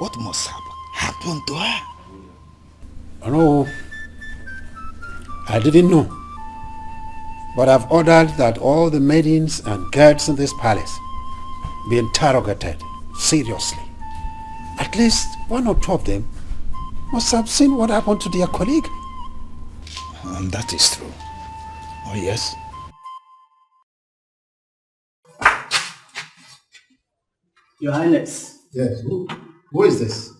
What must have happened to her? No, I didn't know. But I've ordered that all the maidens and guards in this palace be interrogated seriously. At least one or two of them must have seen what happened to their colleague. And that is true. Oh yes. Your Highness. Yes, who is this?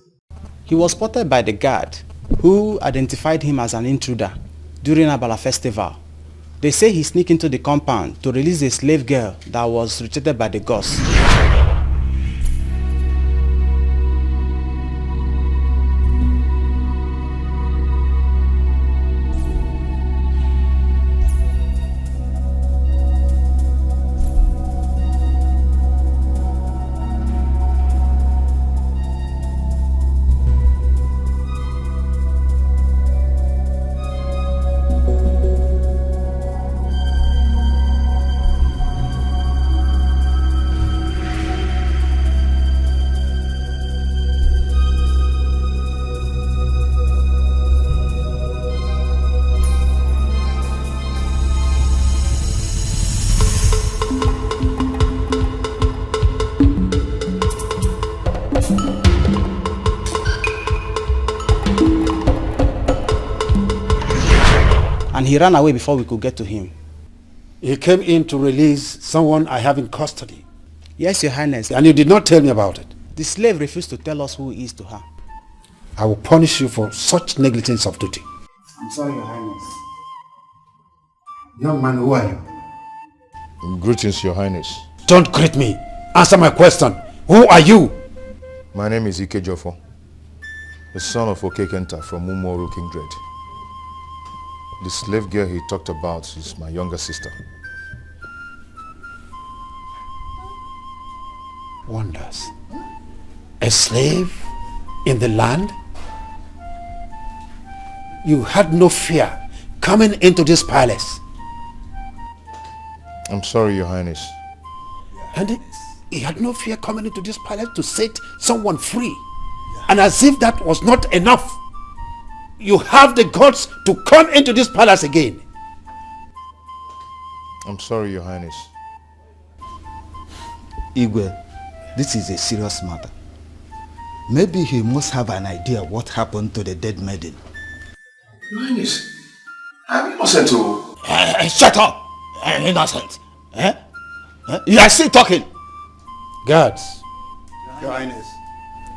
He was spotted by the guard, who identified him as an intruder during Abala festival. They say he sneaked into the compound to release a slave girl that was rejected by the gods. And he ran away before we could get to him. He came in to release someone I have in custody. Yes, Your Highness. And you did not tell me about it. The slave refused to tell us who he is to her. I will punish you for such negligence of duty. I'm sorry, Your Highness. Young man, who are you? Greetings, Your Highness. Don't greet me. Answer my question. Who are you? My name is Ike Jofo, the son of Okekenta from Umoru Kindred. The slave girl he talked about is my younger sister. Wonders. A slave in the land? You had no fear coming into this palace. I'm sorry, Your Highness. And he had no fear coming into this palace to set someone free. And as if that was not enough, you have the guts to come into this palace again. I'm sorry, Your Highness. Igwe, this is a serious matter. Maybe he must have an idea what happened to the dead maiden. Your Highness, I'm innocent too. Shut up! Innocent. You are still talking. Guards, Your Highness.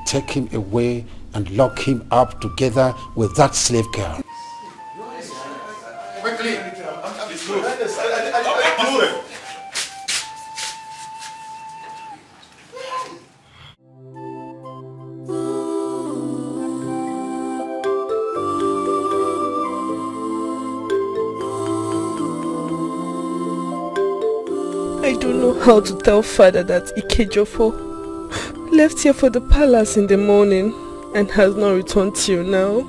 take him away and lock him up together with that slave girl. Quickly! I don't know how to tell father that Ikejofo left here for the palace in the morning and has not returned till now.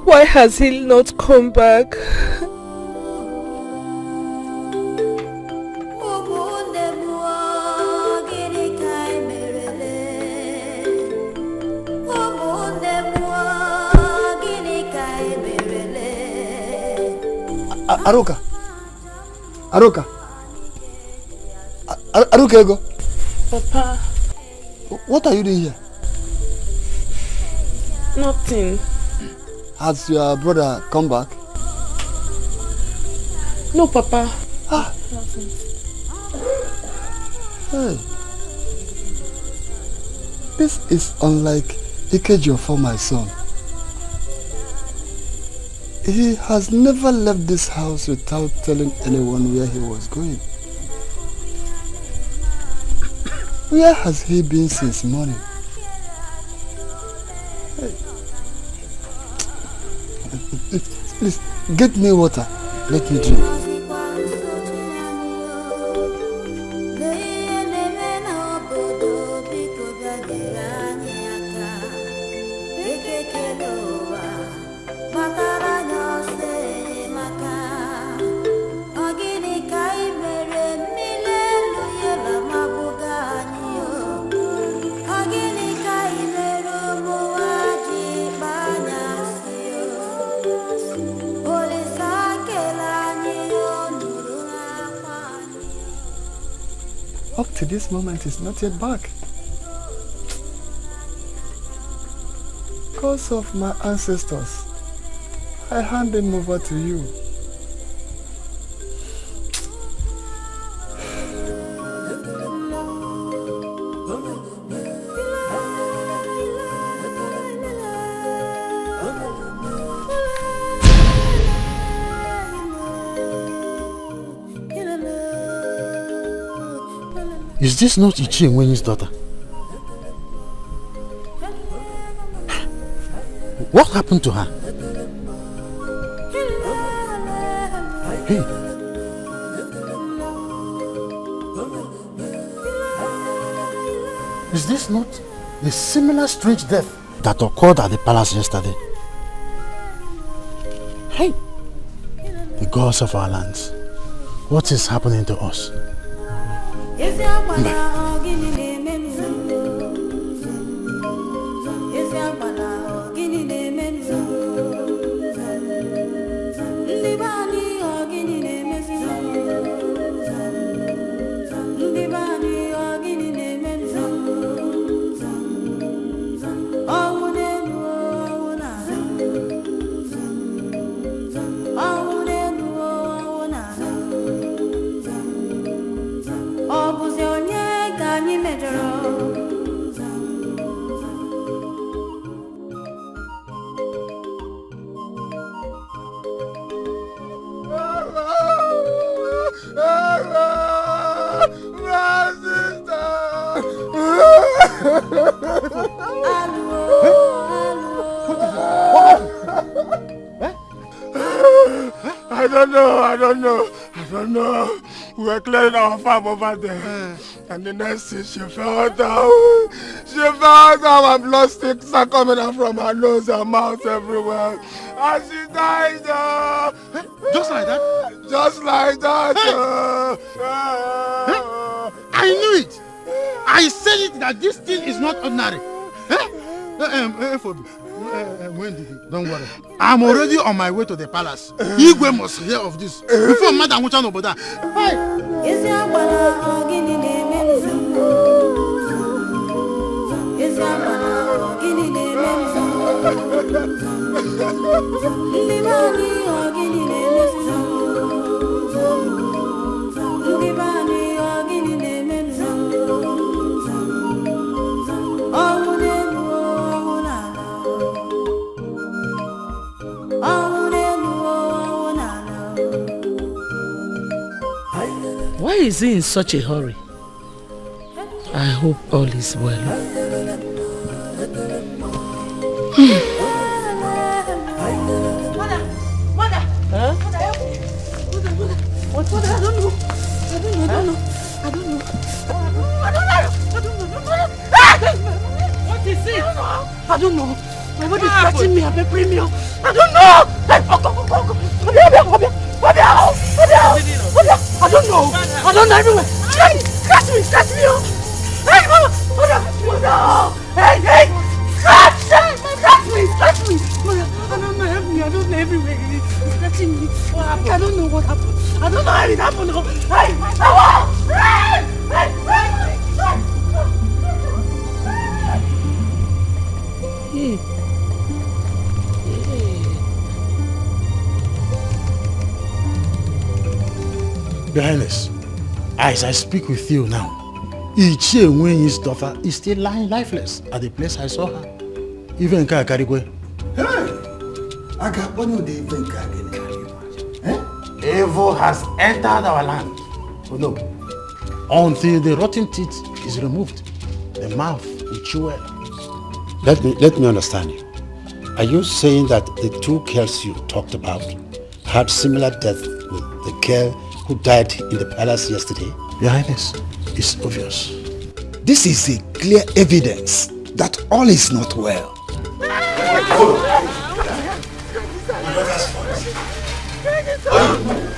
Why has he not come back? Aruka. Aruka Ego. Papa. What are you doing here? Nothing. Has your brother come back? No, Papa. Nothing. Hey. This is unlike Ikejo for my son. He has never left this house without telling anyone where he was going. Where has he been since morning? Hey. Please, get me water. Let me drink. up to this moment is not yet back. Because of my ancestors, I hand them over to you. Is this not Ichie Nwenyi's daughter? What happened to her? Hey. Is this not a similar strange death that occurred at the palace yesterday? Hey. The gods of our lands, what is happening to us? I don't know. We were clearing our farm over there. And the next thing she fell down. She fell down and blood sticks are coming out from her nose and mouth everywhere. And she died. Just like that? Just like that. I knew it. I said it that this thing is not ordinary. Don't worry. I'm already on my way to the palace. Igwe must hear of this before Madam Wuchan Oboda. Why is he in such a hurry? I hope all is well. Mother! Huh? What? I don't know. What is it? I don't know. My body is touching me. I'm a premium. I don't know. I don't know everywhere. Catch me. Hey, mama. Hey. Catch me. Mother, I don't know. Help me. I don't know everywhere. It's catching me. What happened? I don't know what happened. I don't know how it happened. Hey. Your Highness, as I speak with you now, Ichie Nwenyi's daughter is still lying lifeless at the place I saw her. Even Kakarigwe. Hey! Evil has entered our land. Oh no. Until the rotten teeth is removed, the mouth will chew well. Let me understand you. Are you saying that the two girls you talked about had similar death with the girl who died in the palace yesterday? Your Highness, it's obvious. This is a clear evidence that all is not well.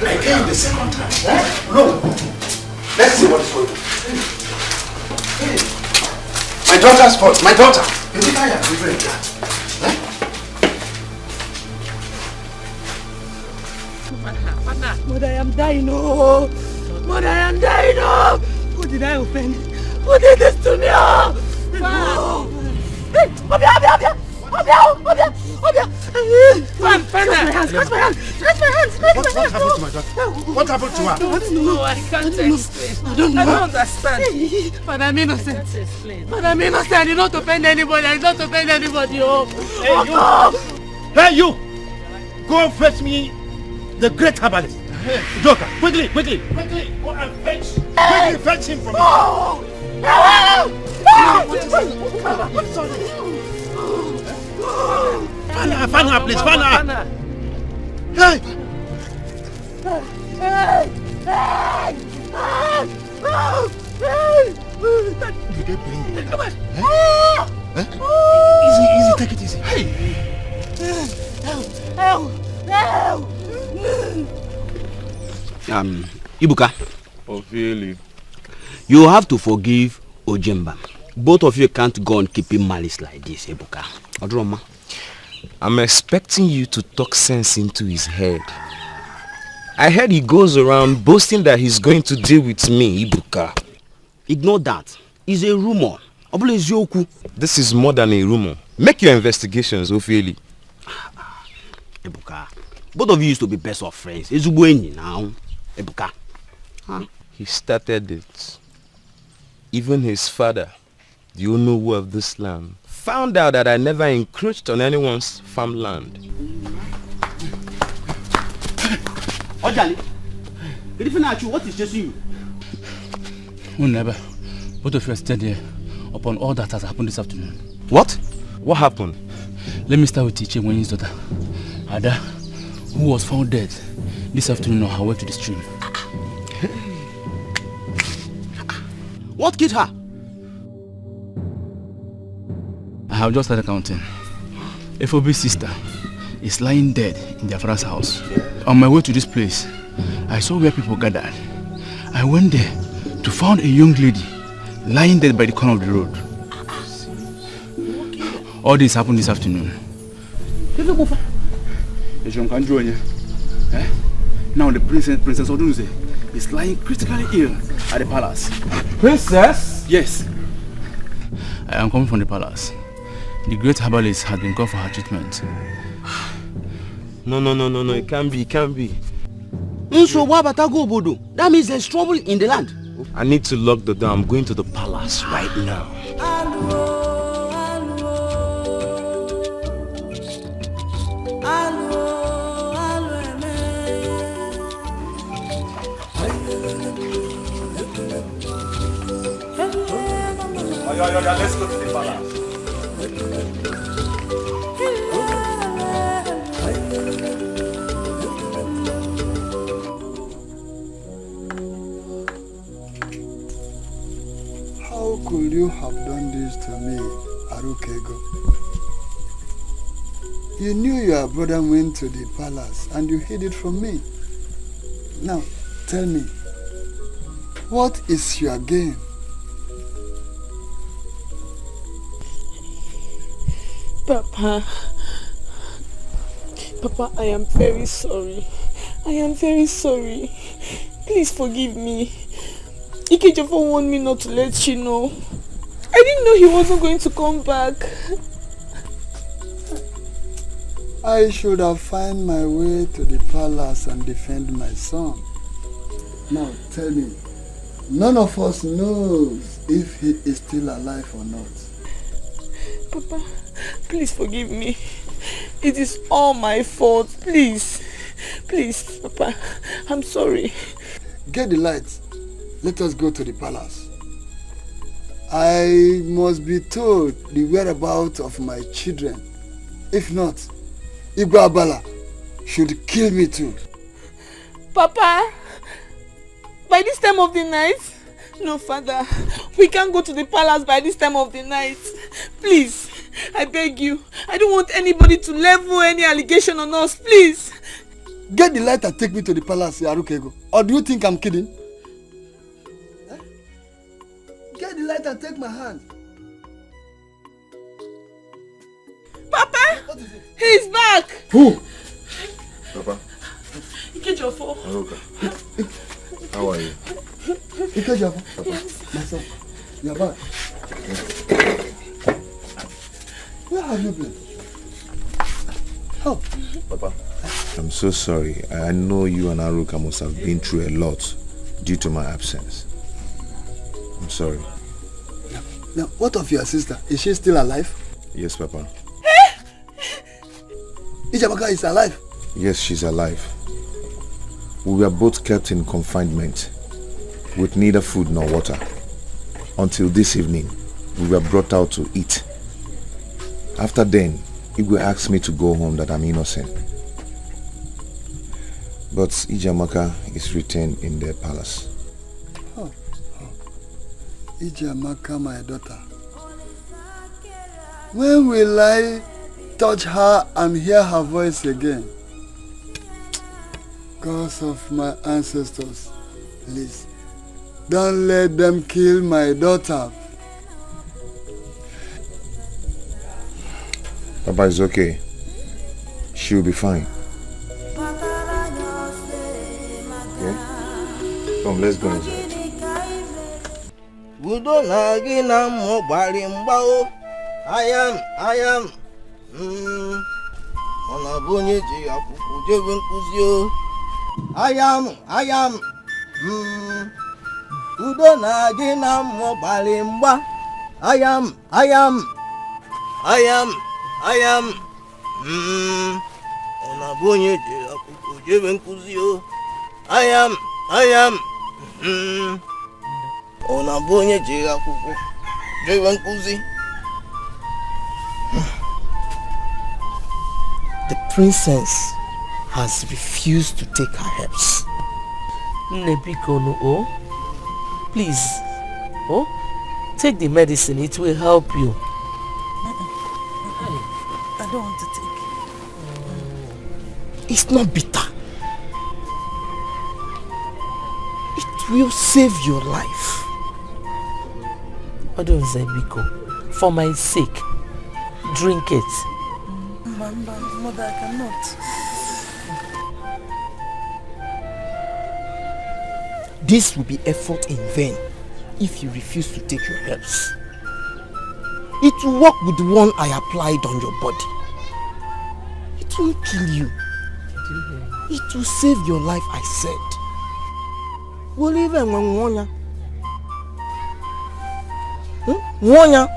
I came the second time. No. Let's see what is going on. My daughter's fault. My daughter. You think I am very glad? Mother, I am dying. Oh. Mother, I am dying. Oh. did I offend? Who did this to me? Hey, Obia! Fan my hands, scratch my hands! What happened to my daughter? What happened to her? I don't know, I can't explain. I don't understand. But I'm innocent. But I'm innocent. I did not offend anybody. Oh. Hey, you! Go fetch me the great herbalist. Joker, quickly! Go and fetch. Quickly fetch him from me. Fan her, please. Fan her. Hey! You did bring me. Come on. Easy, take it easy. Ibuka. Really? You have to forgive Ojemba. Both of you can't go on keeping malice like this, Ibuka. Odroma. I'm expecting you to talk sense into his head. I heard he goes around boasting that he's going to deal with me, Ibuka. Ignore that. It's a rumor. This is more than a rumor. Make your investigations, Ophieli. Ibuka. Both of you used to be best of friends. Ezubueni now. Ibuka. Huh? He started it. Even his father, the owner of this land, found out that I never encroached on anyone's farmland. Ojali, what is chasing you? Oh, never. Both of you are stayed here upon all that has happened this afternoon. What? What happened? Let me start with Iche Wenyi's daughter, Ada, who was found dead this afternoon on her way to the stream. What killed her? I have just started counting. FOB's sister is lying dead in their father's house. On my way to this place, I saw where people gathered. I went there to find a young lady lying dead by the corner of the road. All this happened this afternoon. Now the Princess Odunze is lying critically ill at the palace. Princess? Yes. I am coming from the palace. The great herbalist has been called for her treatment. No, it can't be. That means there's trouble in the land. I need to lock the door. I'm going to the palace right now. Let's go to the palace. How could you have done this to me, Arukego? You knew your brother went to the palace and you hid it from me. Now, tell me, what is your game? Papa, I am very sorry. Please forgive me. Ikejofo warned me not to let you know. I didn't know he wasn't going to come back. I should have found my way to the palace and defend my son. Now tell me, none of us knows if he is still alive or not. Papa, please forgive me. It is all my fault. Please, Papa, I'm sorry. Get the lights. Let us go to the palace. I must be told the whereabouts of my children. If not, Igwe Abala should kill me too. Papa, by this time of the night? No, Father. We can't go to the palace by this time of the night. Please, I beg you. I don't want anybody to level any allegation on us, please. Get the light and take me to the palace, Arukego. Or do you think I'm kidding? Get the light and take my hand. Papa! He's back! Who? Papa. Ikejofo. Aruka. How are you? Ikejofor, yes. My son, you're back. Where have you been? How? Papa, I'm so sorry. I know you and Aruka must have been through a lot due to my absence. I'm sorry. Now, what of your sister? Is she still alive? Yes, Papa. Ijamaka is alive? Yes, she's alive. We were both kept in confinement with neither food nor water. Until this evening, we were brought out to eat. After then, Igwe asked me to go home that I'm innocent. But Ijamaka is retained in their palace. Ijamaka, my daughter. When will I touch her and hear her voice again? Because of my ancestors, please, don't let them kill my daughter. Papa is okay. She'll be fine. Okay? Come, let's go inside. Udo na gị na mmụọ gbara mgba. I am. Ona bụ onye ji akwụkwọ jebe nkuzi o. I am. Ona bụ onye ji akwụkwọ jebe nkuzi. The princess has refused to take her herbs. Nebikono, oh, please, oh, take the medicine. It will help you. I don't want to take. It's not bitter. It will save your life. Odonzebiko, for my sake, drink it. Mother, I cannot. This will be effort in vain if you refuse to take your herbs. It will work with the one I applied on your body. It won't kill you. It will save your life, I said. We'll even Wonya. Wonya.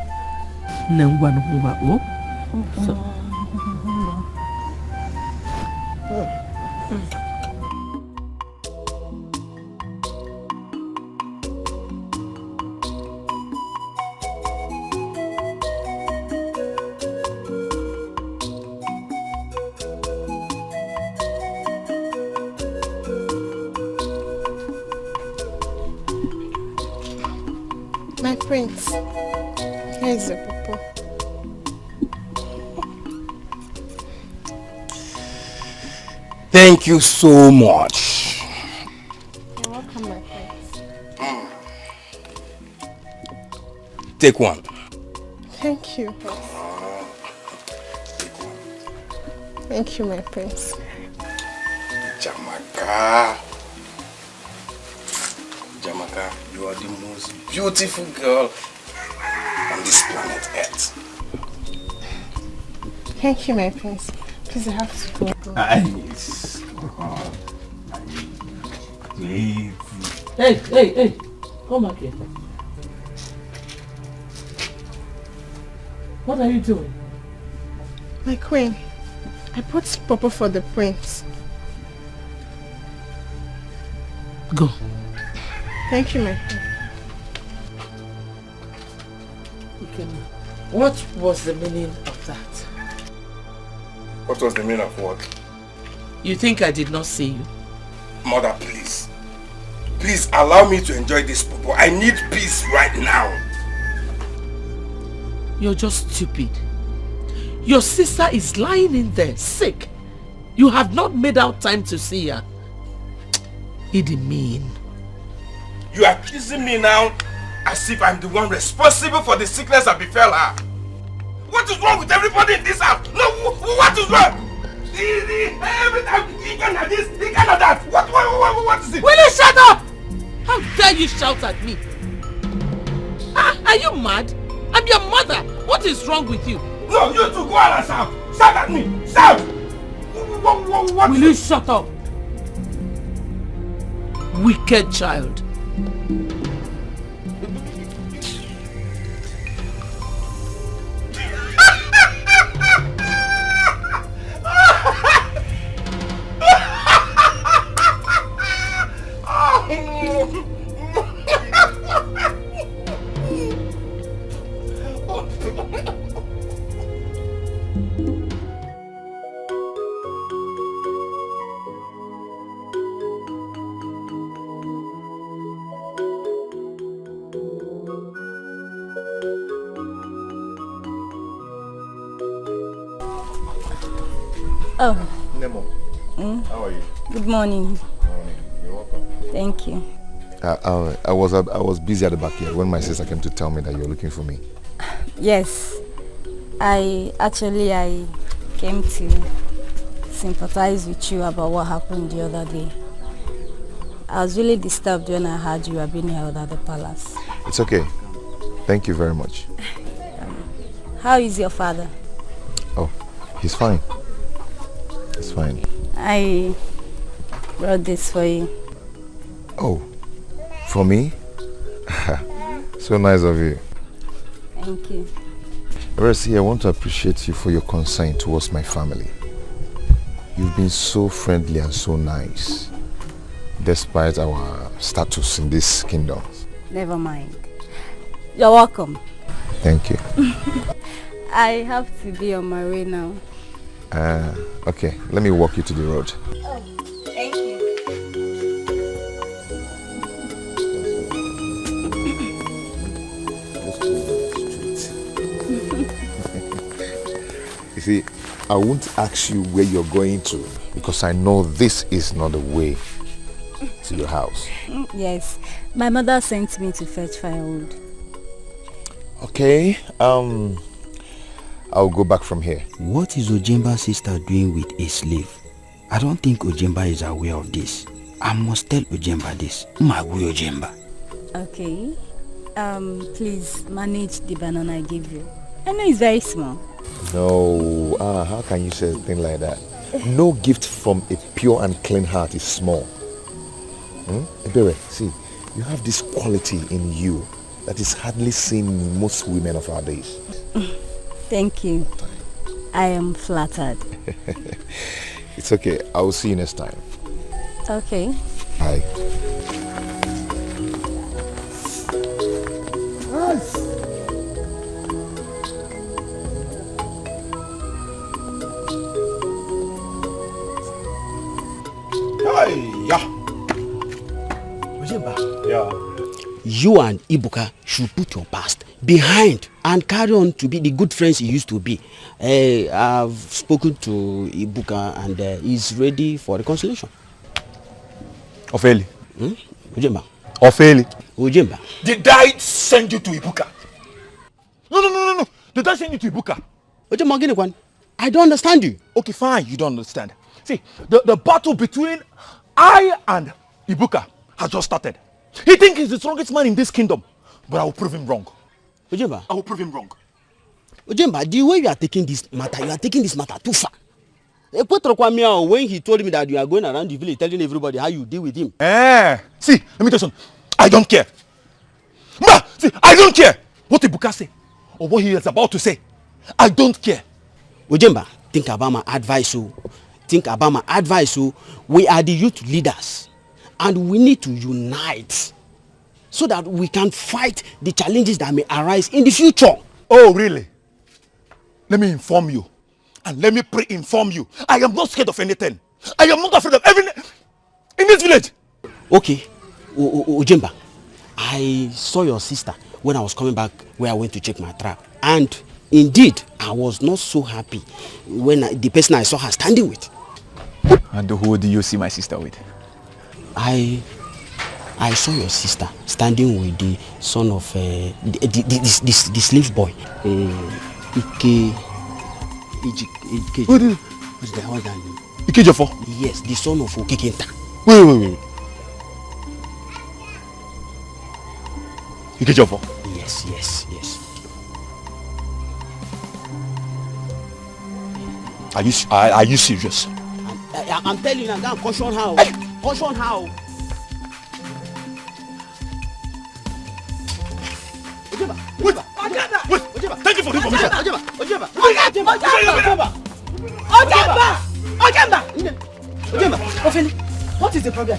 My prince, here's the papa. Thank you so much. You're welcome, my prince. Take one. Thank you. Thank you, my prince. Jamaka, you are the most beautiful girl on this planet Earth. Thank you, my prince. Please, I have to go. Nice. Hey, come back here. What are you doing? My queen, I brought Papa for the prince. Go. Thank you, my queen. What was the meaning of that? What was the meaning of what? You think I did not see you? Mother, please. Please allow me to enjoy this popo. I need peace right now. You're just stupid. Your sister is lying in there, sick. You have not made out time to see her. Idi mean. You are accusing me now as if I'm the one responsible for the sickness that befell her. What is wrong with everybody in this house? No, what is wrong? Every time he can have this, he can have that. What is it? Will you shut up? How dare you shout at me? Ah, are you mad? I'm your mother. What is wrong with you? No, you two go out and shout. Shout at me. Shout. What? Will you shut up? Wicked child. Oh. Nemo. How are you? Good morning. Good morning. You're welcome. Thank you. I was busy at the back here when my sister came to tell me that you're looking for me. Yes. I came to sympathize with you about what happened the other day. I was really disturbed when I heard you were being held at the palace. It's okay. Thank you very much. How is your father? Oh, he's fine. It's fine. I brought this for you. Oh, for me? So nice of you. Thank you. Mercy, I want to appreciate you for your concern towards my family. You've been so friendly and so nice, despite our status in this kingdom. Never mind. You're welcome. Thank you. I have to be on my way now. Okay, let me walk you to the road. Oh, thank you. You see, I won't ask you where you're going to because I know this is not the way to your house. Yes, my mother sent me to fetch firewood. Okay, I'll go back from here. What is Ojemba's sister doing with a slave? I don't think Ojemba is aware of this. I must tell Ojemba this. Magui Ojemba. Okay. Please manage the banana I gave you. I know it's very small. No, how can you say a thing like that? No gift from a pure and clean heart is small. Ebere, see, you have this quality in you that is hardly seen in most women of our days. Thank you. I am flattered. It's okay. I will see you next time. Okay. Bye. Yeah. You and Ibuka should put your past behind and carry on to be the good friends you used to be. I've spoken to Ibuka and he's ready for reconciliation. Ofeli. Ojemba. Ofeli. Ojemba. Did I send you to Ibuka? No. Did I send you to Ibuka? Ojemba, I don't understand you. Okay, fine, you don't understand. See, the battle between I and Ibuka has just started. He thinks he's the strongest man in this kingdom, but I will prove him wrong. Ojemba. I will prove him wrong. Ojemba, the way you are taking this matter too far. When he told me that you are going around the village telling everybody how you deal with him. See, let me tell you something. I don't care. See, I don't care what Ibuka say or what he is about to say. I don't care. Ojemba, think about my advice. We are the youth leaders and we need to unite so that we can fight the challenges that may arise in the future. Oh, really? Let me inform you. And let me pre-inform you. I am not scared of anything. I am not afraid of everything in this village. Okay. Ojemba, I saw your sister when I was coming back where I went to check my trap. And indeed, I was not so happy when the person I saw her standing with. And who do you see my sister with? I saw your sister standing with the son of the slave boy. What's the other name? Ikejofo? Yes, the son of Okekenta. Wait. Ikejofo? Yes. Are you serious? I'm telling you, I'm gonna caution how. Caution how. Wait! Thank you for the information. Ojemba, what is the problem?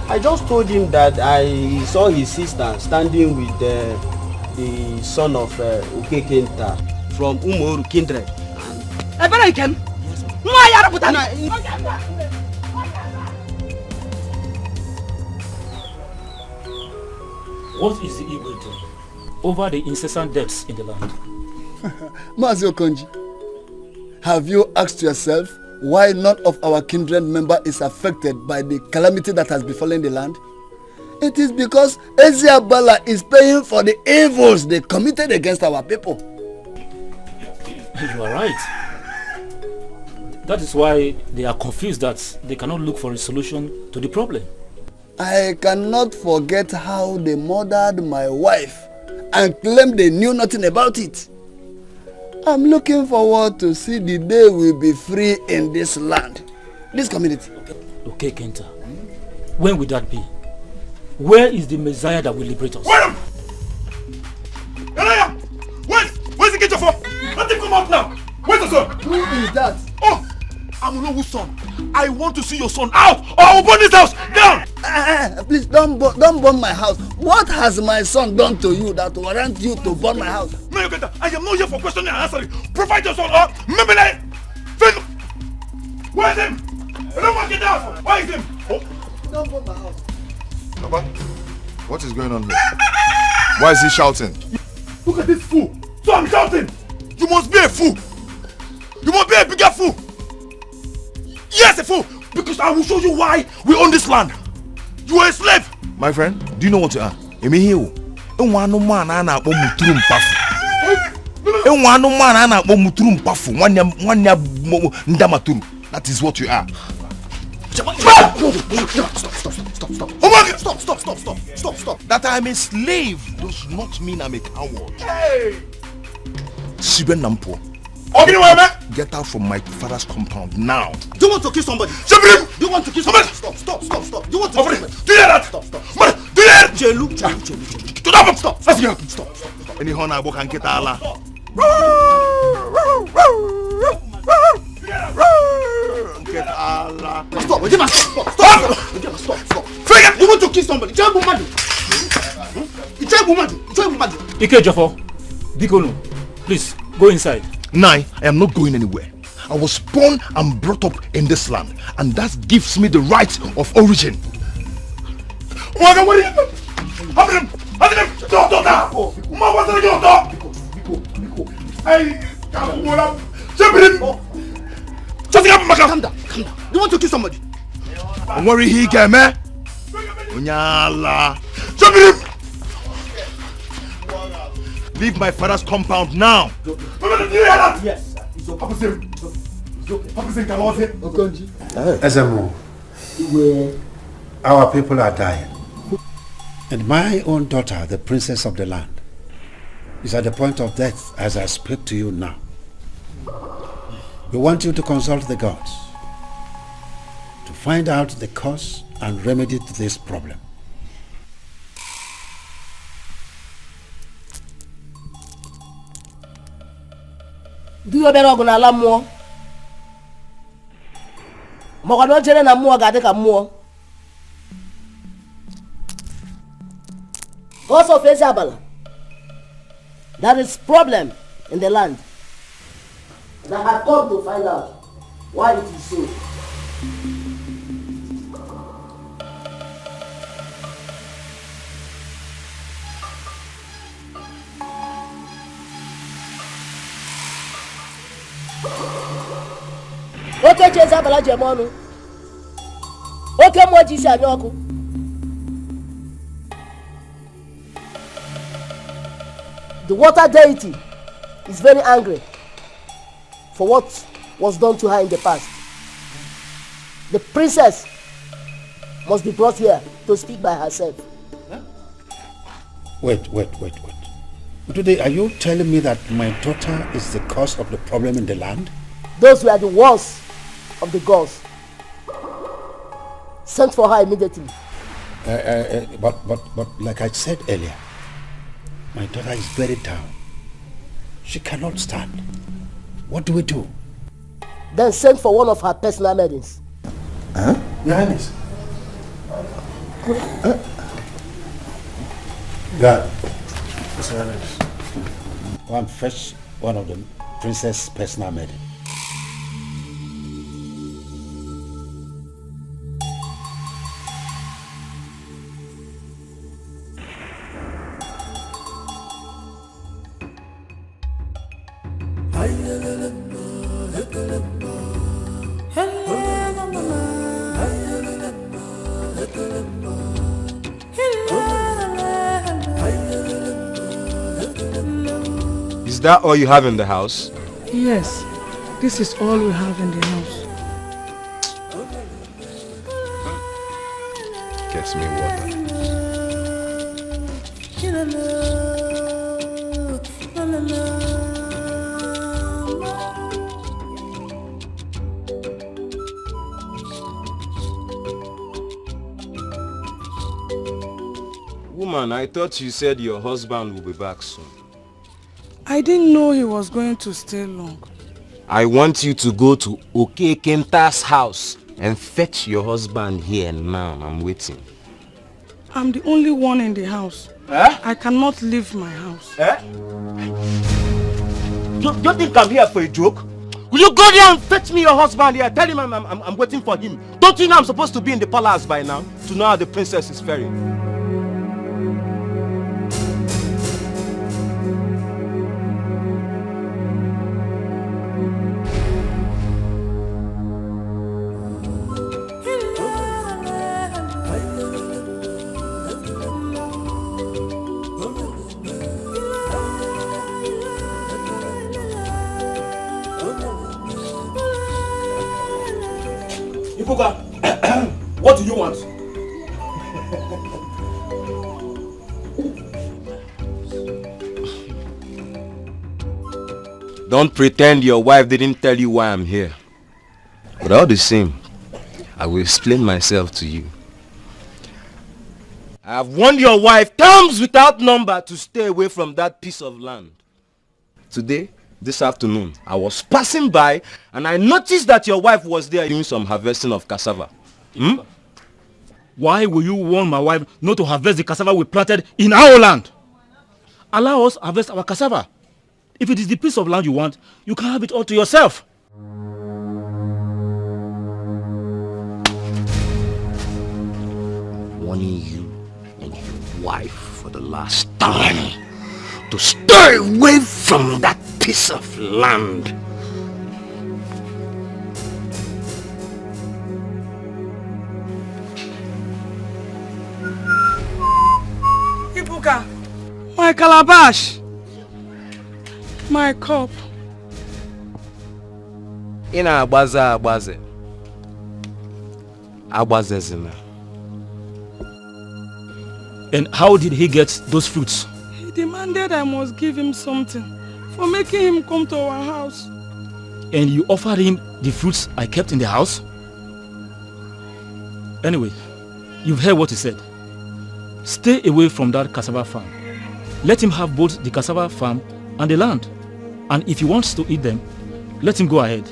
I just told him that I saw his sister standing with the son of Okekenta from Umoru kindred. Yes. What is the Igbo doing over the incessant deaths in the land? Mazi Okonji, have you asked yourself why none of our kindred member is affected by the calamity that has befallen the land? It is because Eziabala is paying for the evils they committed against our people. You are right. That is why they are confused that they cannot look for a solution to the problem. I cannot forget how they murdered my wife and claimed they knew nothing about it. I'm looking forward to see the day we'll be free in this land, this community. Okay, Kenta. When will that be? Where is the Messiah that will liberate us? Wait! Elia! Where's the gate for? Let him come out now! Where's the son? Who is that? Oh! Amulowo's son. I want to see your son out or I will burn this house down! Please don't burn my house. What has my son done to you that warrants you to burn my house? No, Kenta, I am not here for questioning and answering. Provide your son up. Remember that. Where's him? I don't want to get out. Where is him? Oh. Don't burn my house. Baba, what is going on here? Why is he shouting? Look at this fool. So I'm shouting. You must be a fool. You must be a bigger fool. Yes, a fool. Because I will show you why we own this land. You are a slave. My friend, do you know what you are? That is what you are. Stop. That I'm a slave does not mean I'm a coward. Hey! Get out from my father's compound now. Do you want to kill somebody? Do you want to kill somebody? Stop. Do you want to kill somebody? Do you hear that? Stop. Do you hear that? Jelu. Stop. Any horn I can get Allah. Get Allah. Stop. You want to kill somebody? Ikejofo, Bikono, please go inside. Nai, I am not going anywhere. I was born and brought up in this land, and that gives me the right of origin. Calm down. You want to kill somebody? Don't worry, he came, eh? Unyala. Leave my father's compound now. Yes. Ezemo, our people are dying. And my own daughter, the princess of the land, is at the point of death as I speak to you now. We want you to consult the gods to find out the cause and remedy to this problem. Do you better go na ala mmụọ? Ma ọ ga jere na mmụọ ga-adị ka mmụọ. Cause of Eziabala, there is problem in the land. And I have come to find out why it is so. Oke che Eziabala ji eme ọnụ. Oke mmụọ ji isi anya ọkụ. The water deity is very angry for what was done to her in the past. The princess must be brought here to speak by herself. Wait. Today, are you telling me that my daughter is the cause of the problem in the land? Those were the ones of the gods. Sent for her immediately. But like I said earlier, my daughter is very down. She cannot stand. What do we do? Then send for one of her personal maidens. Huh? Your Highness. God. Yes, Your Highness. Go and fetch one of the princess' personal maidens. Is that all you have in the house? Yes, this is all we have in the house. Gets me water. Woman, I thought you said your husband will be back soon. I didn't know he was going to stay long. I want you to go to Okekenta's house and fetch your husband here now. I'm waiting. I'm the only one in the house. I cannot leave my house. You think I'm here for a joke? Will you go there and fetch me your husband here? Tell him I'm waiting for him. Don't you know I'm supposed to be in the palace by now to know how the princess is faring? What do you want? Don't pretend your wife didn't tell you why I'm here. But all the same, I will explain myself to you. I have warned your wife times without number to stay away from that piece of land. Today, this afternoon, I was passing by and I noticed that your wife was there doing some harvesting of cassava. Why will you warn my wife not to harvest the cassava we planted in our land? Allow us harvest our cassava. If it is the piece of land you want, you can have it all to yourself. Warning you and your wife for the last time to stay away from that piece of land. Ibuka, my calabash, my cup. Ina agbaze. Agbazezina. And how did he get those fruits? He demanded I must give him something for making him come to our house. And you offered him the fruits I kept in the house? Anyway, you've heard what he said. Stay away from that cassava farm. Let him have both the cassava farm and the land. And if he wants to eat them, let him go ahead.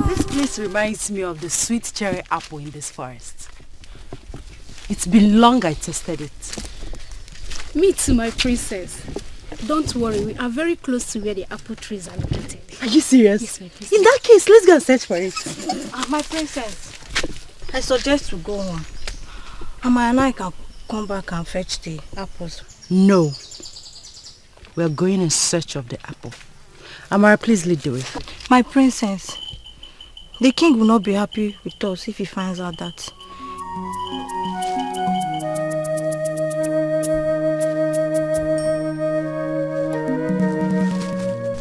This place reminds me of the sweet cherry apple in this forest. It's been long I tasted it. Me too, my princess. Don't worry, we are very close to where the apple trees are located. Are you serious? Yes, my princess. In that case, let's go and search for it. My princess, I suggest we go on. Ama and I can come back and fetch the apples. No. We are going in search of the apple. Amara, please lead the way. My princess, the king will not be happy with us if he finds out that.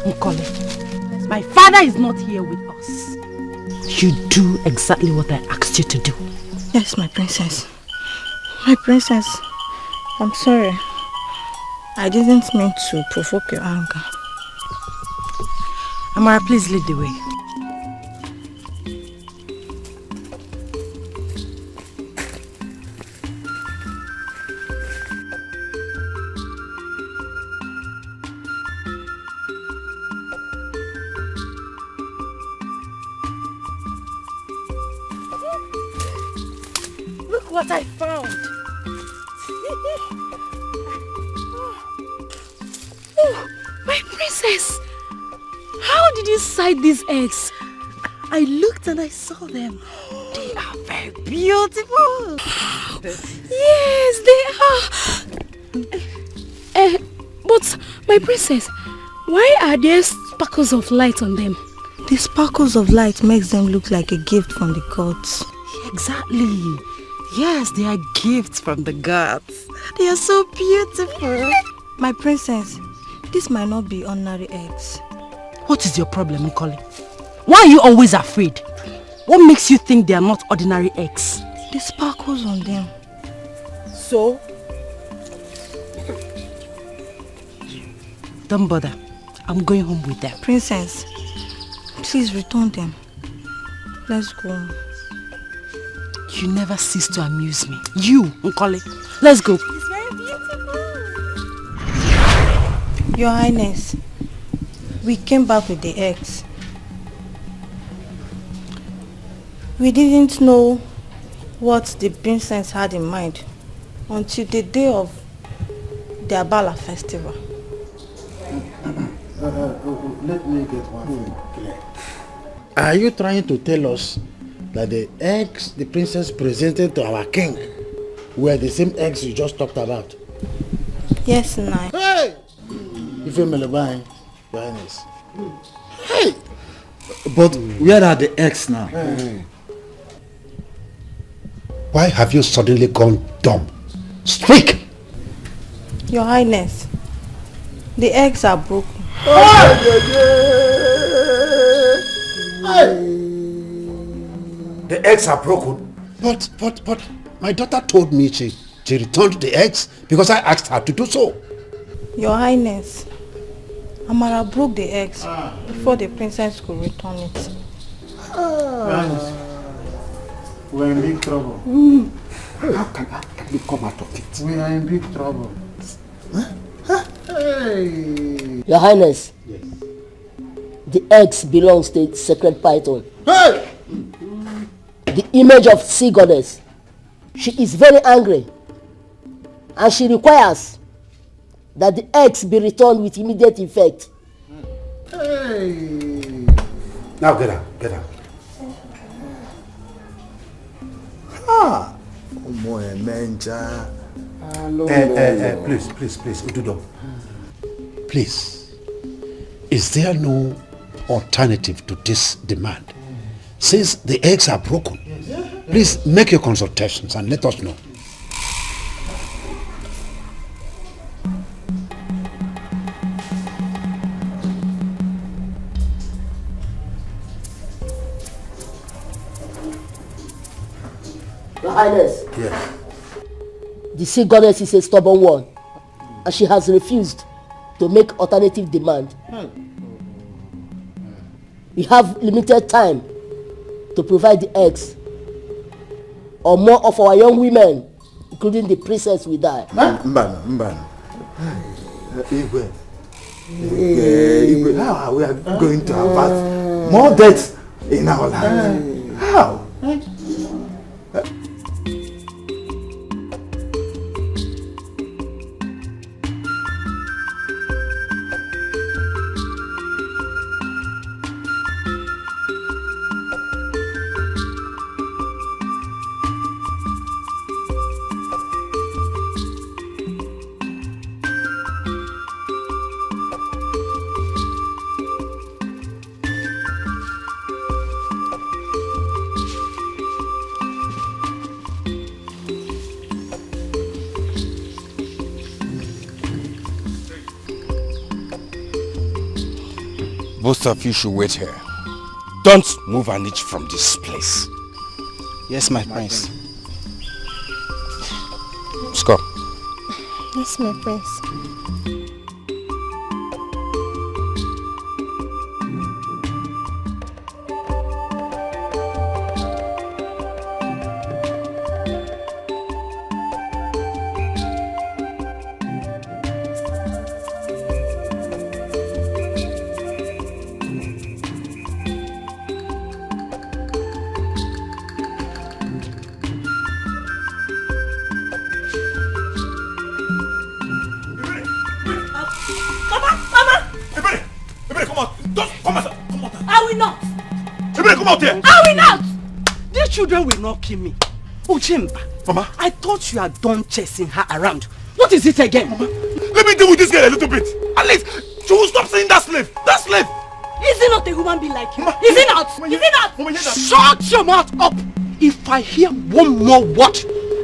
Nkole, my father is not here with us. You do exactly what I asked you to do. Yes, my princess. My princess, I'm sorry. I didn't mean to provoke your anger. Amara, please lead the way. Look what I found. Oh, my princess! How did you sight these eggs? I looked and I saw them. They are very beautiful. Yes, they are. But my princess, why are there sparkles of light on them? The sparkles of light makes them look like a gift from the gods. Exactly. Yes, they are gifts from the gods. They are so beautiful. My princess, this might not be ordinary eggs. What is your problem, Nkole? Why are you always afraid? What makes you think they are not ordinary eggs? The sparkles on them. So? Don't bother. I'm going home with them. Princess, please return them. Let's go. You never cease to amuse me. You, Nkole. Let's go. It's very beautiful. Your Highness, we came back with the eggs. We didn't know what the princess had in mind until the day of the Abala festival. Let me get one thing clear. Are you trying to tell us that the eggs the princess presented to our king were the same eggs you just talked about? Yes, Nai. Hey! If you're Melebai, Your Highness. Hey! But where are the eggs now? Hey. Why have you suddenly gone dumb? Speak! Your Highness, the eggs are broken. The eggs are broken. But my daughter told me she returned the eggs because I asked her to do so. Your Highness, Amara broke the eggs before the princess could return it. We're in big trouble. How can we come out of it? We are in big trouble. Hey. Your Highness, yes. The eggs belongs to the sacred python. Hey! The image of sea goddess. She is very angry and she requires that the eggs be returned with immediate effect. Hey! Now get out. Ah! Oh boy, menja. Please, Ududo. Please, is there no alternative to this demand? Since the eggs are broken, please make your consultations and let us know. Your Highness. Yes. The sea goddess is a stubborn one, and she has refused to make alternative demand. We have limited time to provide the eggs, or more of our young women, including the princess, will die. Mbana. Igwe, how we are going to have more deaths in our land? How? both of you should wait here. Don't move an inch from this place. Yes, my prince. Scott. Yes, my prince. Children will not kill me. Uchimba. Mama. I thought you had done chasing her around. What is it again? Mama. Let me deal with this girl a little bit. At least she will stop saying that slave. That slave. Is he not a human being like you? Mama. Is he not? Mama, is he not? Mama, shut your mouth up. If I hear one more word,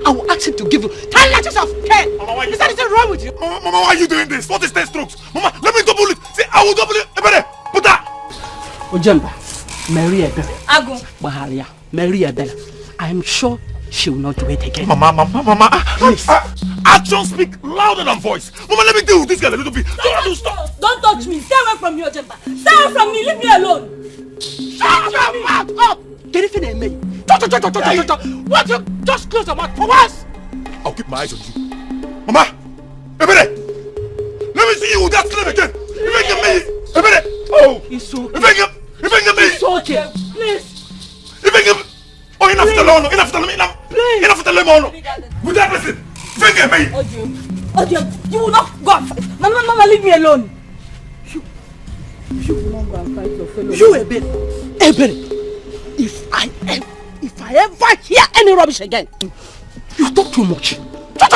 I will ask him to give you 10 letters of cane. Mama, why is there anything wrong with you? Mama, why are you doing this? What is 10 strokes? Mama, let me double it. See, I will double it. Ebere, put that. Ojemba, Mary Ebere. Agu. Baharia. Mary Ebere. I am sure she will not do it again. Mama. Please. Actions speak louder than voice. Mama, let me deal with this girl a little bit. Don't touch me. Stay away from me, Ojemba. Stay away from me. Leave me alone. Shut your mouth up. Get it in me. What you just close your mouth for once? I'll keep my eyes on you. Mama, Ebere, let me see you with that slave again. Ebere. Oh, it's okay. Ebere. It's okay. Please. Ebere. Oh, enough of the law. Enough of the lemon. With that person. Odio, you will not go and fight. Mama, leave me alone. You will not go and fight your fellow. You Ebere. If I ever hear any rubbish again, you talk too much. What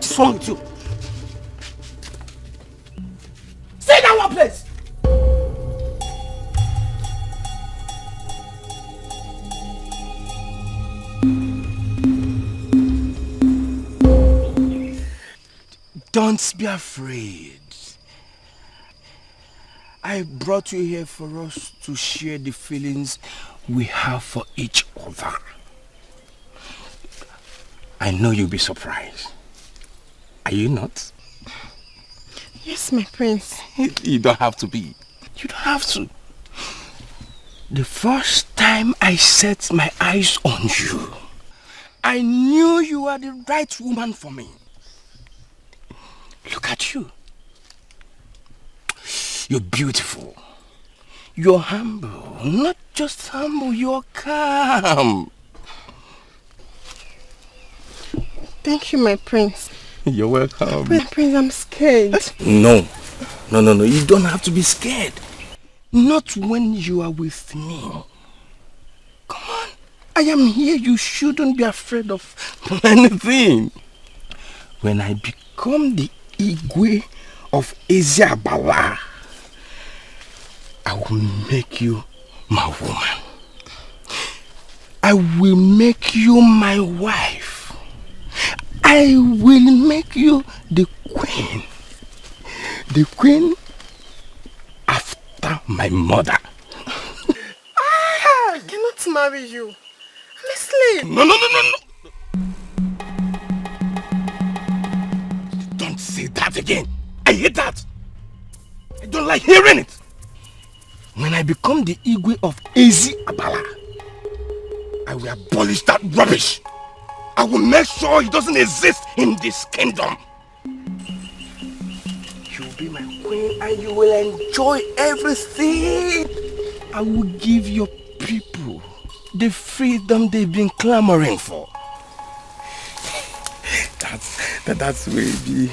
is wrong with you? Say that one place. Don't be afraid. I brought you here for us to share the feelings we have for each other. I know you'll be surprised. Are you not? Yes, my prince. You don't have to be. You don't have to. The first time I set my eyes on you, I knew you were the right woman for me. Look at you. You're beautiful. You're humble. Not just humble, you're calm. Thank you, my prince. You're welcome. My prince, I'm scared. No. You don't have to be scared. Not when you are with me. Come on. I am here. You shouldn't be afraid of anything. When I become the Igwe of Eziabala, I will make you my woman. I will make you my wife. I will make you the queen. The queen after my mother. I cannot marry you. I'm a slave. No. Don't say that again. I hate that. I don't like hearing it. When I become the Igwe of Eziabala, I will abolish that rubbish. I will make sure it doesn't exist in this kingdom. You will be my queen and you will enjoy everything. I will give your people the freedom they've been clamoring for. That's where it be.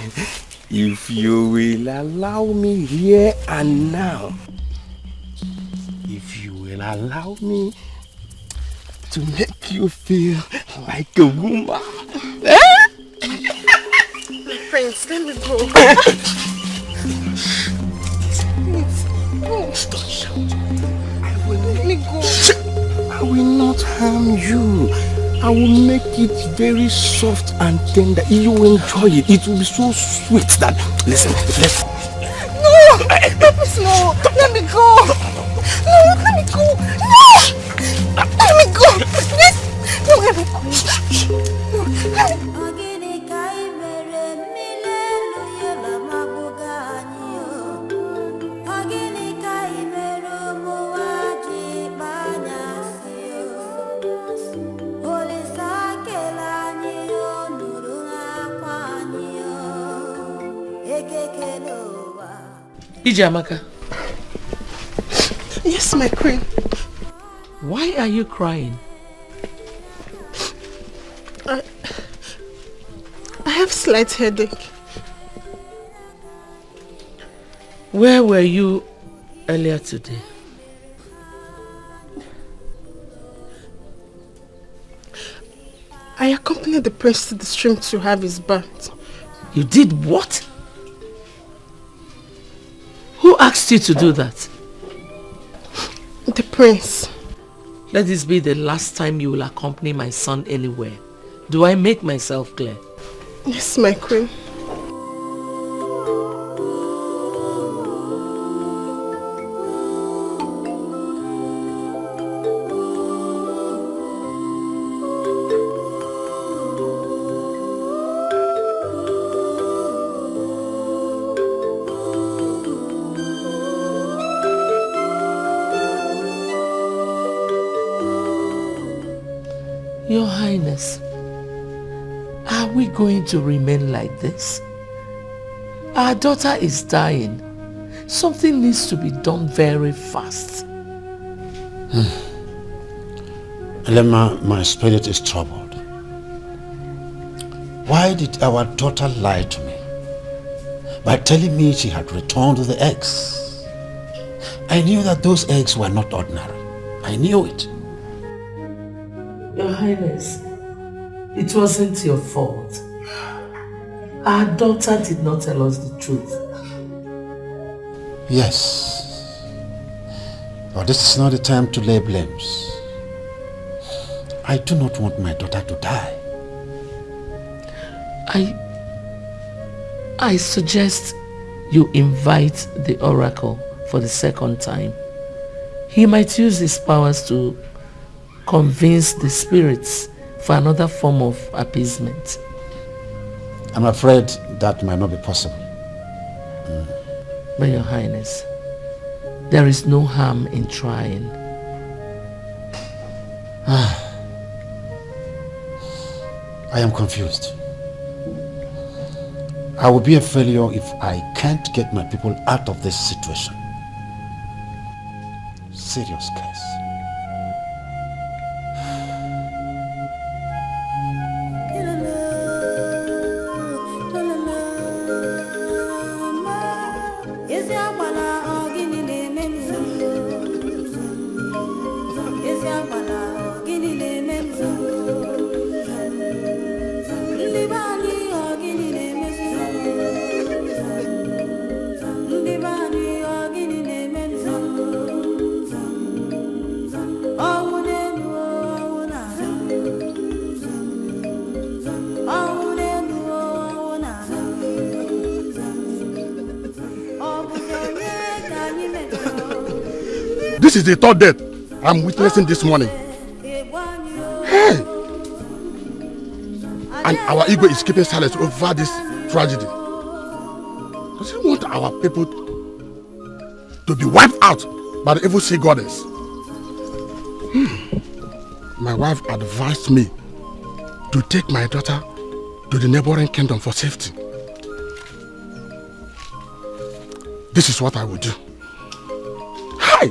If you will allow me here and now. If you will allow me to make you feel like a woman. Prince, let me go. Don't shout. Let me go. I will not harm you. I will make it very soft and tender. You will enjoy it. It will be so sweet that... Listen. No! Please, no. Let me go. No, let me go. No. Let me go. Please. No, let me go. No, let me go. Ijamaka. Yes, my queen. Why are you crying? I have slight headache. Where were you earlier today? I accompanied the prince to the stream to have his bath. You did what? Who asked you to do that? The prince. Let this be the last time you will accompany my son anywhere. Do I make myself clear? Yes, my queen. Your Highness, are we going to remain like this? Our daughter is dying. Something needs to be done very fast. Elema, my spirit is troubled. Why did our daughter lie to me by telling me she had returned the eggs? I knew that those eggs were not ordinary. I knew it. Your Highness, it wasn't your fault. Our daughter did not tell us the truth. Yes. But this is not the time to lay blames. I do not want my daughter to die. I suggest you invite the oracle for the second time. He might use his powers to convince the spirits for another form of appeasement. I'm afraid that might not be possible. But Your Highness, there is no harm in trying. I am confused. I will be a failure if I can't get my people out of this situation. Serious case. This is the third death I'm witnessing this morning. Hey! And our ego is keeping silence over this tragedy. Does he want our people to be wiped out by the evil sea goddess? My wife advised me to take my daughter to the neighboring kingdom for safety. This is what I will do. Hi!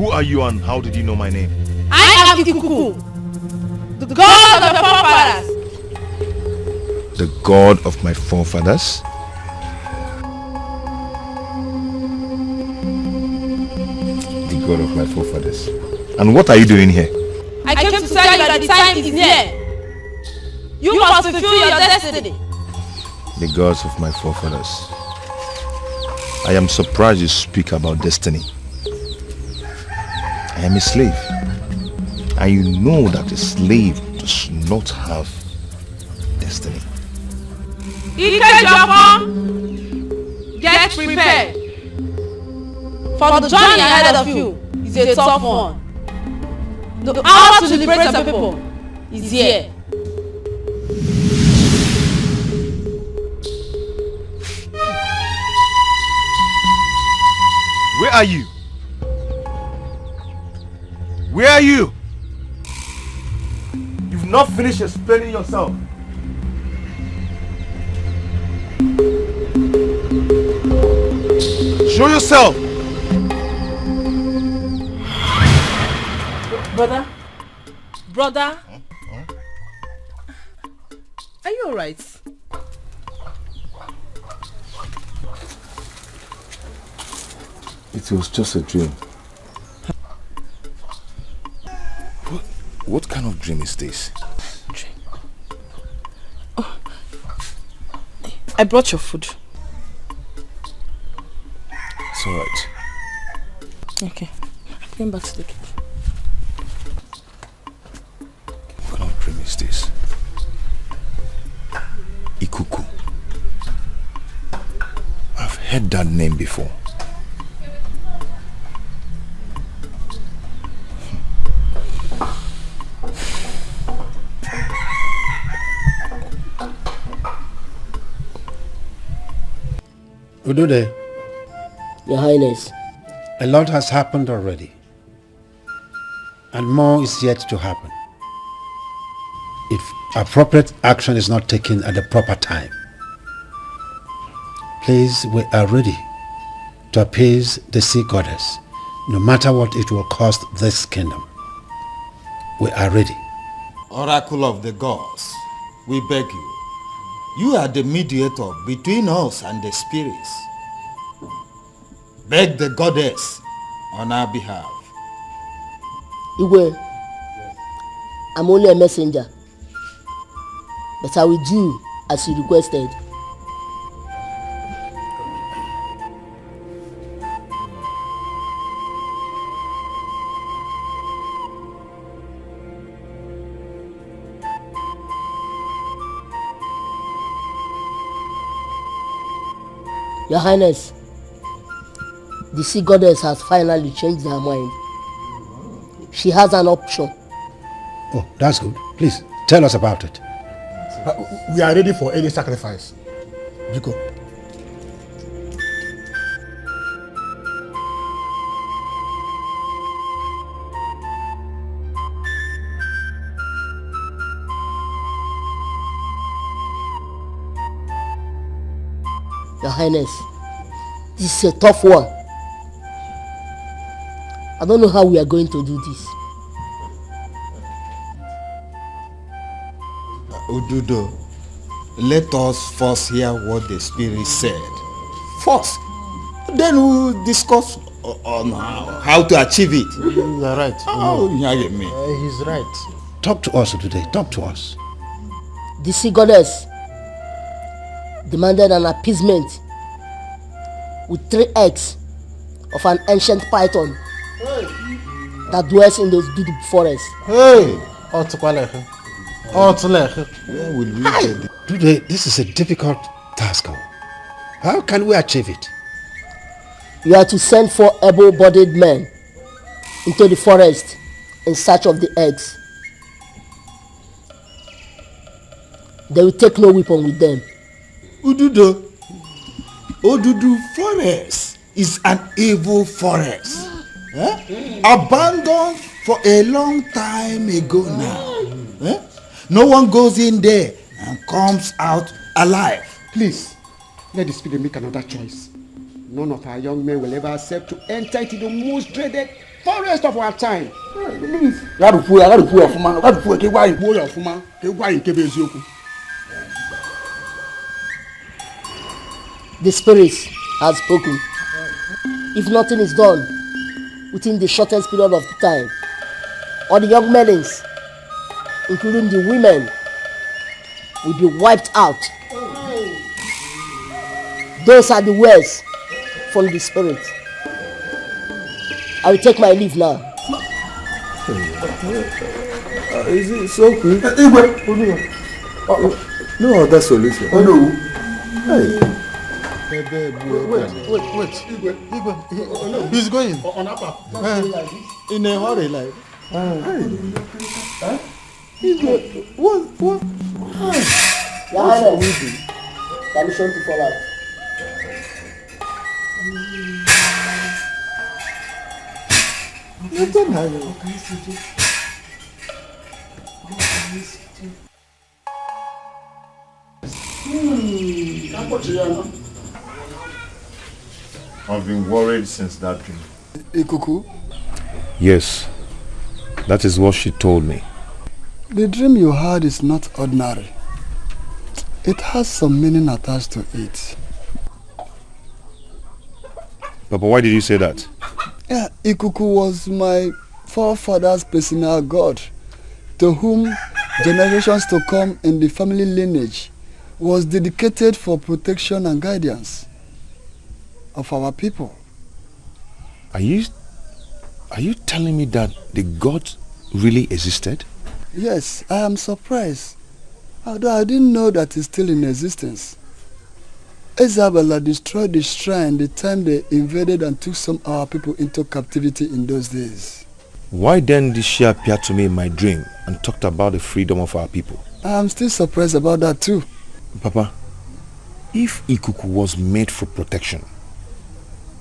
Who are you and how did you know my name? I am Ikuku, the god of the forefathers. The god of my forefathers? The god of my forefathers. And what are you doing here? I came to tell you that the time is near. You must fulfill your destiny. The gods of my forefathers. I am surprised you speak about destiny. I am a slave. And you know that a slave does not have destiny. Ike Japan, get prepared. For the journey ahead of you is a tough one. The hour to liberate the people is here. Where are you? Where are you? You've not finished explaining yourself. Show yourself! Brother? Are you alright? It was just a dream. What kind of dream is this? Oh, I brought your food. It's alright. Okay, I'm going back to the kitchen. What kind of dream is this? Ikuku. I've heard that name before. Udude, Your Highness. a lot has happened already. And more is yet to happen. If appropriate action is not taken at the proper time. Please, we are ready to appease the sea goddess, no matter what it will cost this kingdom. We are ready. Oracle of the gods, we beg you. You are the mediator between us and the spirits. Beg the goddess on our behalf. Igwe, I'm only a messenger. But I will do as you requested. Your Highness, the sea goddess has finally changed her mind. She has an option. Oh, that's good. Please, tell us about it. We are ready for any sacrifice. Biko. Your Highness, this is a tough one. I don't know how we are going to do this. Ududo, let us first hear what the spirit said. First, then we'll discuss on how to achieve it. You are right. He's right. Talk to us today. Talk to us. The sea goddess demanded an appeasement with 3 eggs of an ancient python that dwells in the Dudu forest. Hey! Where will we get it? Today, this is a difficult task. How can we achieve it? You are to send 4 able-bodied men into the forest in search of the eggs. They will take no weapon with them. Ududo forest is an evil forest. Abandoned for a long time ago now. No one goes in there and comes out alive. Please, let the spirit make another choice. none of our young men will ever accept to enter into the most dreaded forest of our time. Please. The spirit has spoken. If nothing is done within the shortest period of time, all the young men, including the women, will be wiped out. Those are the words from the spirit. I will take my leave now. Is it so quick? No other solution. Oh no. Hey. Wait. He's going. In a hurry, like. What? Your Highness, permission to fall out. I've been worried since that dream. Ikuku, Yes, that is what she told me. the dream you had is not ordinary. It has some meaning attached to it. Papa, why did you say that? Yeah, Ikuku was my forefather's personal god, to whom generations to come in the family lineage was dedicated for protection and guidance of our people. Are you telling me that the god really existed? Yes, I am surprised, although I didn't know that it's still in existence. Isabella destroyed the shrine the time they invaded and took some of our people into captivity in those days. Why then did she appear to me in my dream and talked about the freedom of our people? I am still surprised about that too. Papa, if Ikuku was made for protection,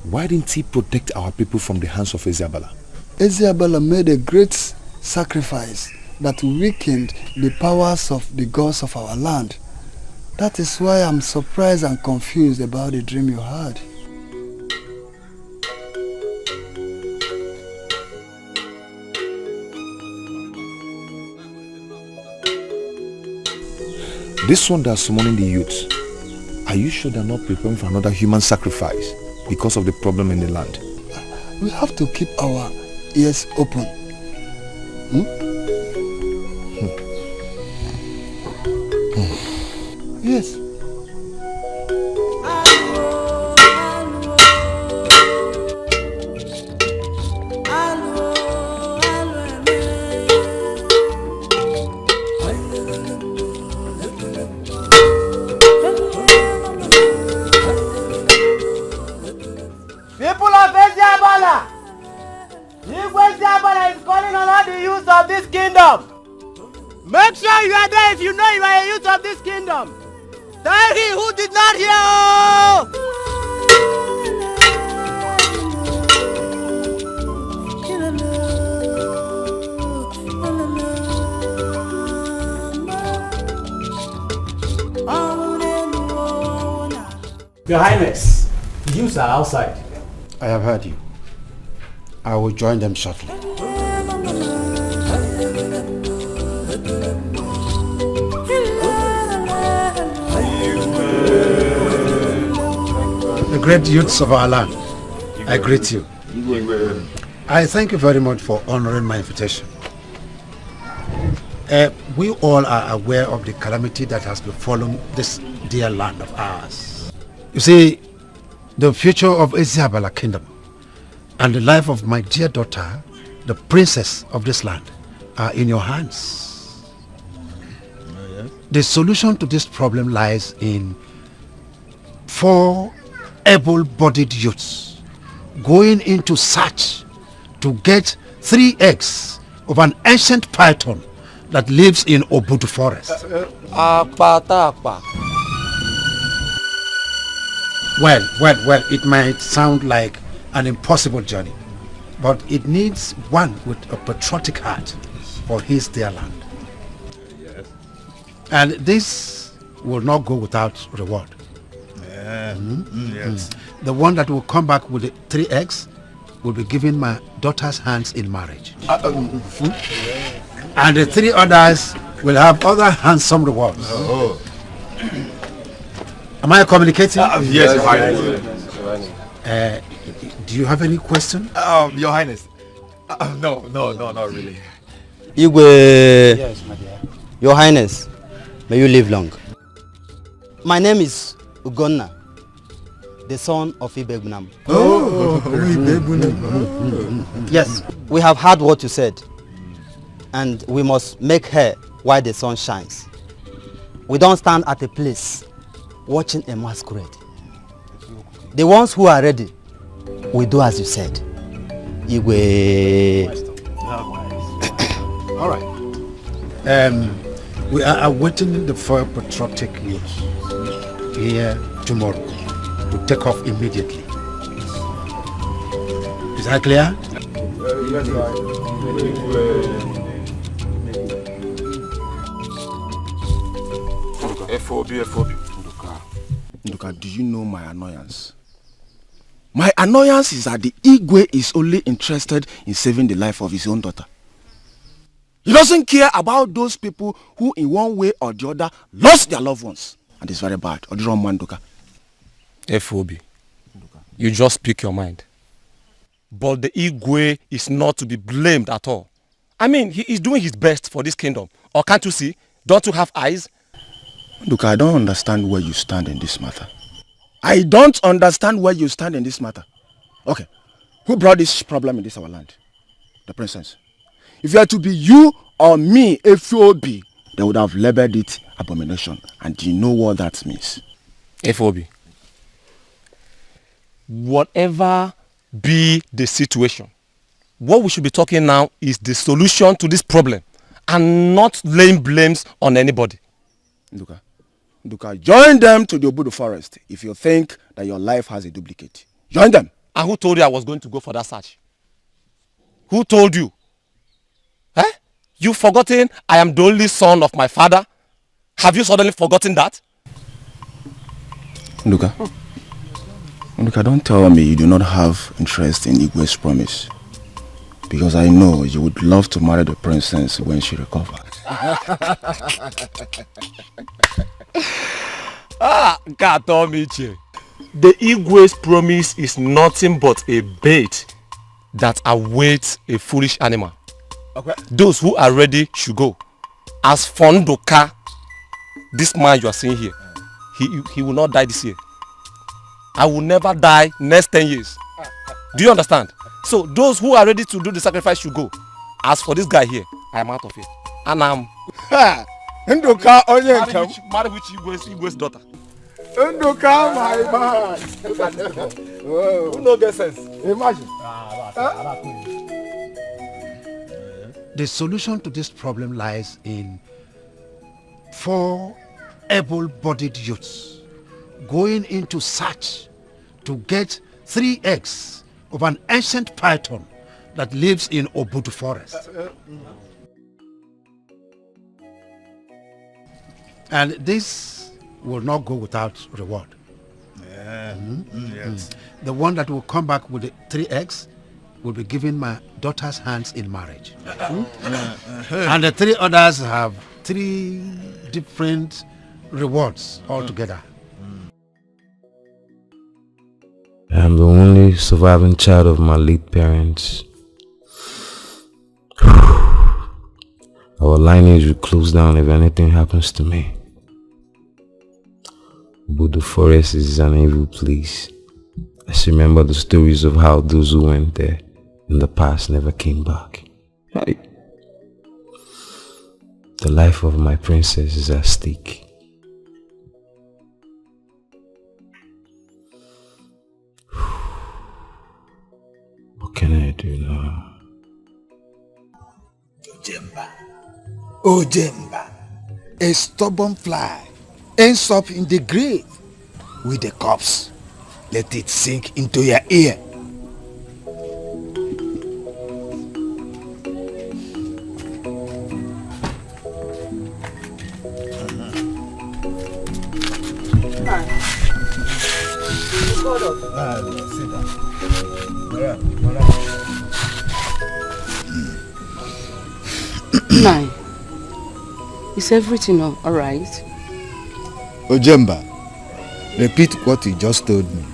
why didn't he protect our people from the hands of Isabella? Isabella made a great sacrifice that weakened the powers of the gods of our land. That is why I'm surprised and confused about the dream you had. This one that's summoning the youth, are you sure they're not preparing for another human sacrifice because of the problem in the land? We have to keep our ears open. Yes. People of Eziabala, Eziabala is calling on all the youths of this kingdom. Make sure you are there if you know you are a youth of this kingdom. Tell he who did not hear. Your Highness, the youths are outside. I have heard you. I will join them shortly. The great youths of our land, I greet you. I thank you very much for honoring my invitation. We all are aware of the calamity that has befallen this dear land of ours. You see, the future of Eziabala Kingdom and the life of my dear daughter, the princess of this land, are in your hands. The solution to this problem lies in 4 able-bodied youths going into search to get 3 eggs of an ancient python that lives in Obudu forest. Well, it might sound like an impossible journey, but it needs one with a patriotic heart for his dear land. And this will not go without reward. Yes. The one that will come back with the 3 eggs will be given my daughter's hands in marriage. And the 3 others will have other handsome rewards. Oh. Am I communicating? Yes, Your Highness. Do you have any question? Your Highness. No, not really. Igwe. Yes, my dear. Your Highness, may you live long. My name is Ugonna, the son of Ibegunam. Yes, we have heard what you said, and we must make hay while the sun shines. We don't stand at a place watching a masquerade. The ones who are ready will do as you said. Igwe. All right. We are awaiting the foil patriotic news here tomorrow. We'll take off immediately. Is that clear? FOB. Nduka, do you know my annoyance? My annoyance is that the Igwe is only interested in saving the life of his own daughter. He doesn't care about those people who in one way or the other lost their loved ones. And it's very bad. Nduka. FOB, you just speak your mind. But the Igwe is not to be blamed at all. I mean, he is doing his best for this kingdom. Or can't you see? Don't you have eyes? Nduka, I don't understand where you stand in this matter. I don't understand where you stand in this matter. Okay, who brought this problem in this our land? The princess. If you are to be you or me, FOB, they would have labeled it abomination. And do you know what that means? FOB, whatever be the situation, what we should be talking now is the solution to this problem and not laying blames on anybody. Nduka, join them to the Obudu forest if you think that your life has a duplicate. Join them. And who told you I was going to go for that search? Who told you? You've forgotten I am the only son of my father? Have you suddenly forgotten that? Nduka, don't tell me you do not have interest in Igwe's promise. Because I know you would love to marry the princess when she recovers. God told me, Che. The Igwe's promise is nothing but a bait that awaits a foolish animal. Okay. Those who are ready should go. As for Ndoka, this man you are seeing here, he will not die this year. I will never die next 10 years. Do you understand? So those who are ready to do the sacrifice should go. As for this guy here, I am out of here. And I'm Ndoka onye nkem. Marry which Igwe's daughter. Ndoka my man. Who no get sense? Imagine. The solution to this problem lies in 4 able-bodied youths going into search to get 3 eggs of an ancient python that lives in Obudu forest. And this will not go without reward. Yes. The one that will come back with the 3 eggs will be given my daughter's hands in marriage. And the 3 others have 3 different rewards altogether. I'm the only surviving child of my late parents. Our lineage will close down if anything happens to me. But the forest is an evil place. I still remember the stories of how those who went there in the past never came back. The life of my princess is at stake. What can I do now? Ojemba, a stubborn fly, ends up in the grave with the corpse. Let it sink into your ear. Sit down. Nai, is everything alright? Ojemba, repeat what you just told me.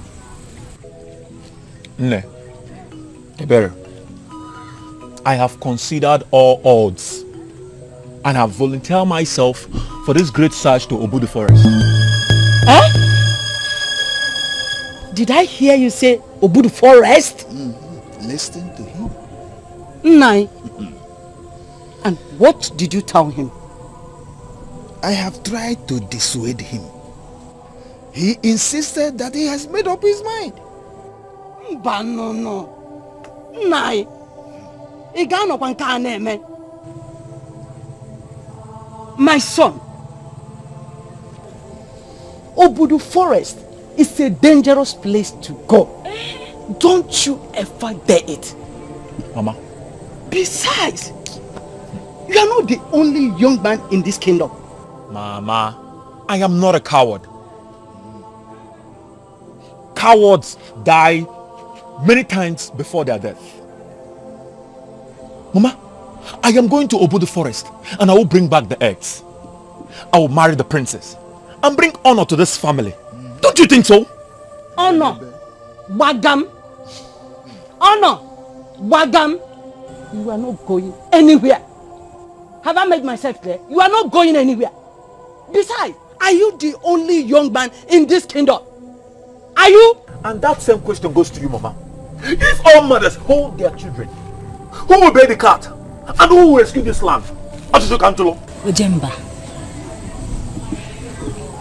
Ne, Ebere, I have considered all odds and have volunteered myself for this great search to Obudu Forest. Huh? Did I hear you say Obudu Forest? Listen to him. Nai. And what did you tell him? I have tried to dissuade him. He insisted that he has made up his mind. But no. Nai. My son, Obudu Forest is a dangerous place to go. Don't you ever dare it. Mama. Besides, you are not the only young man in this kingdom. Mama, I am not a coward. Cowards die many times before their death. Mama, I am going to Obudu Forest and I will bring back the eggs. I will marry the princess and bring honor to this family. Don't you think so? Honor, Wagam. Honor, Wagam. You are not going anywhere. Have I made myself clear? You are not going anywhere. Besides, are you the only young man in this kingdom? Are you? And that same question goes to you, Mama. If all mothers hold their children, who will bear the cat? And who will rescue this land? Ojemba,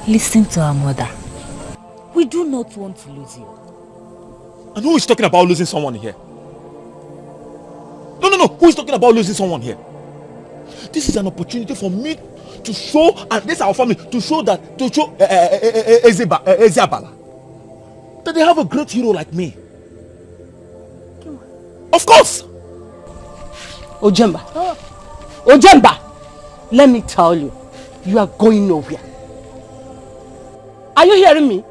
listen to our mother. We do not want to lose you. And who is talking about losing someone here? No. Who is talking about losing someone here? This is an opportunity for me to show, and this is our family, to show Eziabala that they have a great hero like me. Of course! Ojemba, let me tell you, you are going nowhere. Are you hearing me?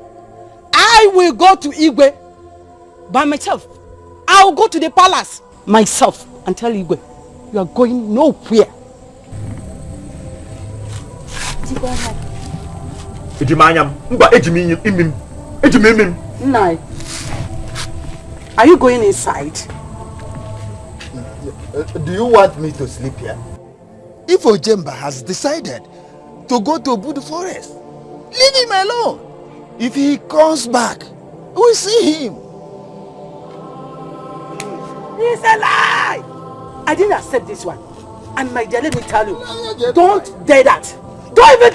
I will go to Igwe by myself. I will go to the palace myself and tell Igwe, you are going nowhere. Nai, are you going inside? Do you want me to sleep here? If Ojemba has decided to go to Obudu Forest, leave him alone. If he comes back, we'll see him. It's a lie! I didn't accept this one. And my dear, let me tell you, don't dare that. Don't even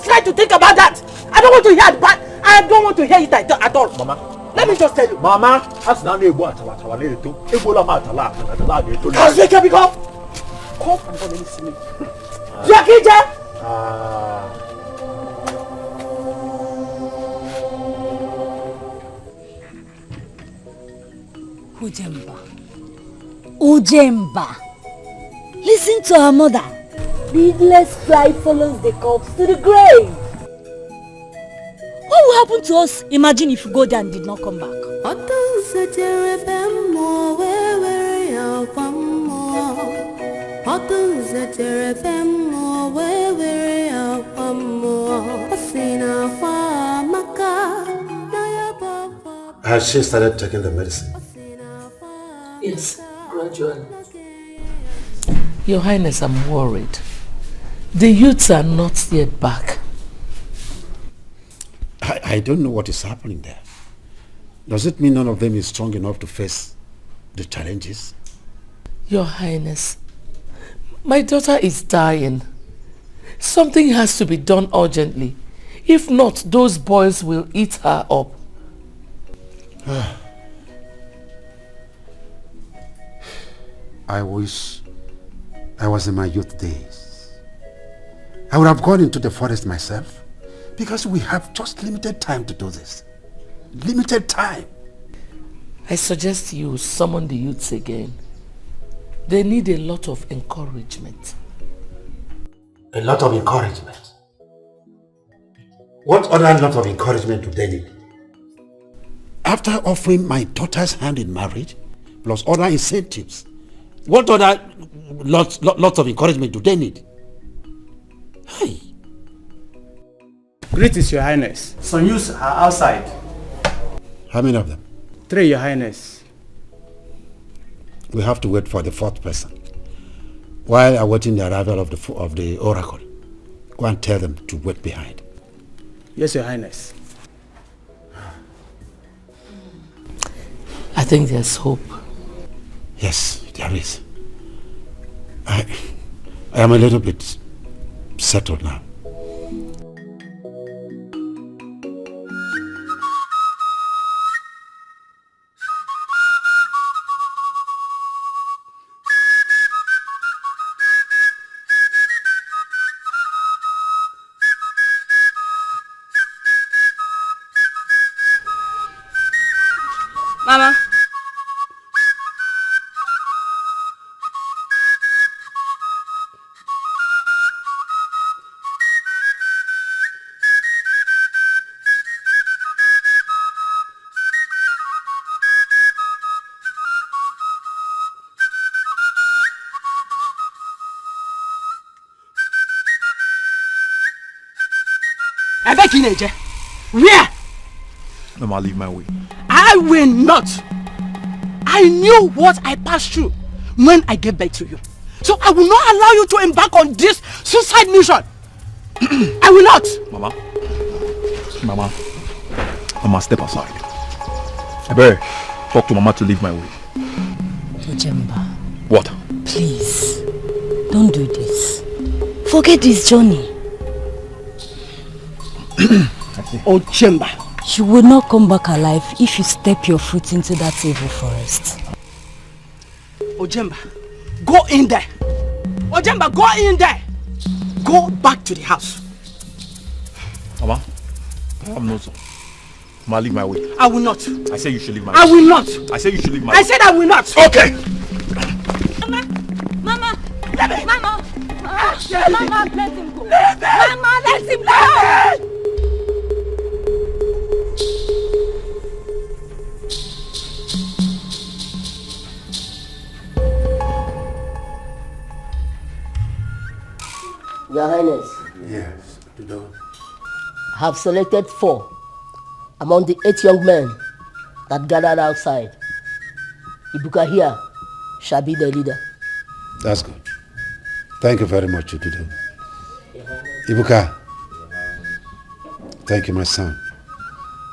try to think about that. I don't want to hear it, but I don't want to hear it at all. Mama. Let me just tell you. Mama, as now you go Come and go and see me. Jakija! Ojemba, listen to our mother. Beadless fly follows the corpse to the grave. What will happen to us? Imagine if you go there and did not come back. Has she started taking the medicine? Yes, gradually. Your Highness, I'm worried. The youths are not yet back. I don't know what is happening there. Does it mean none of them is strong enough to face the challenges? Your Highness, my daughter is dying. Something has to be done urgently. If not, those boys will eat her up. I wish I was in my youth days. I would have gone into the forest myself, because we have just limited time to do this. Limited time. I suggest you summon the youths again. They need a lot of encouragement. A lot of encouragement? What other lot of encouragement do they need? After offering my daughter's hand in marriage, plus other incentives, what other lots of encouragement do they need? Hey. Greetings, Your Highness. Some youths are outside. How many of them? 3, Your Highness. We have to wait for the 4th person. While awaiting the arrival of the oracle, go and tell them to wait behind. Yes, Your Highness. I think there's hope. Yes, there is. I am a little bit settled now. Mama. Where? Mama, leave my way. I will not. I knew what I passed through when I gave birth to you. So I will not allow you to embark on this suicide mission. I will not. Mama, step aside. I better talk to Mama to leave my way. Ojemba. What? Please, don't do this. Forget this journey. Ojemba. You will not come back alive if you step your foot into that evil forest. Ojemba, go in there. Ojemba, go in there. Go back to the house. Mama, I'm not so. Mama, leave my way. I will not. I said you should leave my way. I will not. I said you should leave my way. I said I will not. Okay. Mama, let me. Mama, Mama, let him go. Mama, let him go. Your Highness. Yes, I have selected 4 among the 8 young men that gathered outside. Ibuka here shall be the leader. That's good. Thank you very much, Ududo. Ibuka, thank you, my son.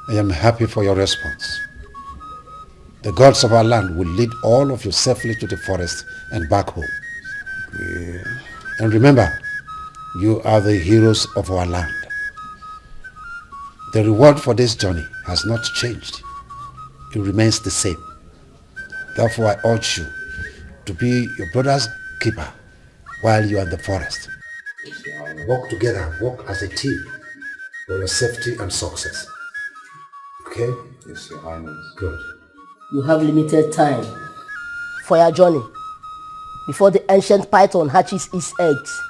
I am happy for your response. The gods of our land will lead all of you safely to the forest and back home. Yeah. And remember, you are the heroes of our land. The reward for this journey has not changed. It remains the same. Therefore, I urge you to be your brother's keeper while you are in the forest. Work together, work as a team for your safety and success. Okay? Yes, Your Highness. Good. You have limited time for your journey. Before the ancient python hatches its eggs,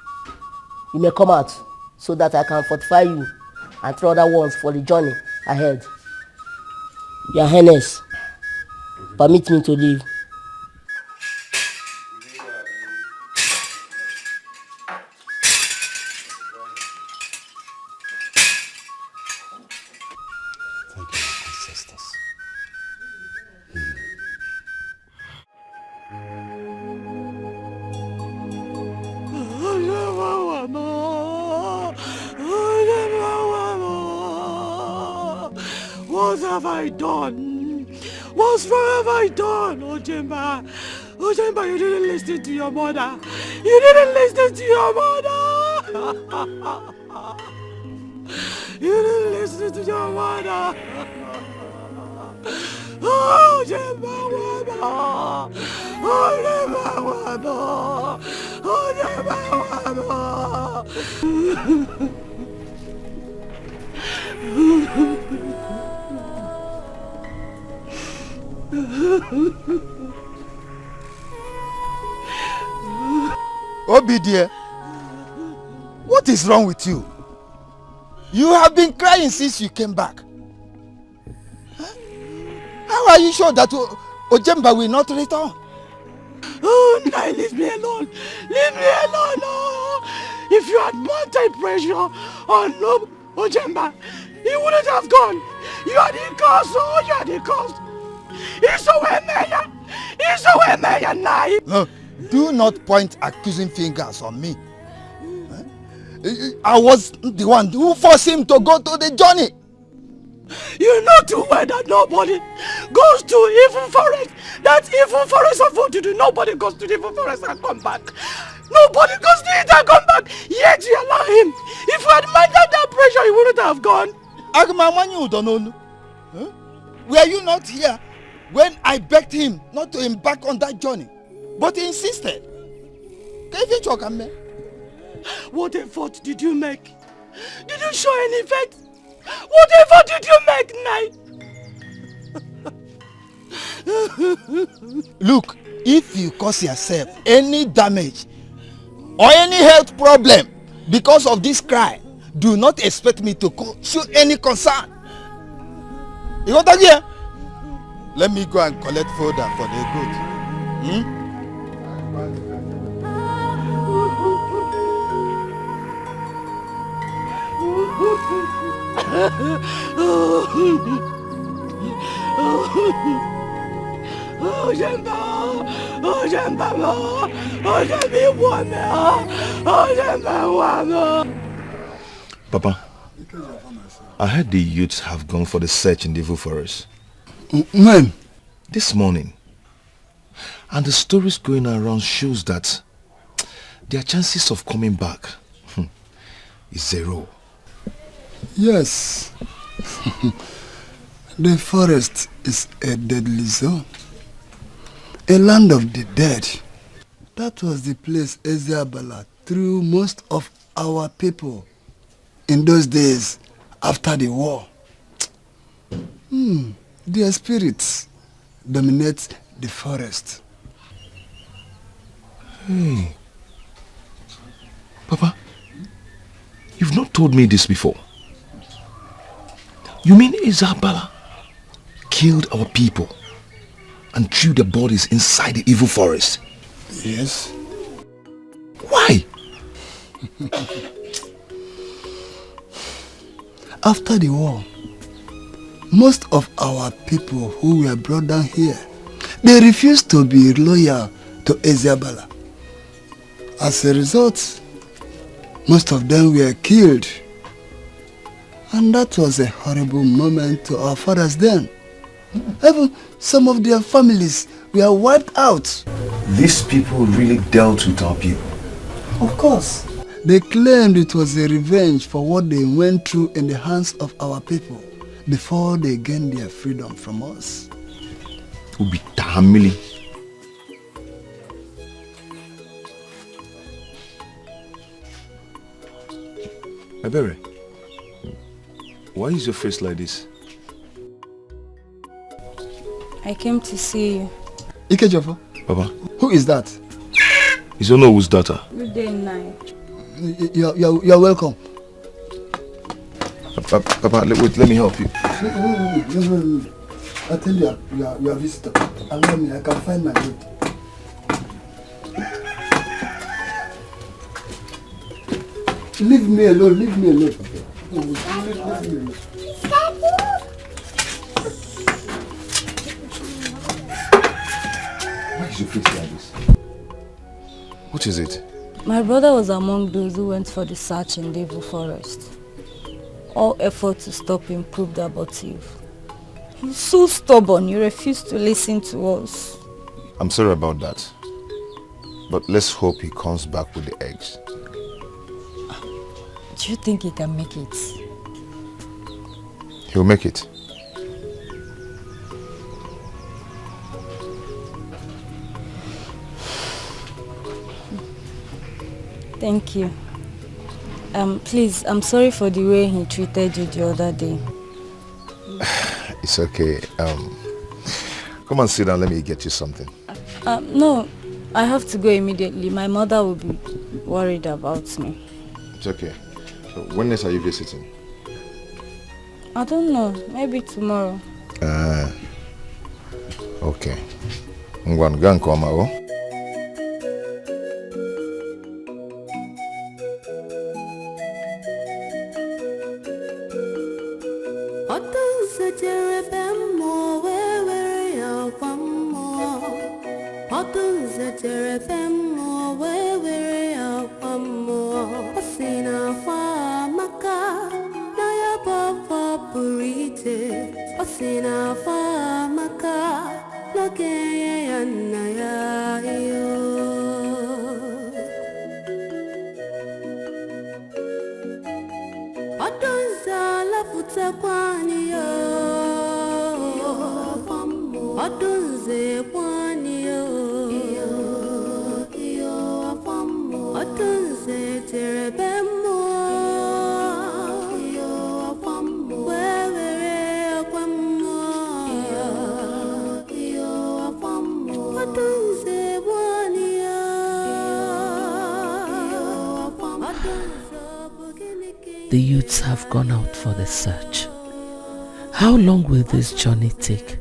you may come out so that I can fortify you and 3 other ones for the journey ahead. Your Highness, permit me to leave. Thank you, ancestors. What have I done? What wrong have I done, Ojemba? Ojemba, you didn't listen to your mother. You didn't listen to your mother. You didn't listen to your mother. Ojemba, Ojemba, Ojemba, Obi dear, what is wrong with you? You have been crying since you came back. Huh? How are you sure that Ojemba will not return? Oh, Nai, leave me alone. Leave me alone. Oh. If you had mounted pressure on Ojemba, he wouldn't have gone. You are the cause. Oh, you are the cause. He's a Nai. No, do not point accusing fingers on me. I was the one who forced him to go to the journey. You know too well that nobody goes to evil forest. That evil forest of Voodoo. Nobody goes to the evil forest and come back. Nobody goes to it and come back. Yet you allow him. If you had minded that pressure, he wouldn't have gone. Were you not here when I begged him not to embark on that journey? But he insisted. What effort did you make? Did you show any effect? What effort did you make, Nai? Look, if you cause yourself any damage or any health problem because of this cry, do not expect me to show any concern. You got here? Let me go and collect fodder for the goat. Papa, I heard the youths have gone for the search in the evil forest. When? This morning. And the stories going around shows that their chances of coming back is 0. Yes. The forest is a deadly zone. A land of the dead. That was the place Ezeabala threw most of our people in those days after the war. Their spirits dominate the forest. Hey. Papa, you've not told me this before. You mean Ezeabala killed our people and threw their bodies inside the evil forest? Yes. Why? After the war, most of our people who were brought down here, they refused to be loyal to Ezeabala. As a result, most of them were killed. And that was a horrible moment to our fathers then. Even some of their families were wiped out. These people really dealt with our people. Of course. They claimed it was a revenge for what they went through in the hands of our people before they gained their freedom from us. Ubitahamili. Ebere, why is your face like this? I came to see you. Ikejofo? Papa? Who is that? Is Onowo's daughter. Good day, Nai. You're welcome. Papa, wait, let me help you. No. I tell you, you are a visitor. Allow me, I can find my way. Leave me alone, leave me alone. Leave me alone. Why is your face like this? What is it? My brother was among those who went for the search in the evil forest. All effort to stop him proved abortive. He's so stubborn, he refused to listen to us. I'm sorry about that. But let's hope he comes back with the eggs. Do you think he can make it? He'll make it. Thank you. Please, I'm sorry for the way he treated you the other day. It's okay. Come and sit down, let me get you something. No, I have to go immediately. My mother will be worried about me. It's okay. So when next are you visiting? I don't know, maybe tomorrow. Okay. Ngwan gang koma o. The youths have gone out for the search. How long will this journey take?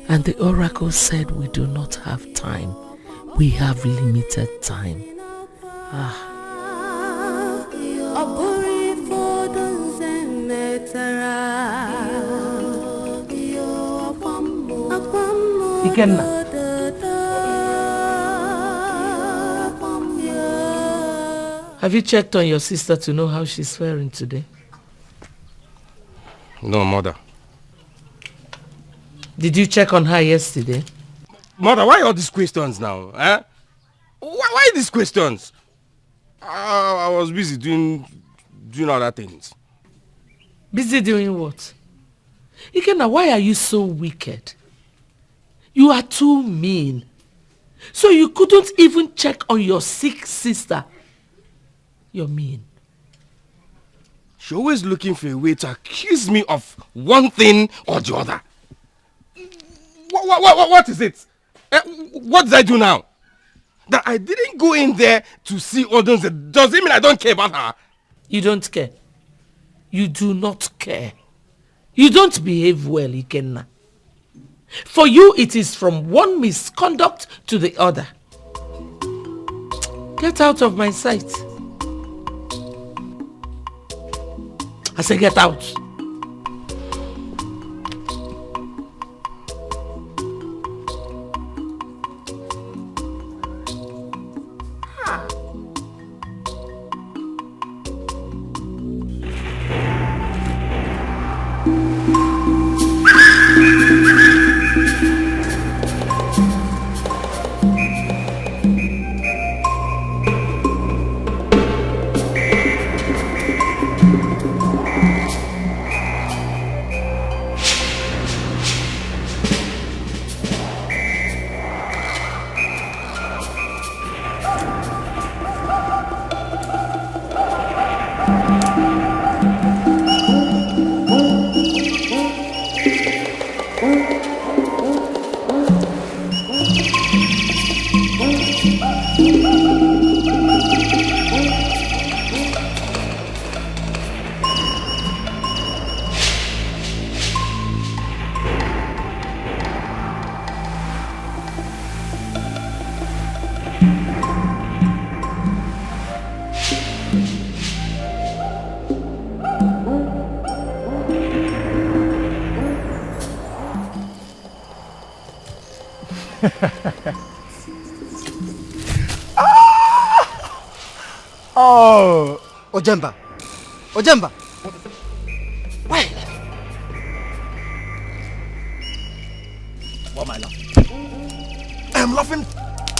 And the oracle said we do not have time. We have limited time. Ikenna. Have you checked on your sister to know how she's faring today? No, mother. Did you check on her yesterday? Mother, why all these questions now? Eh? Why these questions? I was busy doing other things. Busy doing what? Ikenna, why are you so wicked? You are too mean. So you couldn't even check on your sick sister. You're mean. She's always looking for a way to accuse me of one thing or the other. What is it? What did I do now? That I didn't go in there to see Odunze doesn't mean I don't care about her. You don't care. You do not care. You don't behave well, Ikenna. For you, it is from one misconduct to the other. Get out of my sight. I say get out. Oh, Ojemba. Ojemba. Why? Why am I laughing? I am laughing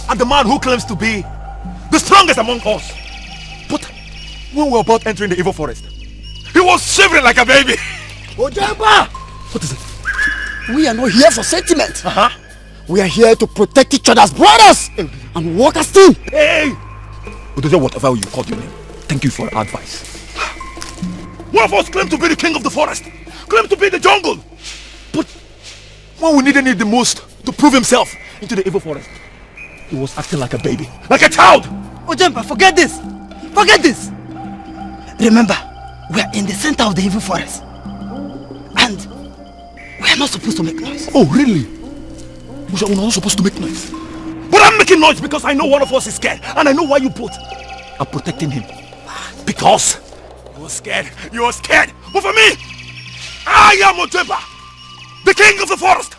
at the man who claims to be the strongest among us. But when we were about entering the evil forest, he was shivering like a baby. Ojemba! What is it? We are not here for sentiment. We are here to protect each other's brothers and work as team. Hey! But whatever you call your name, thank you for your advice. One of us claimed to be the king of the forest, claimed to be the jungle. But when we needed it the most to prove himself into the evil forest, he was acting like a baby, like a child. Ojemba, forget this. Forget this. Remember, we are in the center of the evil forest. And we are not supposed to make noise. Oh, really? We're not supposed to make noise. But I'm making noise because I know one of us is scared. And I know why you both are protecting him. Because you are scared. You are scared. But for me, I am Ojemba, the king of the forest.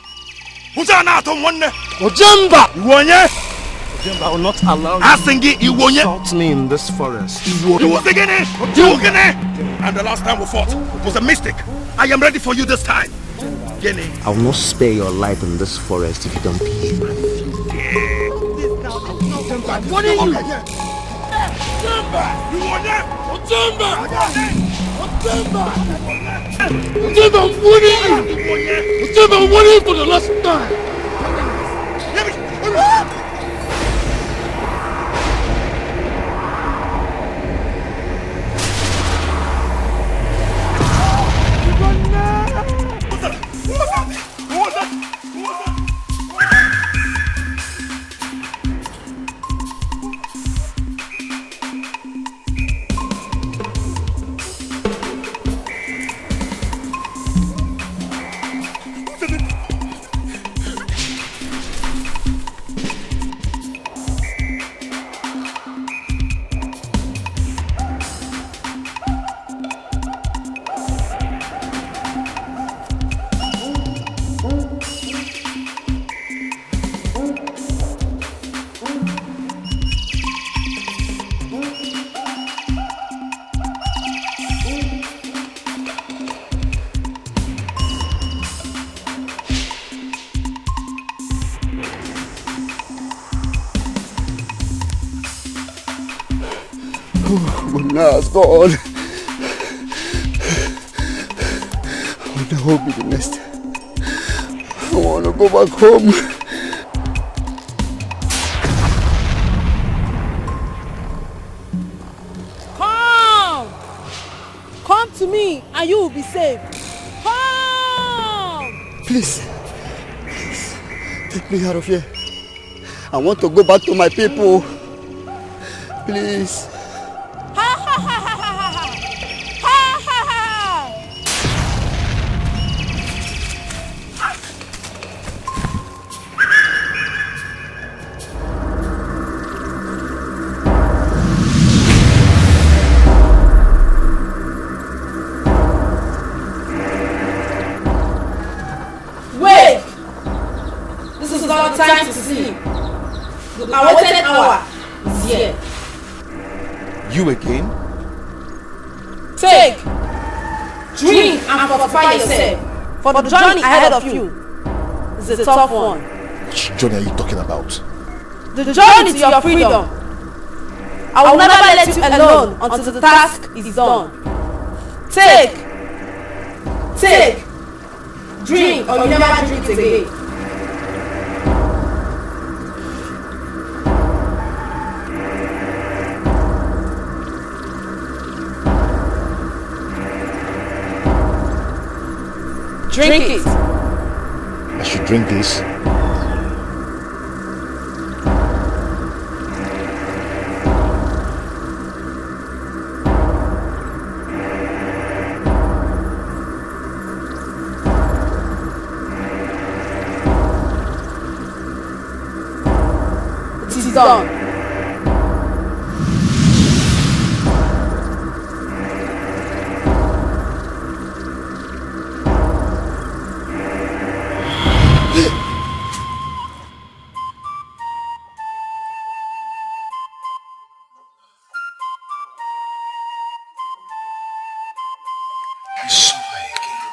Ojemba! Ojemba will not allow you to insult me in this forest. You was the guinea! And the last time we fought was a mistake. I am ready for you this time. Guinea. I will not spare your life in this forest if you don't behave. What are you? Ojemba! You want that? Ojemba! Ojemba, I'm warning you! Ojemba, I'm warning you for the last time! Goodness, God. What the hope be the next? I want to go back home. Come to me and you will be saved. Come! Please, take me out of here. I want to go back to my people. Please. Time to sleep. The awaited hour is here. You again? Take, drink and fortify yourself. For the journey ahead of you is a tough one. Which journey are you talking about? The journey to your freedom. I will never let you alone until the task is done. Take, drink or you never drink it again. Drink it. I should drink this. It is done. I saw her again.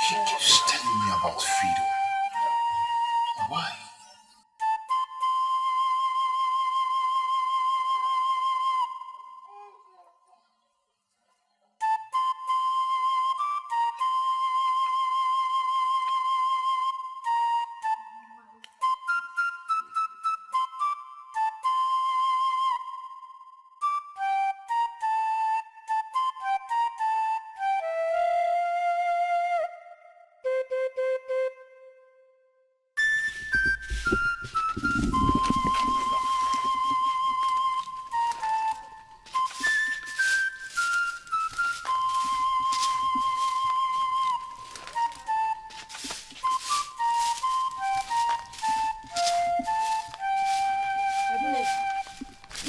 She keeps telling me about freedom. Why?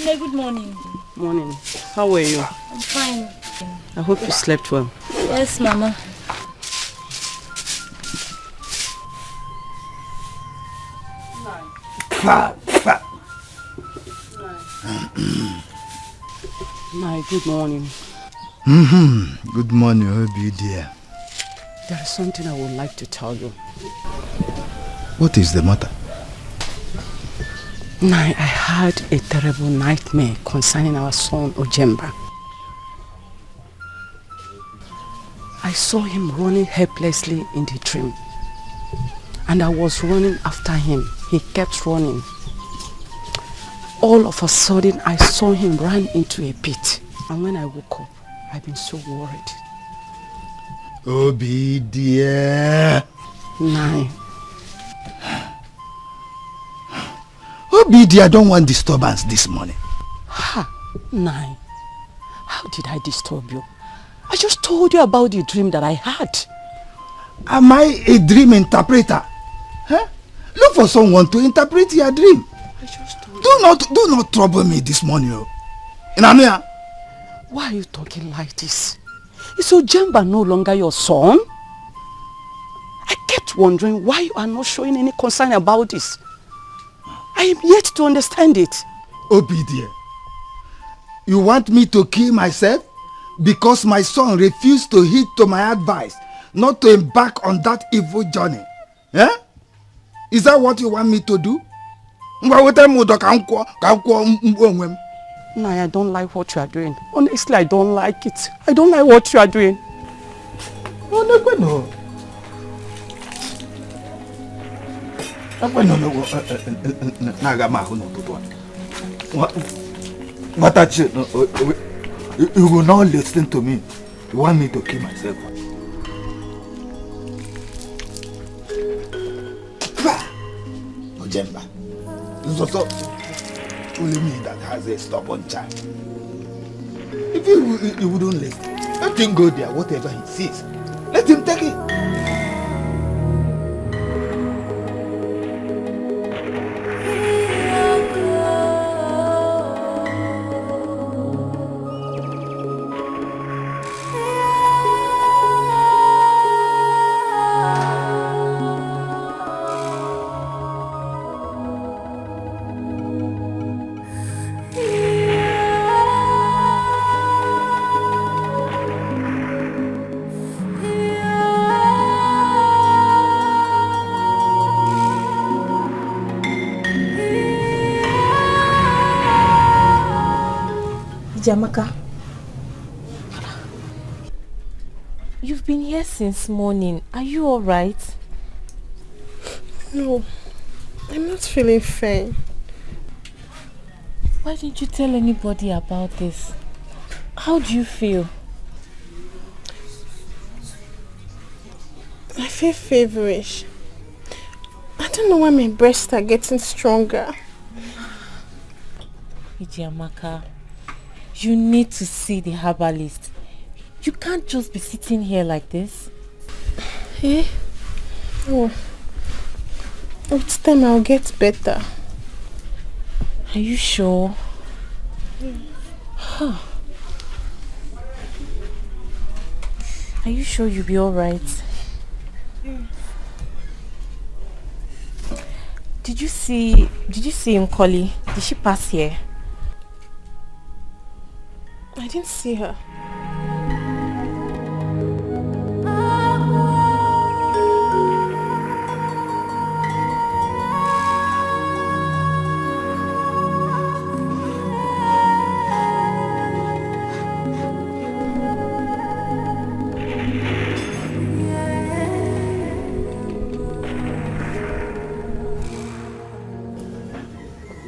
Hey, good morning. Morning. How are you? I'm fine. I hope you slept well. Yes, Mama. My good morning. Good morning, Obi dear. There is something I would like to tell you. What is the matter? I had a terrible nightmare concerning our son Ojemba. I saw him running helplessly in the dream. And I was running after him. He kept running. All of a sudden, I saw him run into a pit. And when I woke up, I've been so worried. Obi dear. Obi dear, I don't want disturbance this morning. Nai, how did I disturb you? I just told you about the dream that I had. Am I a dream interpreter? Huh? Look for someone to interpret your dream. Do not trouble me this morning. Inania. Why are you talking like this? Is Ojemba no longer your son? I kept wondering why you are not showing any concern about this. I am yet to understand it. Obi dear, you want me to kill myself because my son refused to heed to my advice not to embark on that evil journey? Eh? Is that what you want me to do? No, I don't like what you are doing. Honestly, I don't like it. I don't like what you are doing. No. You will not listen to me. You want me to kill myself? Ojemba. It's also only me that has a stubborn child. If you wouldn't listen, let him go there, whatever he sees. Let him take it. Jamaka, you've been here since morning. Are you all right? No, I'm not feeling fine. Why didn't you tell anybody about this? How do you feel? I feel feverish. I don't know why my breasts are getting stronger. Jamaka, you need to see the herbalist. You can't just be sitting here like this. Eh? Oh. With time I'll get better. Are you sure? Huh. Are you sure you'll be alright? Did you see Nkoli? Did she pass here? I didn't see her.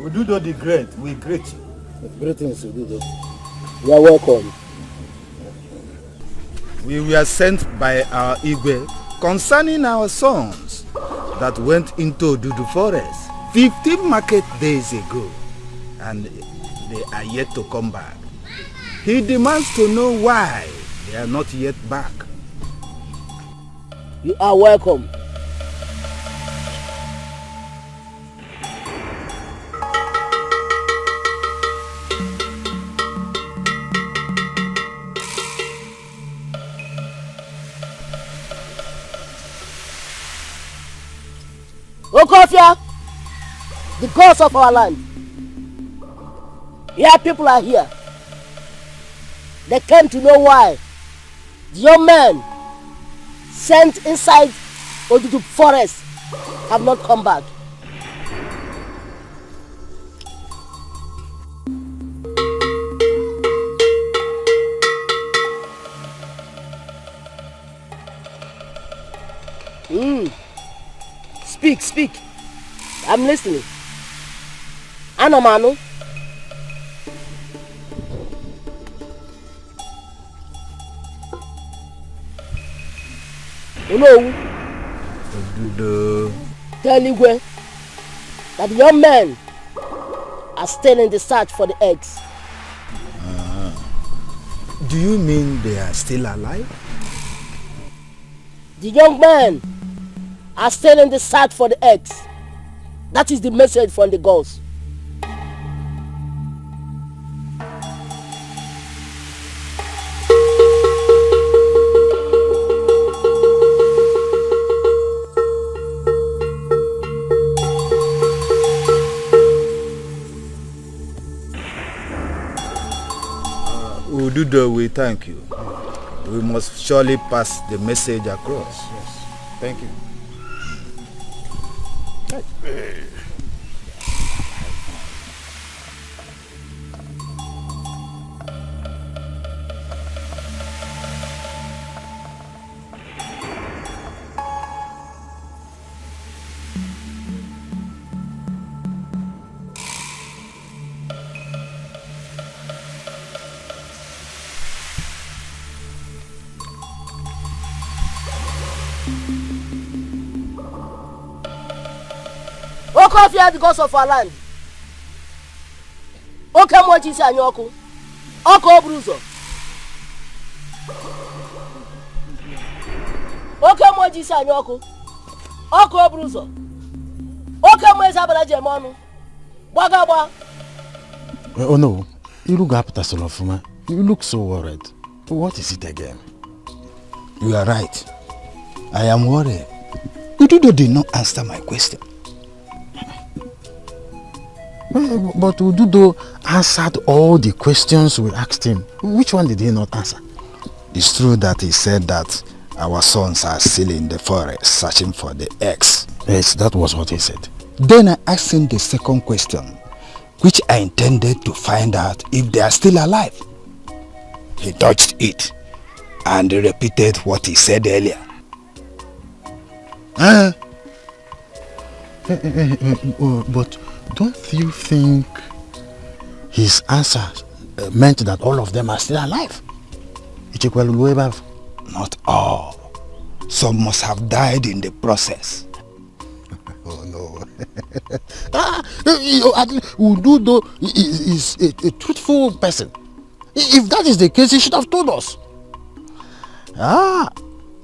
Ududo the Great, we greet you. Greetings, Ududo. You are welcome. We were sent by our Igwe concerning our sons that went into Dudu Forest 15 market days ago, and they are yet to come back. He demands to know why they are not yet back. You are welcome. Okofia, the gods of our land. Your people are here. They came to know why the young men sent inside Odudu forest have not come back. Speak. I'm listening. Anamanu. Hello. Tell Igwe that the young men are still in the search for the eggs. Do you mean they are still alive? The young men are still in the search for the eggs. That is the message from the gods. Ududo, we thank you. We must surely pass the message across. Yes. Thank you. Okofia, the gods of our land. Oke Mojisi Anyoku. Oko Bruzo. Oke Mojisi Anyoku. Oko Bruzo. Oke Mwezabala Jemonu. Bagaba. Oh no, you look up to Solofuma. You look so worried. What is it again? You are right. I am worried. Ududo did not answer my question. But Ududo answered all the questions we asked him. Which one did he not answer? It's true that he said that our sons are still in the forest searching for the eggs. Yes, that was what he said. Then I asked him the second question, which I intended to find out if they are still alive. He dodged it and repeated what he said earlier. But don't you think his answer meant that all of them are still alive? Not all. Some must have died in the process. Oh no. Ududo is a truthful person. If that is the case, he should have told us.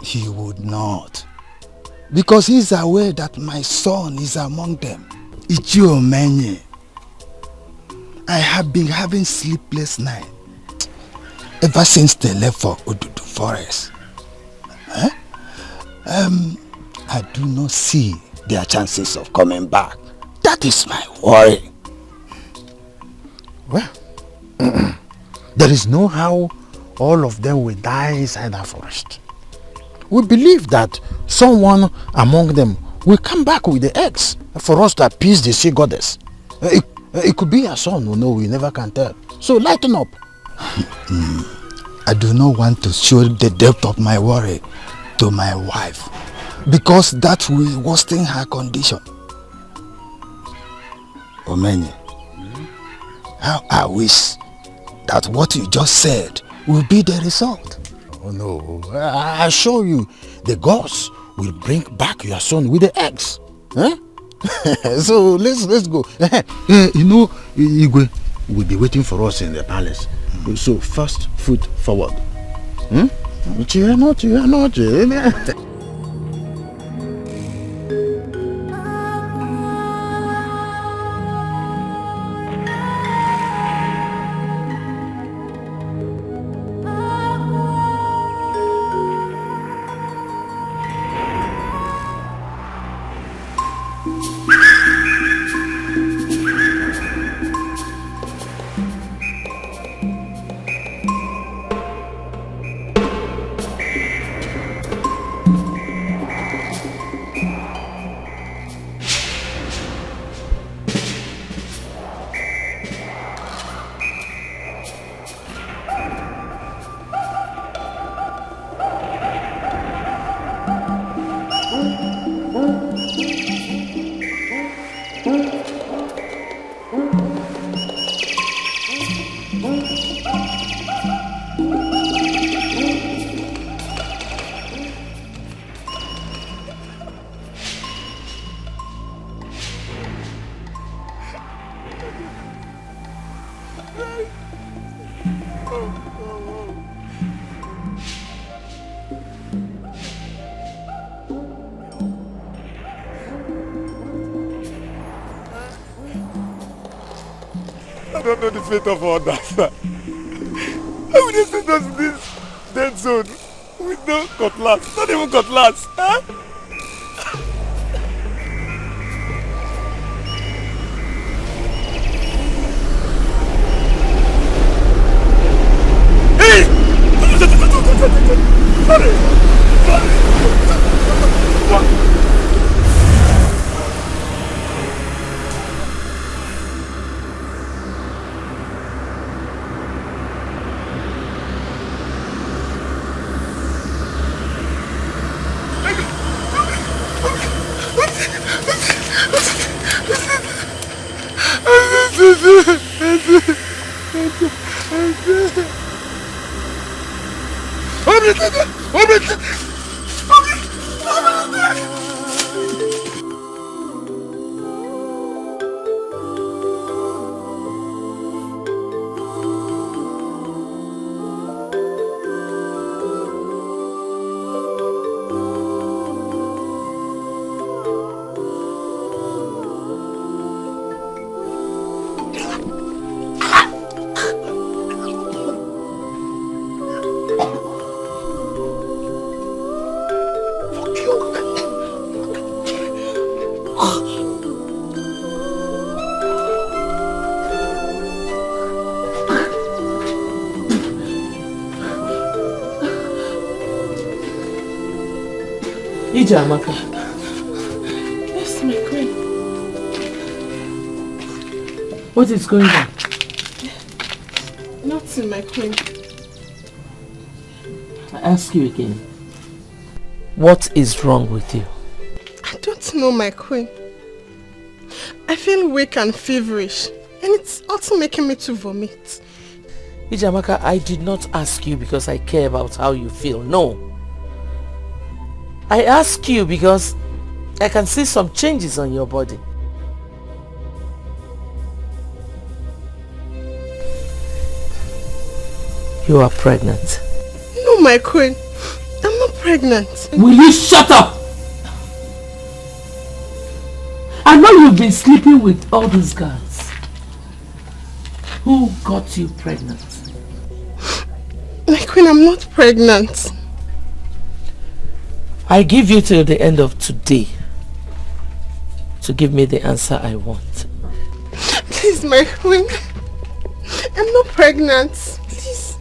He would not. Because he is aware that my son is among them. Ichiomenye. I have been having sleepless nights ever since they left for Odudu Forest. I do not see their chances of coming back. That is my worry. Well, there is no how all of them will die inside that forest. We believe that someone among them will come back with the eggs for us to appease the sea goddess. It could be a son, no, we never can tell. So lighten up. I do not want to show the depth of my worry to my wife, because that will worsen her condition. Omenye, how I wish that what you just said will be the result. Oh no, I assure you, the gods will bring back your son with the eggs. So let's go. You know, Igwe will be waiting for us in the palace. So first foot forward. I don't know the fate of all that, sir. How will they send us in this dead zone with no cutlass? Not even cutlass, huh? Hey! Sorry! Amaka. Yes, my queen. What is going on? Nothing, my queen. I ask you again. What is wrong with you? I don't know, my queen. I feel weak and feverish, and it's also making me to vomit. Amaka, I did not ask you because I care about how you feel. No. I ask you because I can see some changes on your body. You are pregnant. No, my queen. I'm not pregnant. Will you shut up? I know you've been sleeping with all these girls. Who got you pregnant? My queen, I'm not pregnant. I give you till the end of today to give me the answer I want. Please, my queen. I'm not pregnant. Please.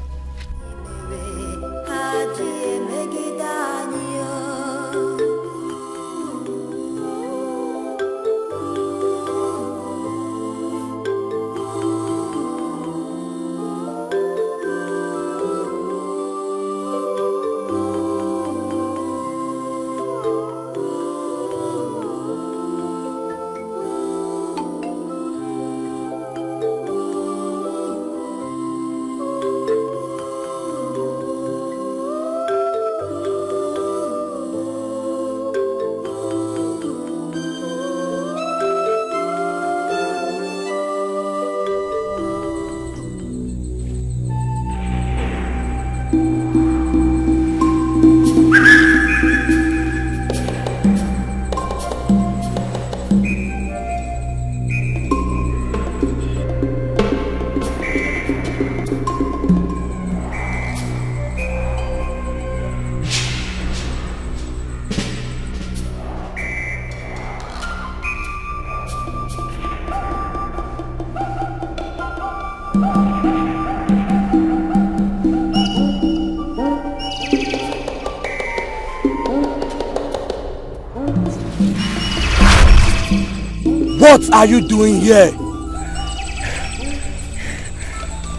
What are you doing here?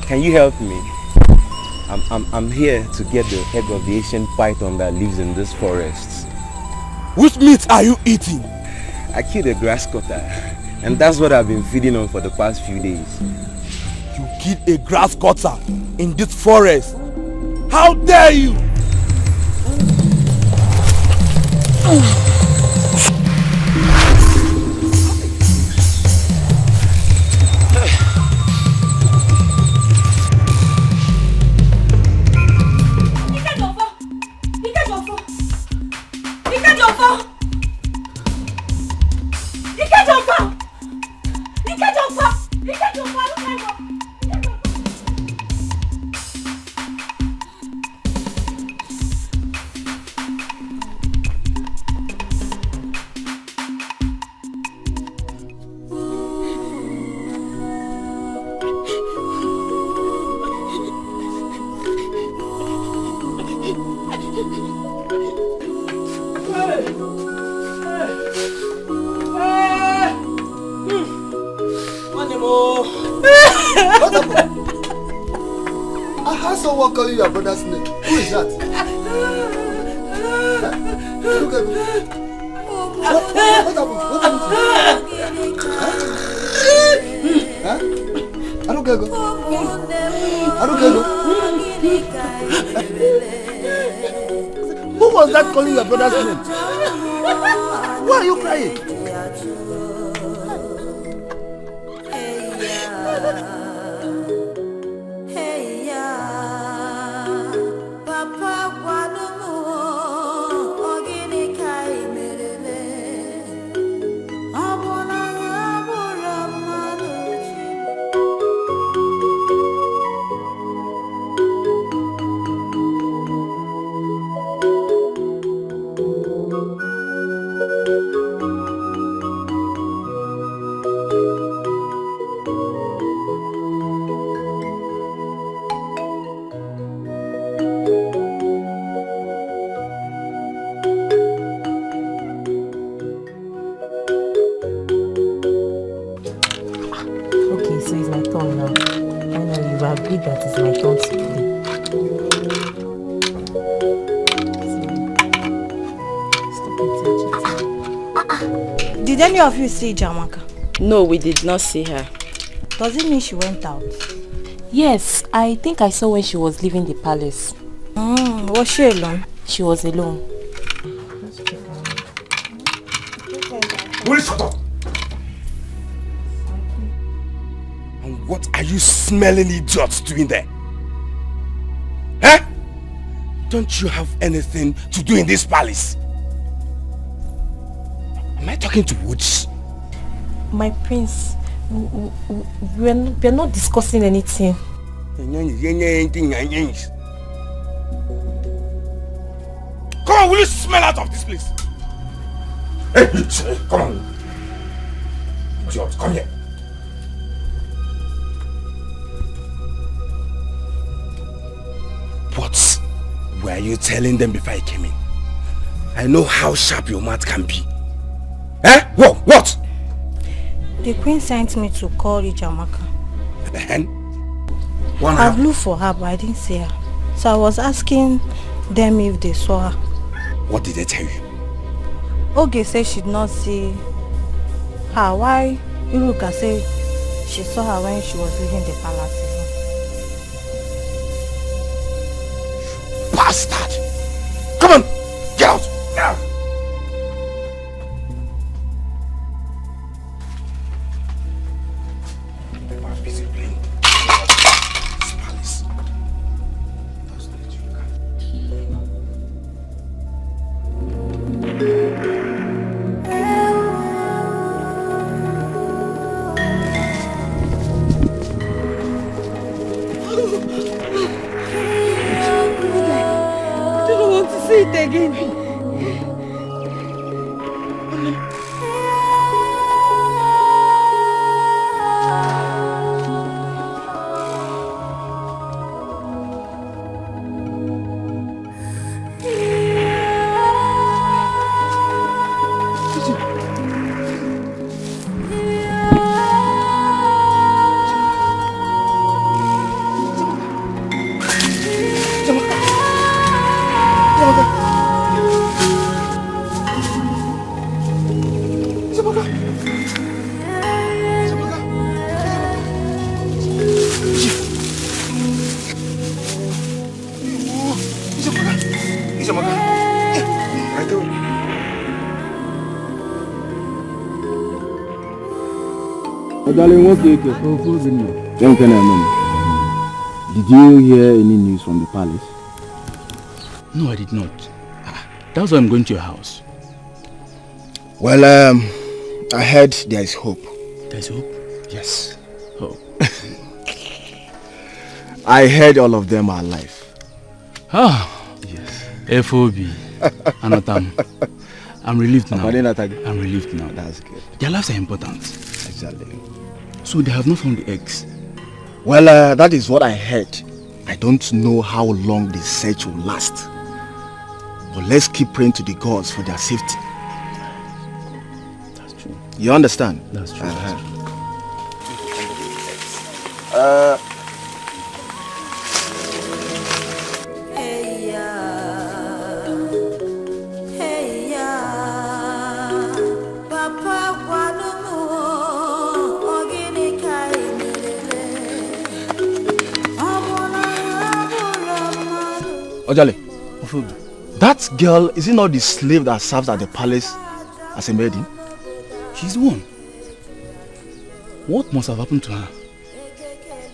Can you help me? I'm here to get the egg of the ancient python that lives in this forest. Which meat are you eating? I killed a grass cutter, and that's what I've been feeding on for the past few days. You killed a grass cutter in this forest? How dare you! I heard someone calling your brother's name. Who is that? Look at me. What happened? What happened? Huh? I don't care. I don't care. Who was that calling your brother's name? Why are you crying? That is my turn to play. Did any of you see Jamaica? No, we did not see her. Does it mean she went out? Yes, I think I saw when she was leaving the palace. Was she alone? She was alone. Will you shut up? What are you smelling idiots doing there? Eh? Don't you have anything to do in this palace? Am I talking to woods? My prince, we're not discussing anything. Come on, will you smell out of this place? Hey, come on. Idiot, come here. What were you telling them before I came in? I know how sharp your mouth can be. Eh? What? The queen sent me to call Ijamaka. Then? I've looked for her, but I didn't see her. So I was asking them if they saw her. What did they tell you? Oge said she did not see her. Why Iruka said she saw her when she was leaving the palace. Bastard! Come on! Get out! Get out! Again. Darling, what's the Did you hear any news from the palace? No, I did not. That's why I'm going to your house. Well, I heard there is hope. There's hope? Yes. Hope. I heard all of them are alive. Yes. FOB. Anatam. I'm relieved now. I'm relieved now. That's good. Their lives are important. Exactly. So they have not found the eggs? Well, that is what I heard. I don't know how long the search will last. But let's keep praying to the gods for their safety. That's true. You understand? That's true. Ojale, that girl, is it not the slave that serves at the palace as a maiden? She's the one. What must have happened to her?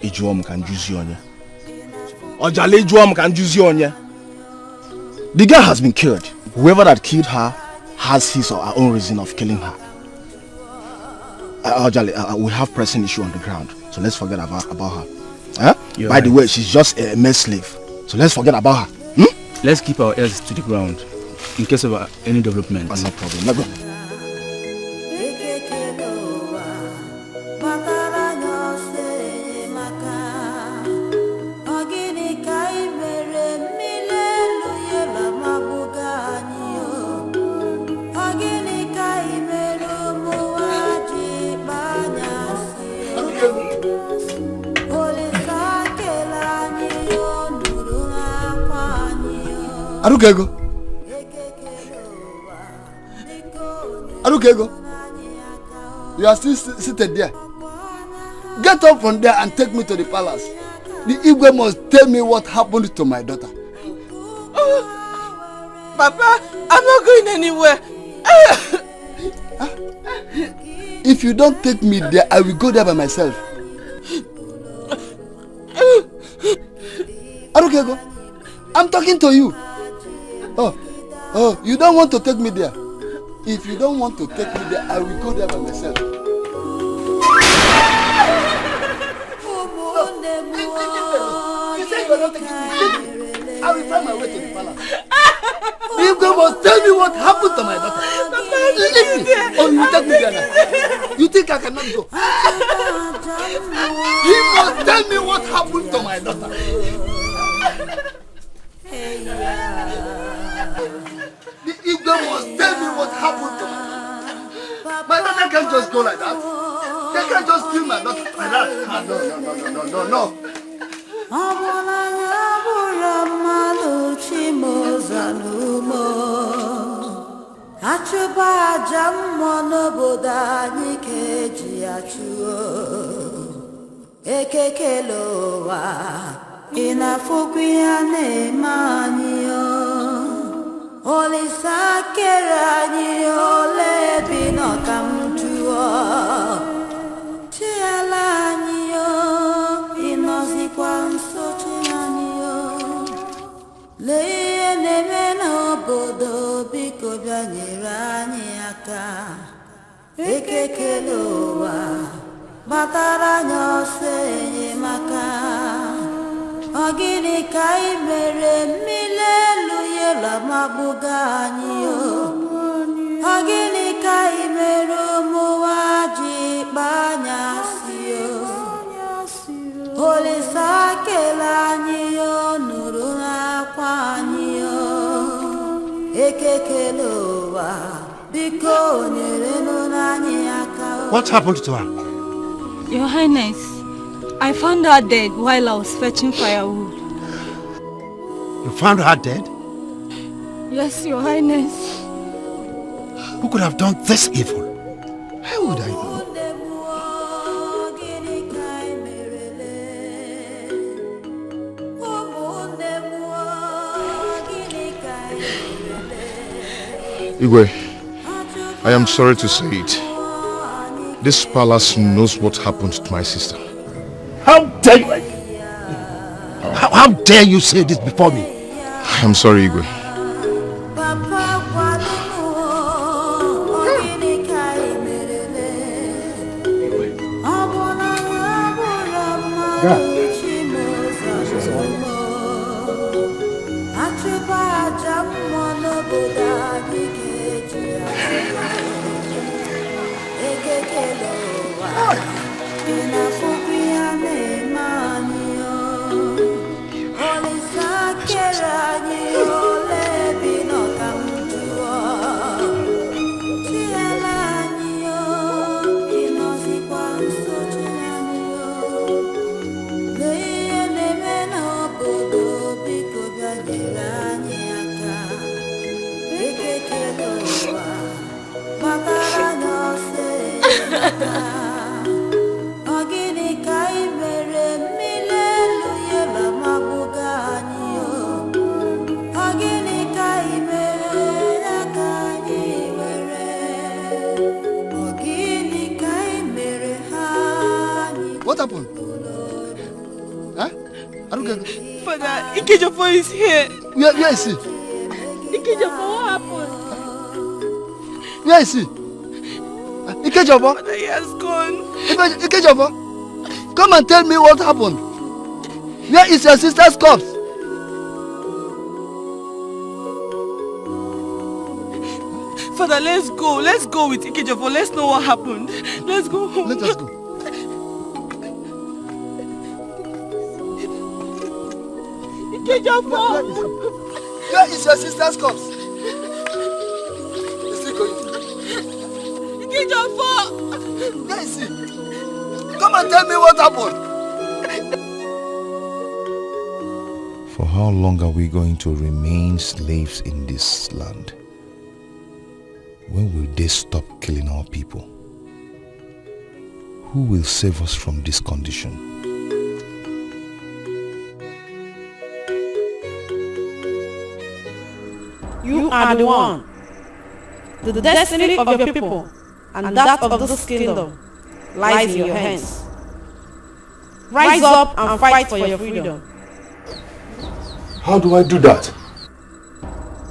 Ijuom can use you on you. Ojale Ijuom can use you on you. The girl has been killed. Whoever that killed her has his or her own reason of killing her. Ojale, we have pressing issue on the ground, so let's forget about her. Huh? By the way, she's just a male slave, so let's forget about her. Let's keep our ears to the ground in case of any development. No problem. Let's go. Arukego. Arukego. You are still seated there. Get up from there and take me to the palace. The Igwe must tell me what happened to my daughter. Papa, I'm not going anywhere. If you don't take me there, I will go there by myself. Arukego, I'm talking to you. Oh, you don't want to take me there. If you don't want to take me there, I will go there by myself. You say you are not taking me. I will find my way to the palace. You must tell me what happened to my daughter. Leave me. Oh, you take me there now. You think I cannot go? He must tell me what happened to my daughter. The Igwe must tell me what happened to my daughter can't just go like that. They can't just kill my daughter like that. No. Olisa kerani ole bino kamtuo Tialani yo inozi kwanso chinani yo Le nemeno bodo biko byanyirani aka Ekekelowa batara nyose maka Ogini kai mere milelu yela mabugani yo Ogini kai mere muwaji banyasi yo Olisa kelani yo nuru na kwani yo Ekekelowa biko nyereno nani aka What happened to her? Your Highness, I found her dead while I was fetching firewood. You found her dead? Yes, Your Highness. Who could have done this evil? Igwe, I am sorry to say it. This palace knows what happened to my sister. How dare you? How dare you say this before me? I am sorry, Igwe. What happened? Huh? I don't get it. Father, Ikejofo is here. Where is he? Ikejofo, what happened? Where is he? Ikejofo? Father, he has gone. Ikejofo, come and tell me what happened. Where is your sister's corpse? Father, let's go. Let's go with Ikejofo. Let's know what happened. Let's go home. Let us go. Ikejofo! Where is your sister's corpse? Is he going? Ikejofo! Where is he? Come and tell me what happened. For how long are we going to remain slaves in this land? When will they stop killing our people? Who will save us from this condition? You are the one. The destiny of your people and that of this kingdom lies in your hands. Rise up and fight for your freedom. How do I do that?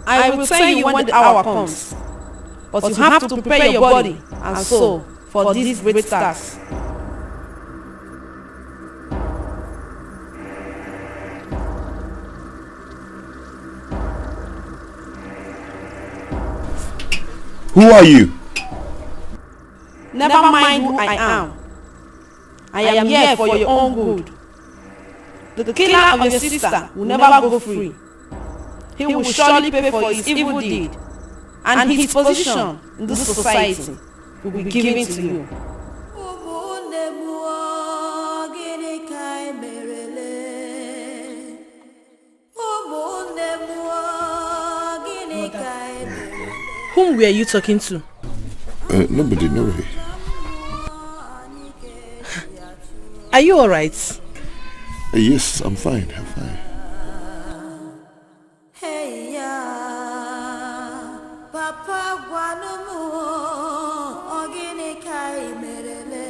I will tell you when the hour comes. But you have to prepare your body and soul for this great task. Who are you? Never mind who I am. I am here for your own good. The killer of your sister will never go free. He will surely pay for his evil deed, and his position in this society will be given to you. Whom were you talking to? Nobody. Are you alright? Yes, I'm fine. Hey ya, Papa Guanumu, Ogini Kai Merele,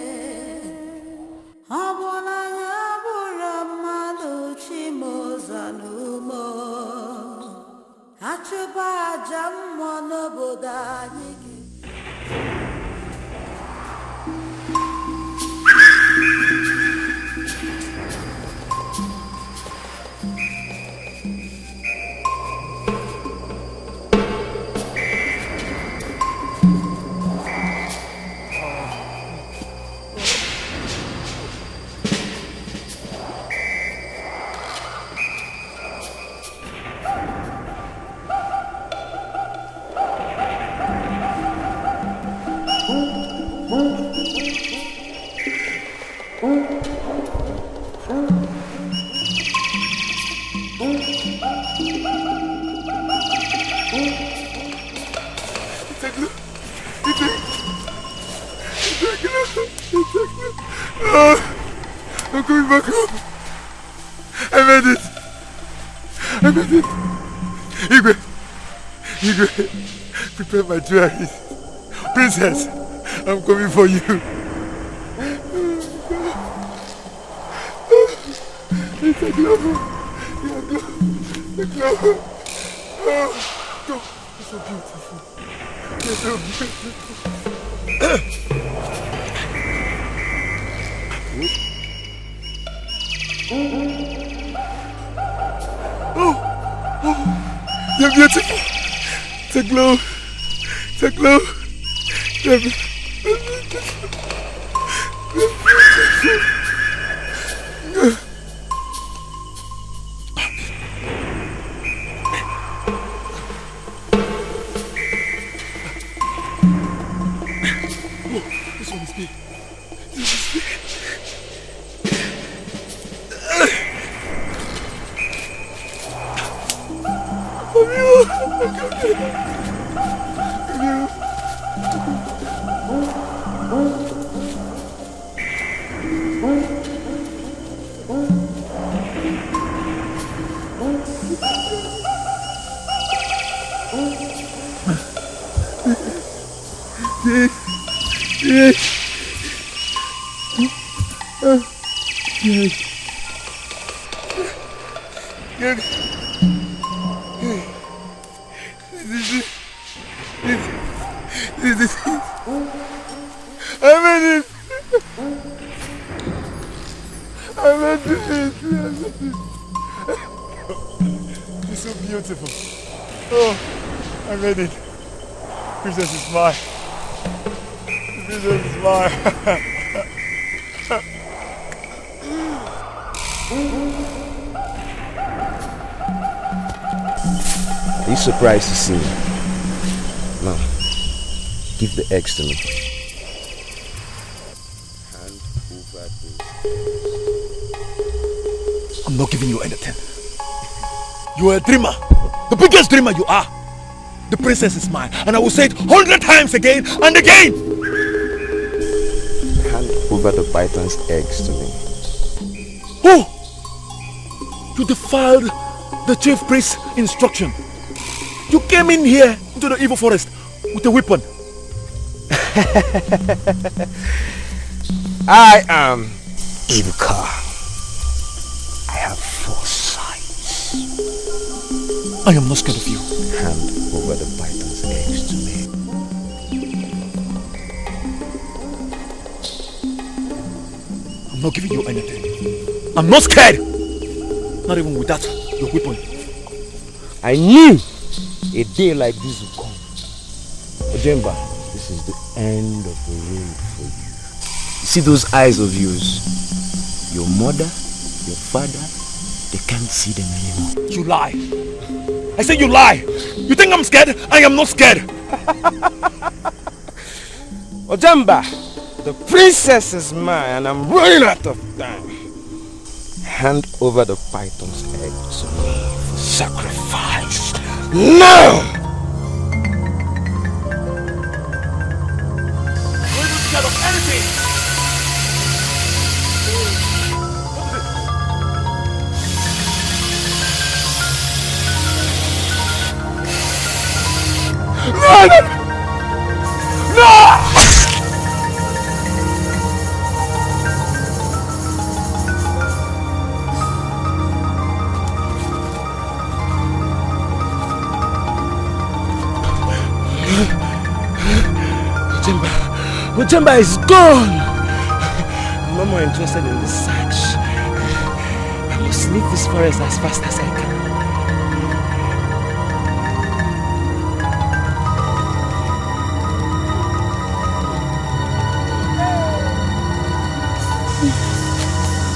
Habona Yabura Maluchi Mozanumo, Achuba Jamono Bodani. I'm going back home. I made it. Igwe, Prepare my jewelry. Princess, I'm coming for you. It's a glove. The glove. Oh, you're so beautiful. You're so beautiful. Oh, you're beautiful. It's a glow. It's a glow. You're beautiful. You're beautiful. This one is big. This is big. Come here. Yes. I made it. You're so beautiful. Oh, I made it. Princess is mine. Princess is mine. Are you surprised to see me? Now, give the eggs to me. Hand over those. I'm not giving you anything. You are a dreamer. The biggest dreamer you are. The princess is mine, and I will say it 100 times again and again. Hand over the python's eggs to me. Oh! You defiled the chief priest's instruction. You came in here into the evil forest with a weapon. I am Ibuka. I have foresight. I am not scared of you. Hand over the python's eggs to me. I'm not giving you anything. I'm not scared. Not even with that, your weapon. I knew a day like this would come. Ojemba, this is the end of the road for you. You see those eyes of yours? Your mother, your father, they can't see them anymore. You lie. I say you lie. You think I'm scared? I am not scared. Ojemba, the princess is mine and I'm running out of time. Hand over the python's egg to me for sacrifice. Now! We're not scared of anything. No! No! Ojemba is gone! I'm no more interested in this search. I must leave this forest as fast as I can.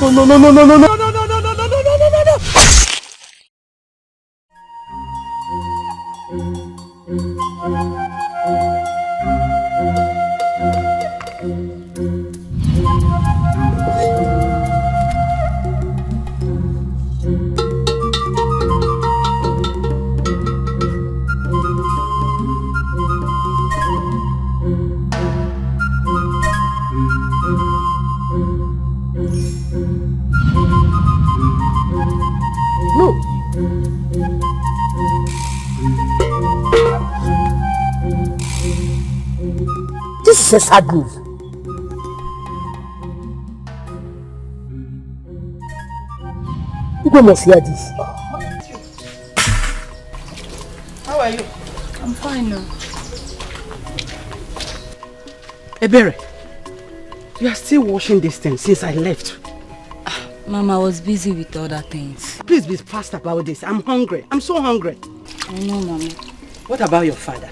No, no, no, no, no, no, no, no, no, no, no, no, no, no, no, no, no. a sad move. You must hear this. How are you? I'm fine now. Ebere, you are still washing this thing since I left. Mama, I was busy with other things. Please be fast about this. I'm hungry. I'm so hungry. I know, Mama. What about your father?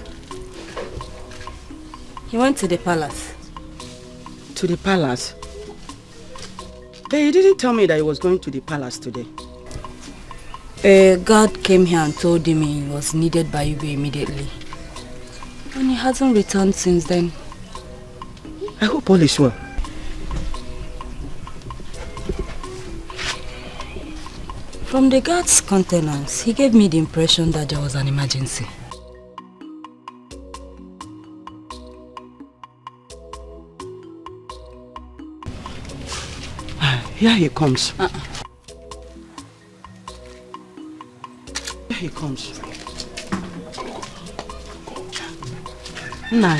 He went to the palace. To the palace? But he didn't tell me that he was going to the palace today. A guard came here and told him he was needed by Igwe immediately. And he hasn't returned since then. I hope all is well. From the guard's countenance, he gave me the impression that there was an emergency. Here he comes. Here he comes. Nai,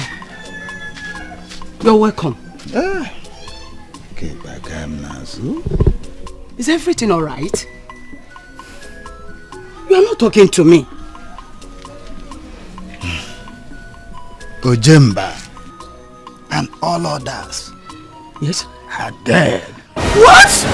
you're welcome. Is everything alright? You are not talking to me. Ojemba and all others, yes, are dead. What?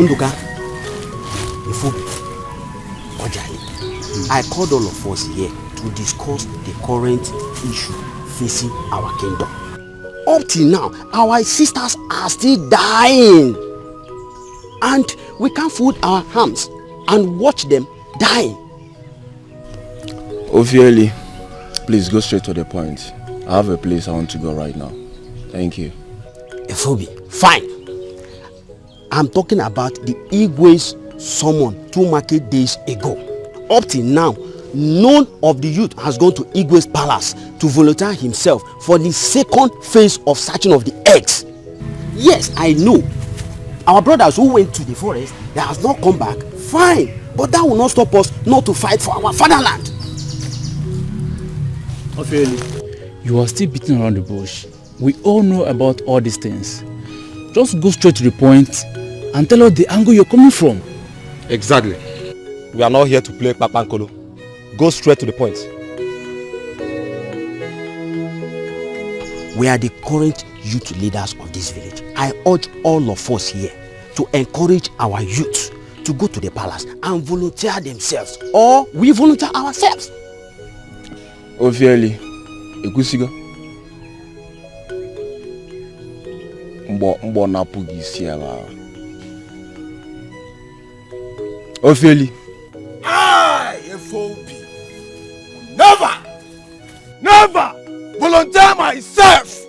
Nduka, I called all of us here to discuss the current issue facing our kingdom. Up till now, our sisters are still dying. And we can't fold our hands and watch them dying. Ofieli, please go straight to the point. I have a place I want to go right now. Thank you. Efobi, fine. I'm talking about the Igwe's summon 2 market days ago. Up till now, none of the youth has gone to Igwe's palace to volunteer himself for the second phase of searching of the eggs. Yes, I know. Our brothers who went to the forest, they have not come back. Fine, but that will not stop us not to fight for our fatherland. Ofieli, you are still beating around the bush. We all know about all these things. Just go straight to the point and tell us the angle you're coming from. Exactly. We are not here to play Papankolo. Go straight to the point. We are the current youth leaders of this village. I urge all of us here to encourage our youth to go to the palace and volunteer themselves, or we volunteer ourselves. Ofieli, Ekusigo. Mbo na pugisi ala. Ofieli. I, FOP, never volunteer myself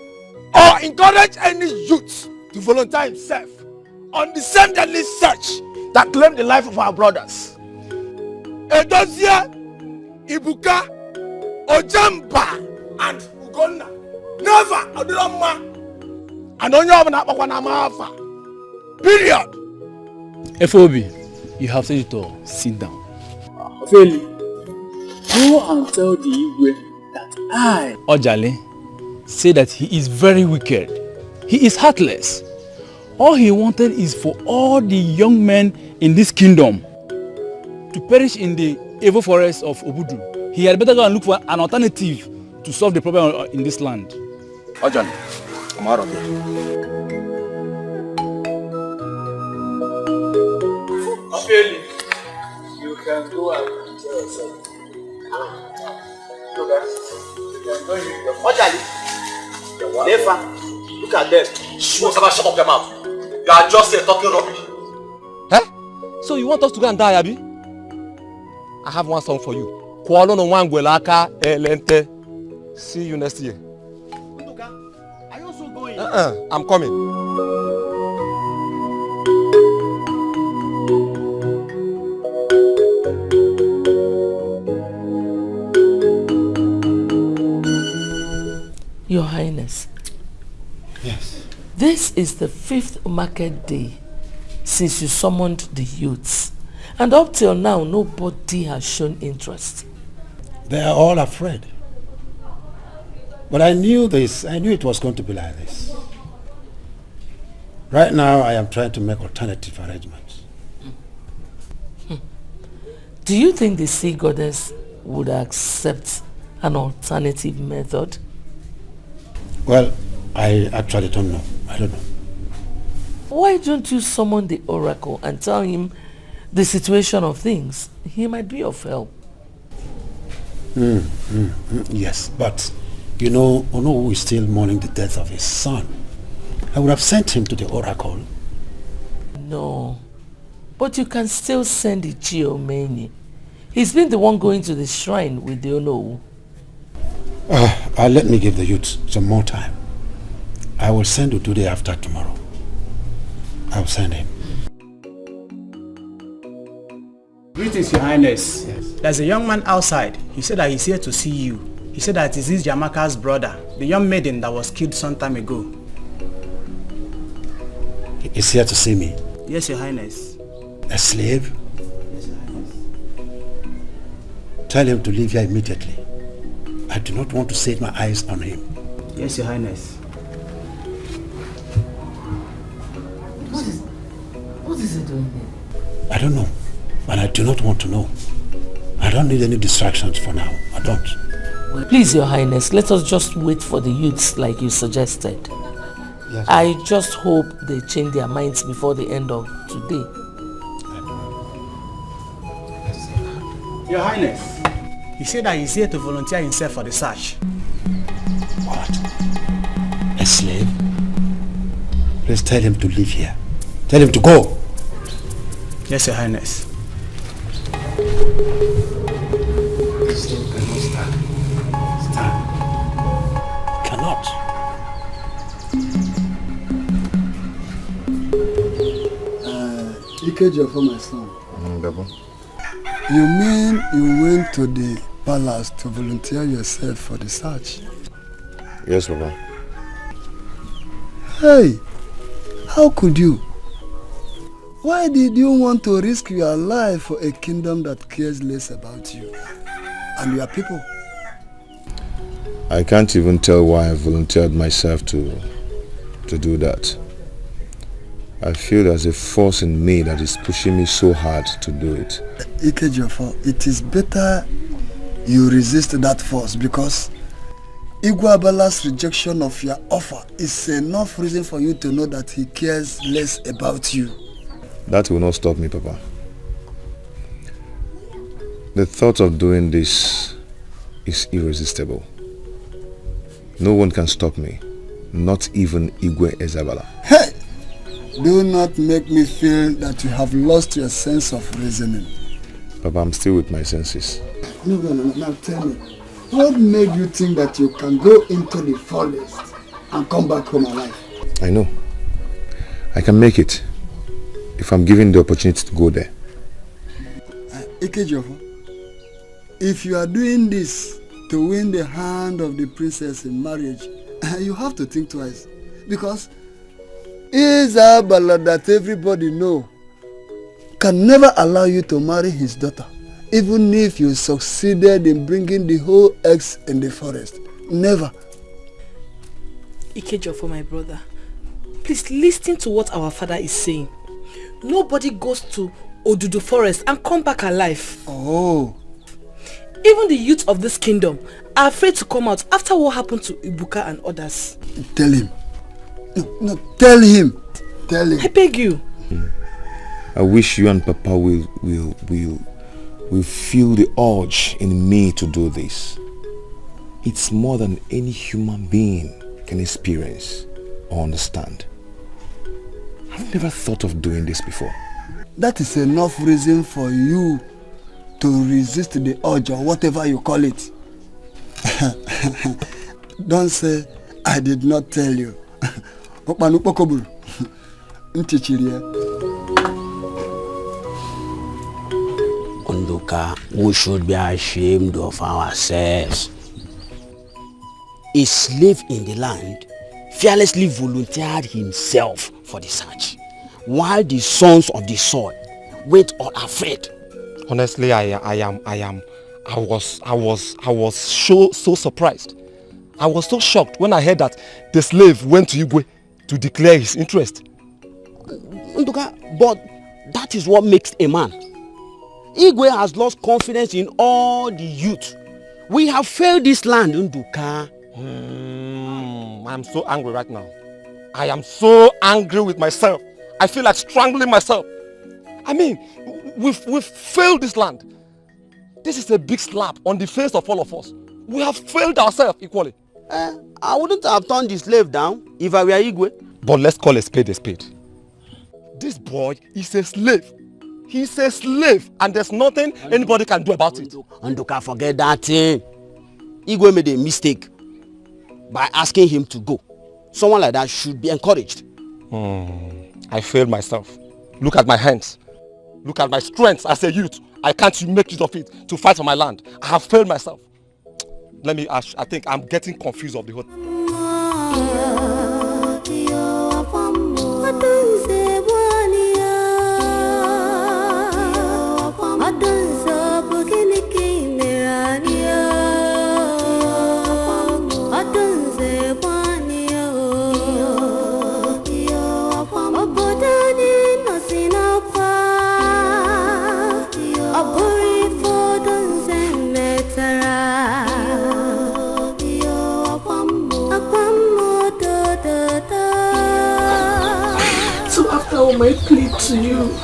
or encourage any youth to volunteer himself on the same deadly search that claimed the life of our brothers. Edosia, Ibuka, Ojamba, and Ugonna. Never! I do not ma. I don't know what I'm after. Period. FOB, you have said it all. Sit down. Feli, go and tell the Igwe that I... Ojale, say that he is very wicked. He is heartless. All he wanted is for all the young men in this kingdom to perish in the evil forest of Obudu. He had better go and look for an alternative to solve the problem in this land. Ojale, I'm out of here. Feli, you can go and tell yourself. Look at Ojale, Nefa, look at them. Shut up your mouth. You are just here talking rubbish. Eh? So you want us to go and die, Abi? I have one song for you. Kwalo no wangwelaka elente. See you next year. Are you also going? I'm coming. Your Highness. Yes. This is the 5th market day since you summoned the youths. And up till now, nobody has shown interest. They are all afraid. But I knew this. I knew it was going to be like this. Right now, I am trying to make alternative arrangements. Do you think the sea goddess would accept an alternative method? Well, I actually don't know. I don't know. Why don't you summon the oracle and tell him the situation of things? He might be of help. Yes, but you know, Ono is still mourning the death of his son. I would have sent him to the oracle. No, but you can still send the Chiomeni. He's been the one going to the shrine with the Ono. Let me give the youth some more time. I will send Udude after tomorrow. I will send him. Greetings, Your Highness. Yes. There's a young man outside. He said that he's here to see you. He said that it is Jamaka's brother, the young maiden that was killed some time ago. He's here to see me. Yes, Your Highness. A slave? Yes, Your Highness. Tell him to leave here immediately. I do not want to set my eyes on him. Yes, Your Highness. What is he doing here? I don't know, and I do not want to know. I don't need any distractions for now. I don't. Well, please, Your Highness, let us just wait for the youths like you suggested. Yes. I just hope they change their minds before the end of today. Your Highness, he said that he's here to volunteer himself for the search. What? A slave? Please tell him to leave here. Tell him to go. Yes, Your Highness. This thing cannot stand. Stand. Cannot. Ikejo for my son. You mean you went to the palace to volunteer yourself for the search? Yes, Baba. Hey, how could you? Why did you want to risk your life for a kingdom that cares less about you and your people? I can't even tell why I volunteered myself to do that. I feel there's a force in me that is pushing me so hard to do it. Ikejofo, it is better you resist that force, because Igwabala's rejection of your offer is enough reason for you to know that he cares less about you. That will not stop me, Papa. The thought of doing this is irresistible. No one can stop me, not even Igwe Ezabala. Hey! Do not make me feel that you have lost your sense of reasoning. Papa, I'm still with my senses. No. Now tell me, what made you think that you can go into the forest and come back home alive? I know. I can make it if I'm given the opportunity to go there. Ikejofo, if you are doing this to win the hand of the princess in marriage, You have to think twice. Because Isabella that everybody know can never allow you to marry his daughter. Even if you succeeded in bringing the whole eggs in the forest. Never. Ikejo, for my brother, please listen to what our father is saying. Nobody goes to Odudu forest and come back alive. Oh. Even the youth of this kingdom are afraid to come out after what happened to Ibuka and others. Tell him. No, tell him. Tell him. I beg you. I wish you and Papa will feel the urge in me to do this. It's more than any human being can experience or understand. I've never thought of doing this before. That is enough reason for you to resist the urge or whatever you call it. Don't say I did not tell you. Ondoka, we should be ashamed of ourselves. A slave in the land fearlessly volunteered himself for the search, while the sons of the soil went unafraid. Honestly, I was so surprised. I was so shocked when I heard that the slave went to Igwe to declare his interest. Nduka, but that is what makes a man. Igwe has lost confidence in all the youth. We have failed this land, Nduka. I'm so angry right now. I am so angry with myself. I feel like strangling myself. I mean, we've failed this land. This is a big slap on the face of all of us. We have failed ourselves equally. I wouldn't have turned the slave down if I were Igwe. But let's call a spade a spade. This boy is a slave. He's a slave and there's nothing anybody can do about it. Nduka, forget that thing. Igwe made a mistake by asking him to go. Someone like that should be encouraged. I failed myself. Look at my hands. Look at my strength as a youth. I can't make use of it to fight for my land. I have failed myself. Let me ask, I think I'm getting confused of the whole thing. My plea to you,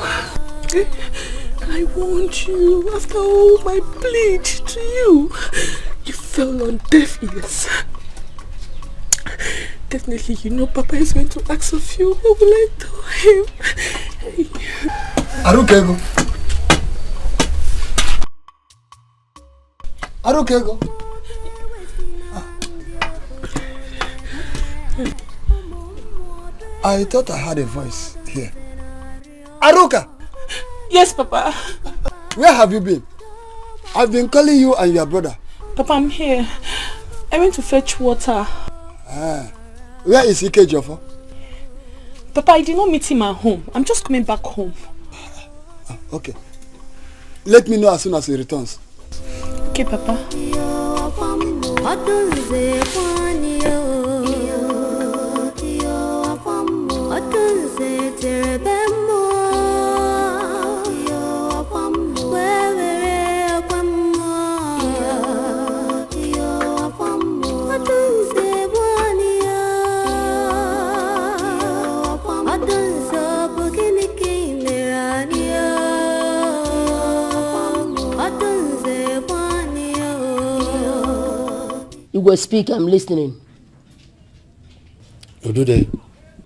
I warned you. After all my plead to you, you fell on deaf ears. Definitely, you know Papa is going to ask of you. What will I tell him? Arukego. Arukego. I thought I had a voice here. Aruka! Yes, Papa. Where have you been? I've been calling you and your brother. Papa, I'm here. I went to fetch water. Where is Ikejo? Papa, I did not meet him at home. I'm just coming back home. Okay. Let me know as soon as he returns. Okay, Papa. You will speak, I'm listening. Odude,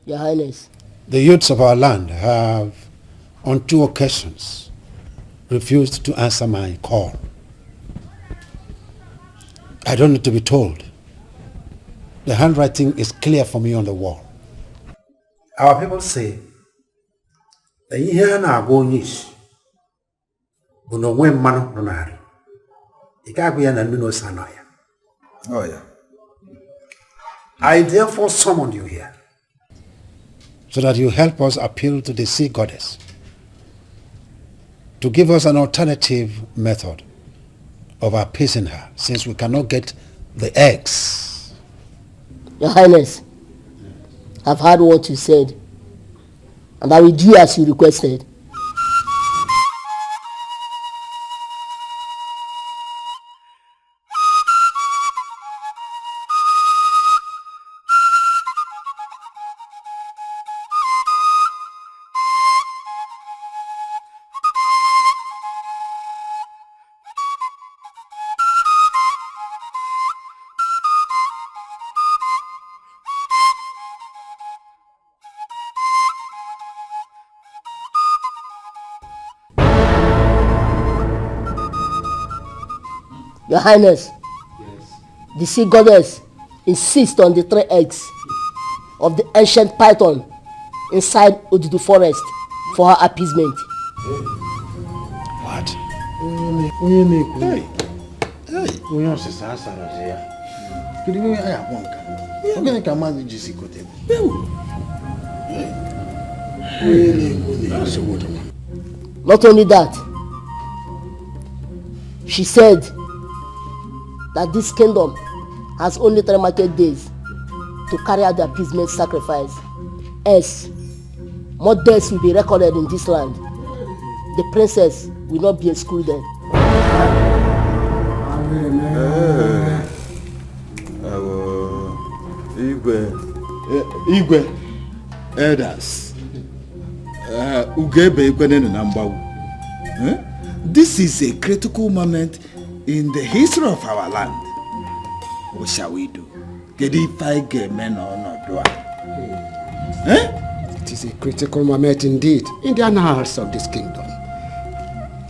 Your Highness. the youths of our land have, on 2 occasions, refused to answer my call. I don't need to be told. The handwriting is clear for me on the wall. Our people say, the ihe na-agwa onye isi bụ na onwe mmanụ nọ n'ahụ. Ị ga-agwa ya na nnu n'ose anọ ya. Oh yeah. I therefore summon you here, so that you help us appeal to the sea goddess to give us an alternative method of appeasing her, since we cannot get the eggs. Your Highness, I've heard what you said, and I will do as you requested. Your Highness, the sea goddess insists on the 3 eggs of the ancient python inside Odudu forest for her appeasement. What? Not only that, she said that this kingdom has only 3 market days to carry out the appeasement sacrifice. Else, more deaths will be recorded in this land. The princess will not be excluded. Igwe elders, Ugebe Ikwenene Nambawu. This is a critical moment in the history of our land. What shall we do? Get if I get men or not do It is a critical moment indeed in the annals of this kingdom.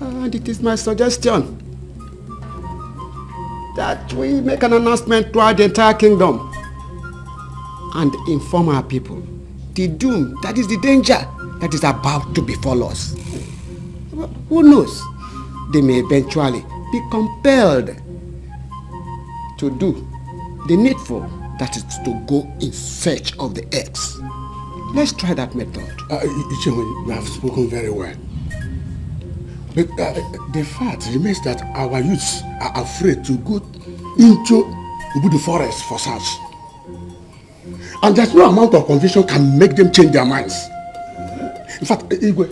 And it is my suggestion that we make an announcement throughout the entire kingdom and inform our people the doom, that is the danger that is about to befall us. Who knows? They may eventually be compelled to do the needful, that is to go in search of the eggs. Let's try that method. You have spoken very well. But the fact remains that our youths are afraid to go into the forest for search. And there's no amount of conviction can make them change their minds. In fact, Igwe,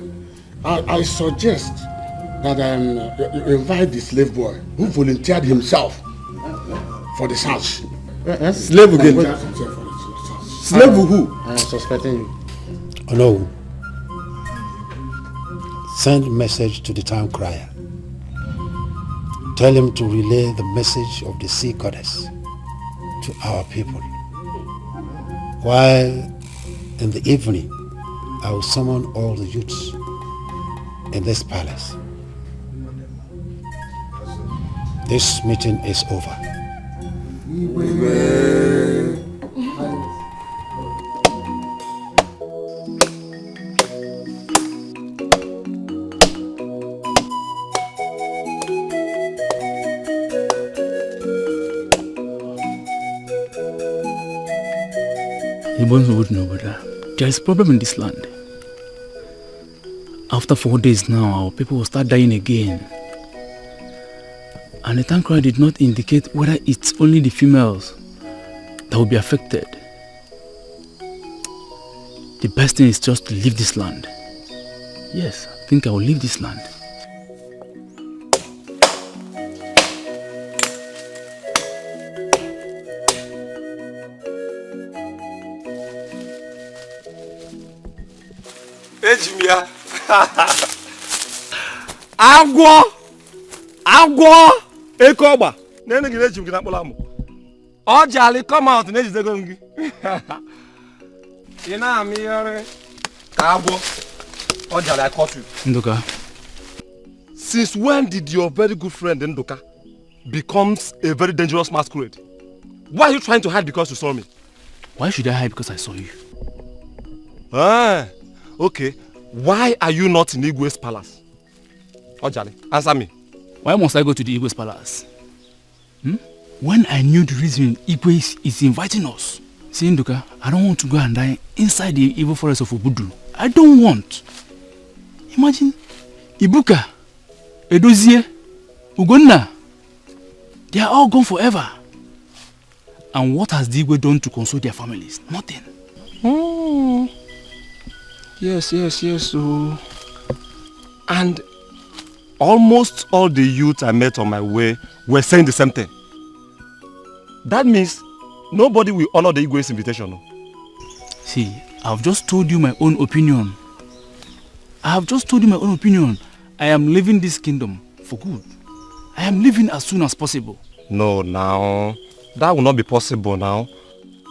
I suggest that you invite the slave boy who volunteered himself for the search. Slave again? Slave who? I am suspecting you. Oh no. Send message to the town crier. Tell him to relay the message of the sea goddess to our people. While in the evening, I will summon all the youths in this palace. This meeting is over. Igbons would know, brother. There is a problem in this land. After 4 days now, our people will start dying again. And the town crier did not indicate whether it's only the females that will be affected. The best thing is just to leave this land. Yes, I think I will leave this land. Ejimia. Agwo Ekoba. Nene gine ejim gina kpola mo. Ojali come out na ejidego ngi. Ina ami yore. Ka agwo. Ojali I caught you. Ndoka. Since when did your very good friend Ndoka becomes a very dangerous masquerade? Why are you trying to hide because you saw me? Why should I hide because I saw you? Ah, okay. Why are you not in Igwe's palace? Ojali, answer me. Why must I go to the Igwe's palace? When I knew the reason Igwe is inviting us, See, Nduka, I don't want to go and die inside the evil forest of Obudu. I don't want. Imagine, Ibuka, Edozie, Ugonna, they are all gone forever. And what has the Igwe done to console their families? Nothing. Oh. Yes. So, and almost all the youths I met on my way were saying the same thing. That means nobody will honor the Igwe's invitation. No? See, I've just told you my own opinion. I am leaving this kingdom for good. I am leaving as soon as possible. No, now. That will not be possible now.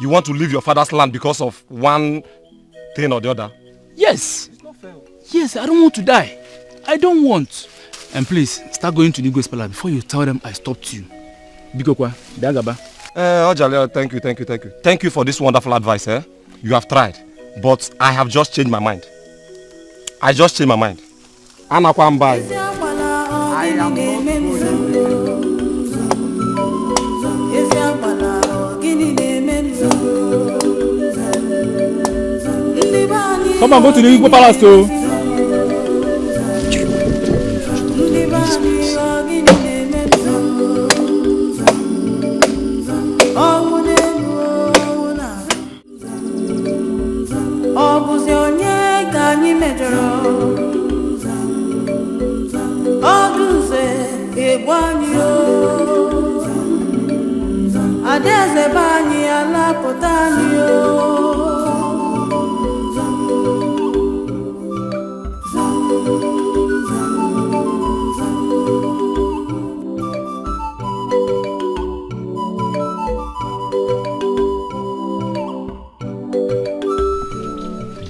You want to leave your father's land because of one thing or the other? Yes. It's not fair. Yes, I don't want to die. I don't want. And please, start going to the Igwe's palace before you tell them I stopped you. Bikokwa, Dagaba. Ojale, thank you. Thank you for this wonderful advice, eh? You have tried. But I have just changed my mind. Anakwambai. I am Come on, go to the Igwe palace too.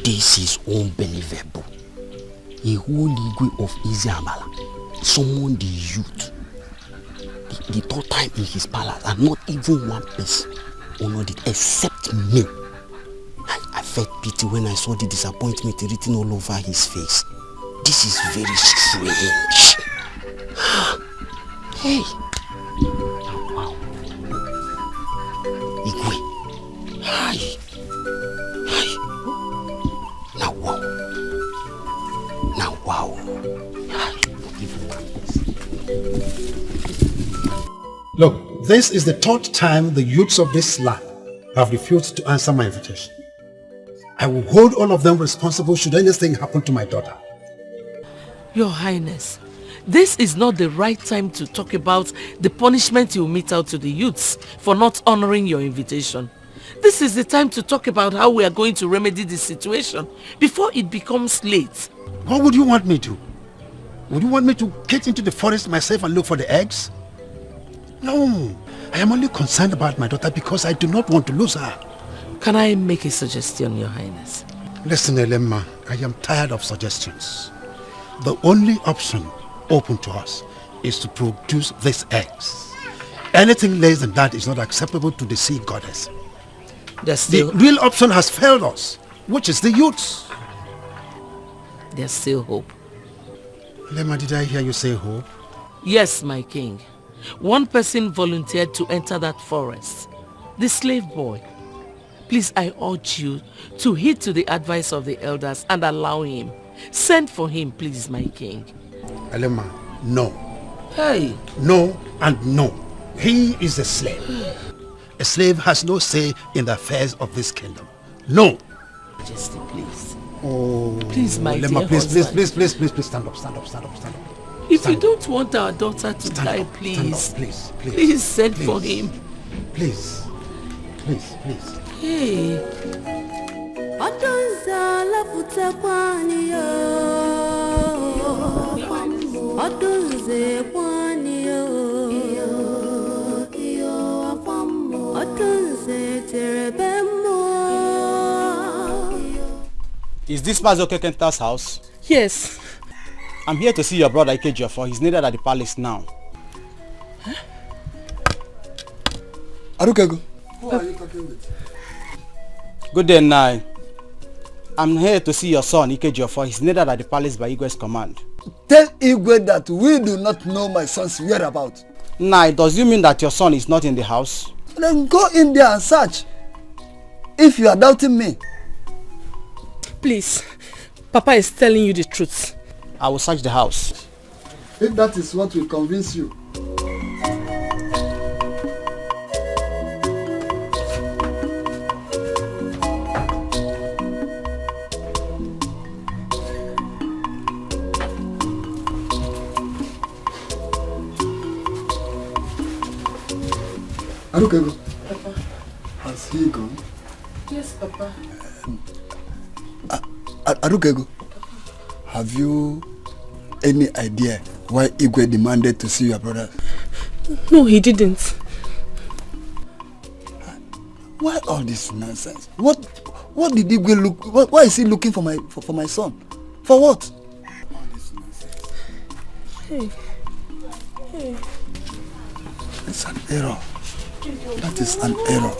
This is unbelievable. A whole Igwe of Iziabala summoned the youth the third time in his palace, and not even one person honored it except me. I felt pity when I saw the disappointment written all over his face. This is very strange. Hey. Wow. Igwe. Hi. Now wow. Look, this is the third time the youths of this land have refused to answer my invitation. I will hold all of them responsible should anything happen to my daughter. Your Highness, this is not the right time to talk about the punishment you mete out to the youths for not honoring your invitation. This is the time to talk about how we are going to remedy the situation before it becomes late. What would you want me to? Would you want me to get into the forest myself and look for the eggs? No, I am only concerned about my daughter because I do not want to lose her. Can I make a suggestion, Your Highness? Listen, Elemma, I am tired of suggestions. The only option open to us is to produce these eggs. Anything less than that is not acceptable to the sea goddess. The real option has failed us, which is the youths. There's still hope. Lema, did I hear you say hope? Yes, my king. One person volunteered to enter that forest. The slave boy. Please, I urge you to heed to the advice of the elders and allow him. Send for him, please, my king. Alema, no. Hey. No and no. He is a slave. A slave has no say in the affairs of this kingdom. No. Majesty, please. Oh. Please, my Lema, dear please, husband. please, stand up. If you don't want our daughter to die, please. Please send for him. Please. Hey. Is this Mazoke Kenta's house? Yes. I'm here to see your brother Ikejiofo. He's needed at the palace now. Huh? Arukego, who are you talking with? Good day, Nai. I'm here to see your son Ikejiofo. He's needed at the palace by Igwe's command. Tell Igwe that we do not know my son's whereabouts. Nai, does you mean that your son is not in the house? Then go in there and search. if you are doubting me. Please, Papa is telling you the truth. I will search the house. If that is what will convince you. Arukego. Papa. Has he gone? Yes, Papa. Arukego. Have you any idea why Igwe demanded to see your brother? No, he didn't. Why all this nonsense? What did Igwe look? Why is he looking for my son? For what? All this nonsense. Hey. It's an error. That is an error.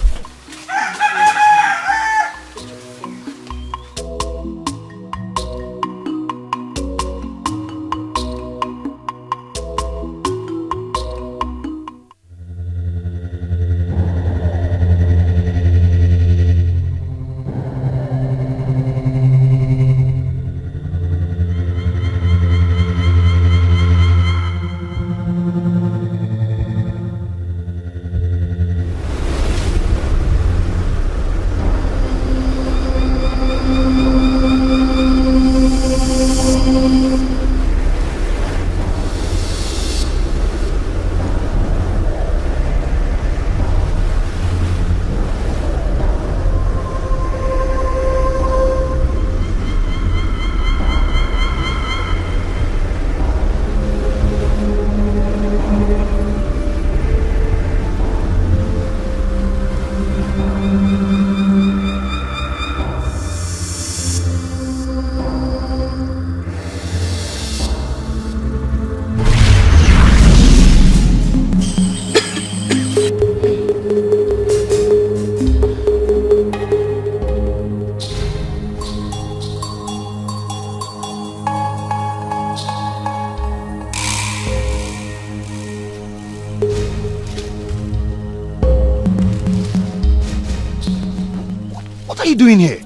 What are you doing here?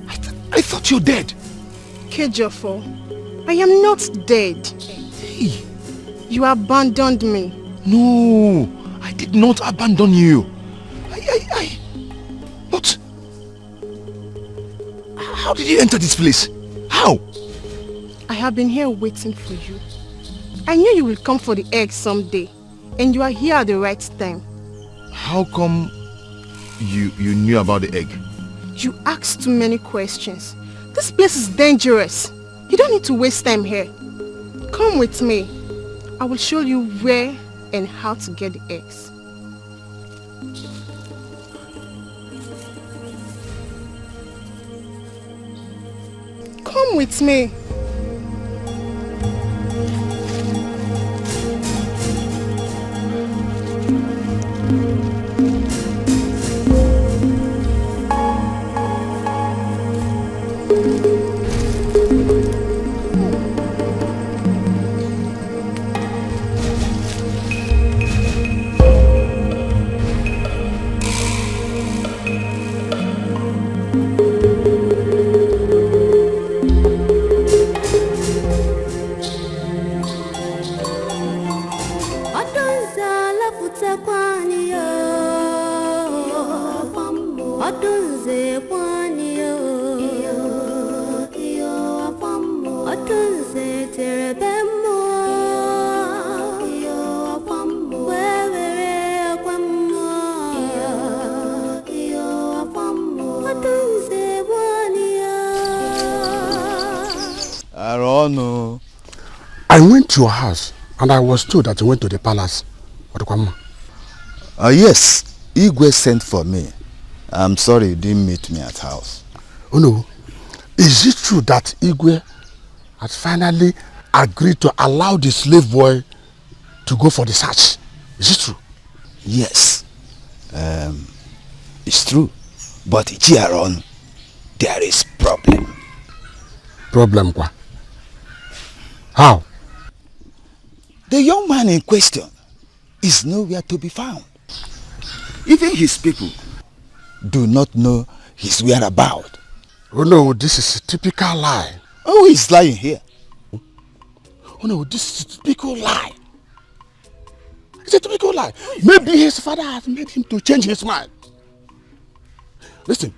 I thought you're dead. Kejofo, I am not dead. Hey. You abandoned me. No, I did not abandon you. But how did you enter this place? How? I have been here waiting for you. I knew you will come for the egg someday, and you are here at the right time. How come you knew about the egg? You asked too many questions. This place is dangerous. You don't need to waste time here. Come with me. I will show you where and how to get the eggs. Come with me. I went to your house and I was told that you went to the palace. Yes, Igwe sent for me. I'm sorry you didn't meet me at house. Oh no, is it true that Igwe has finally agreed to allow the slave boy to go for the search? Is it true? Yes, it's true. But here on, there is problem. Problem what? How? The young man in question is nowhere to be found. Even his people, do not know his whereabouts. Oh no, this is a typical lie. Oh, he's lying here. Oh no, this is a typical lie. It's a typical lie. Maybe his father has made him to change his mind. Listen,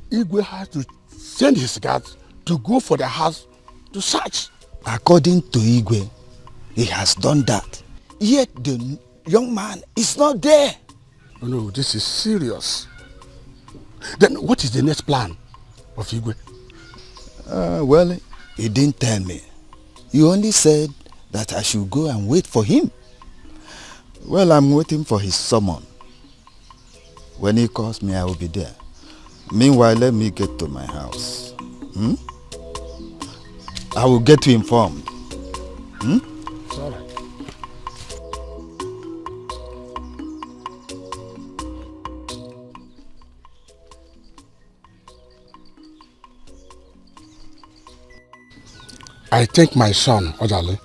Igwe has to send his guards to go for the house to search. According to Igwe, he has done that. Yet the young man is not there. Oh no, this is serious. Then what is the next plan of Igwe? Well, he didn't tell me. He only said that I should go and wait for him. Well, I'm waiting for his summon. When he calls me, I will be there. Meanwhile, let me get to my house. I will get you informed. It's all right. I thank my son, Ojale,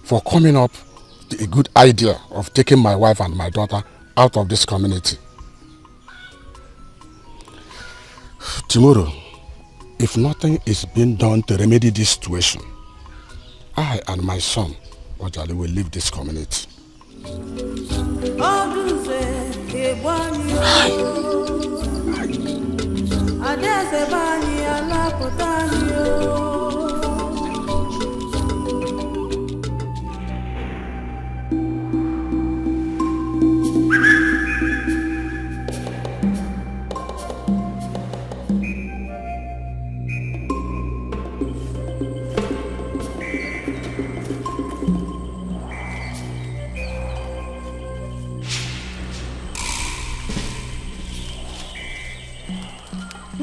for coming up with a good idea of taking my wife and my daughter out of this community. Tomorrow, if nothing is being done to remedy this situation, I and my son, Ojale, will leave this community.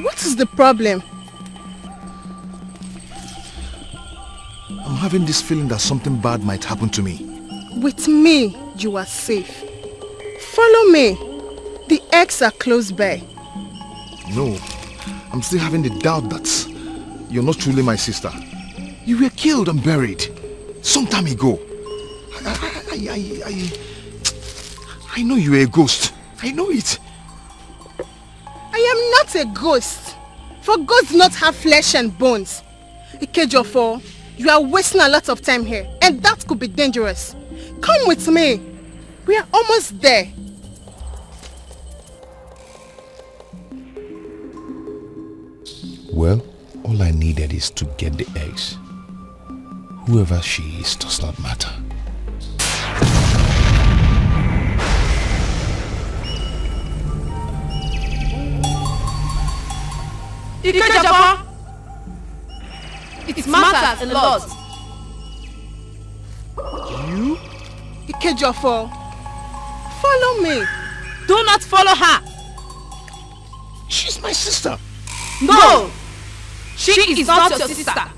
What is the problem? I'm having this feeling that something bad might happen to me. With me, you are safe. Follow me. The eggs are close by. No, I'm still having the doubt that you're not truly my sister. You were killed and buried some time ago. I know you were a ghost. I know it. I am not a ghost. For ghosts do not have flesh and bones. Ikejofo, you are wasting a lot of time here, and that could be dangerous. Come with me. We are almost there. Well, all I needed is to get the eggs. Whoever she is does not matter. Ikejofo! It matters a lot. You? Ikejofo, follow me. Do not follow her. She's my sister. No! She is not your sister.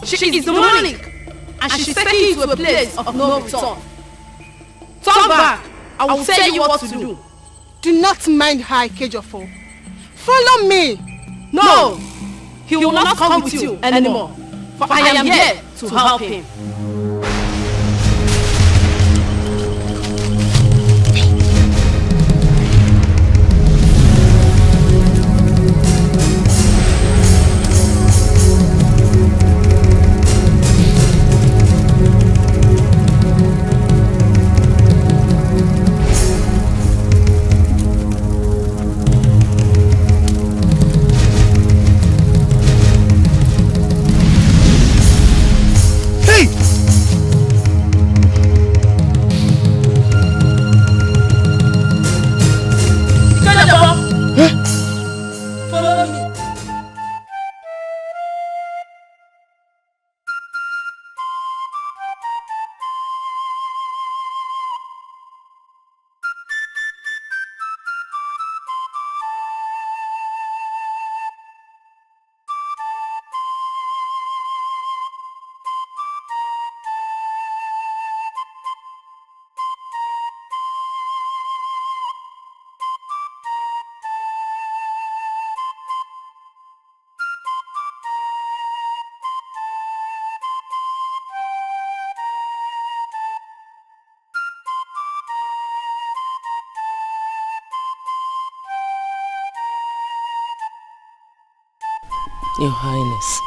She is demonic. And she's taking you to a place of no return. Turn back. I will tell you what to do. Do not mind her, Ikejofo. Follow me. No! He will not come with you anymore. For I am here to help him. Your Highness,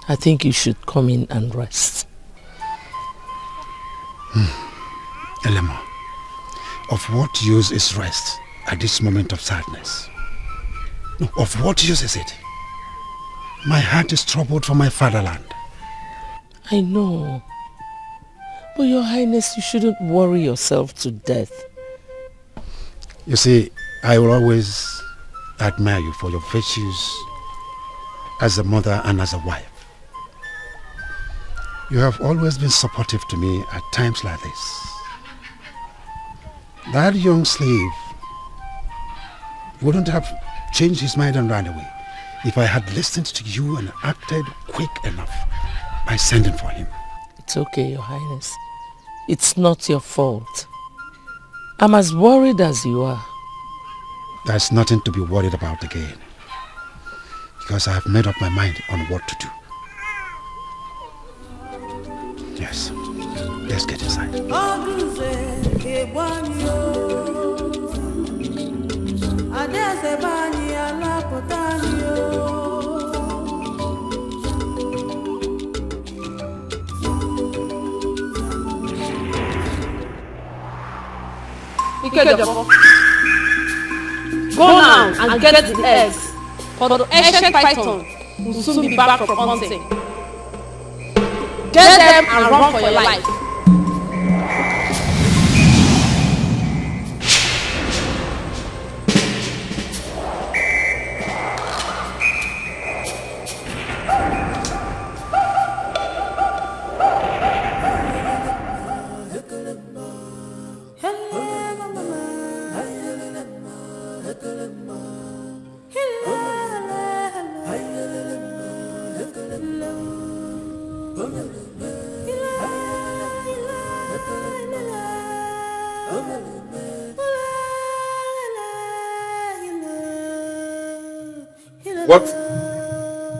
I think you should come in and rest. Elema, of what use is rest at this moment of sadness? No, of what use is it? My heart is troubled for my fatherland. I know. But Your Highness, you shouldn't worry yourself to death. You see, I will always admire you for your virtues as a mother and as a wife. You have always been supportive to me at times like this. That young slave wouldn't have changed his mind and ran away if I had listened to you and acted quick enough by sending for him. It's okay, Your Highness. It's not your fault. I'm as worried as you are. There's nothing to be worried about again, because I have made up my mind on what to do. Yes, let's get inside. Go now and get the eggs, for the ancient python will soon be back from hunting. Get them and run for your life.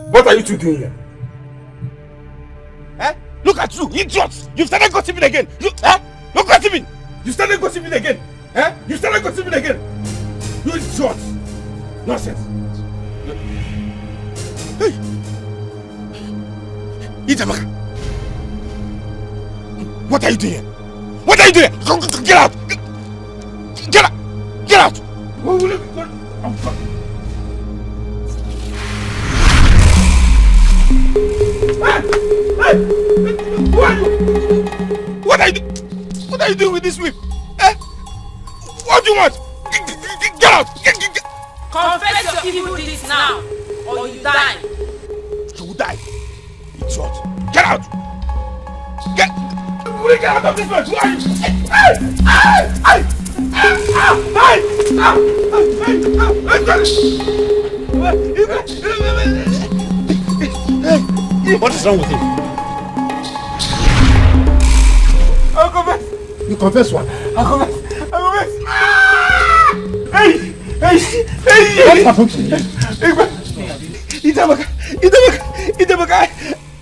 What are you two doing here? Eh? Look at you, idiots! You've started gossiping again! Look gossiping! You started gossiping again! Eh? You started gossiping again! You idiots! Nonsense! Hey! Itamaka! What are you doing here? What are you doing? Get out! Get out! Get out! Who are you? What are you doing with this whip? Eh? What do you want? Get out! Confess your evil deeds now, or you die. You will die. Idiot! Get out! Get out of this place! Who are you? What is wrong with him? I'll confess. You confess what? I'll confess. Hey! What happened to you? Itamaka,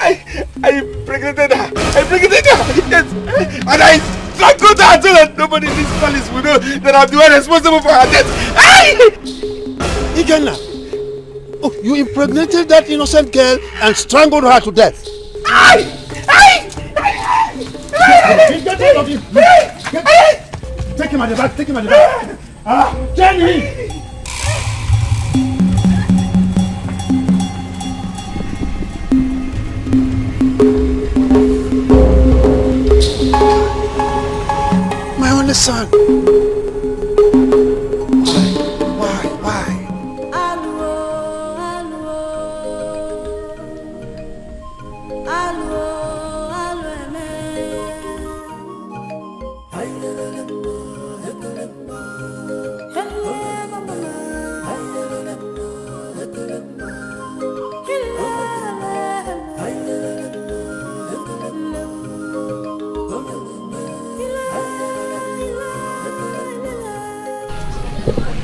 I impregnated her. Yes. And I strangled her so that nobody in this palace will know that I'm the one responsible for her death. Igana, oh, you impregnated that innocent girl and strangled her to death. Get out of him! Take him at the back, Turn him! My only son. Why?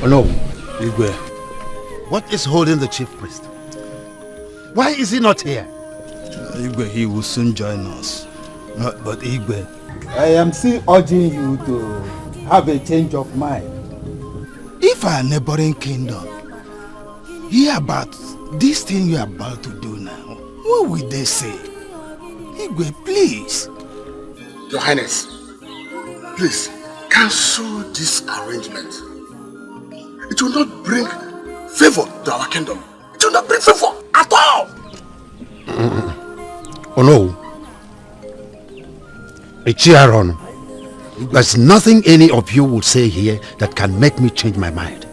Oh no, Igwe. What is holding the chief priest? Why is he not here? Igwe, he will soon join us. But Igwe, I am still urging you to have a change of mind. if our neighboring kingdom hear about this thing you're about to do now, what will they say? Igwe, please. Your Highness, please cancel this arrangement. It will not bring favor to our kingdom. It will not bring favor at all. Oh no. Ichiaron, there's nothing any of you would say here that can make me change my mind.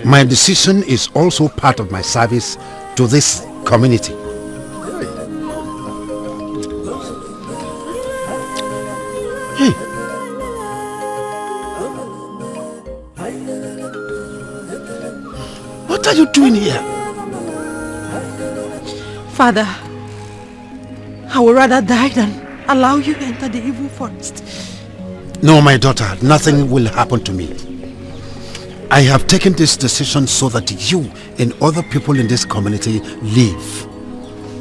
My decision is also part of my service to this community. Hey. What are you doing here? Father, I would rather die than allow you to enter the evil forest. No, my daughter, nothing will happen to me. I have taken this decision so that you and other people in this community live.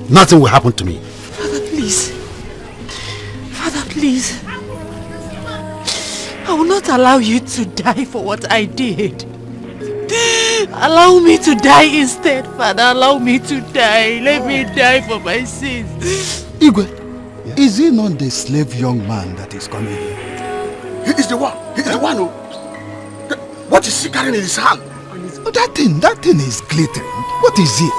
Nothing will happen to me. Father, please. Father, please. I will not allow you to die for what I did. Allow me to die instead, Father. Allow me to die. Let me die for my sins. Igwe, is he not the slave young man that is coming here? He is the one. He is the one who... What is he carrying in his hand? Oh, that thing is glittering. What is it?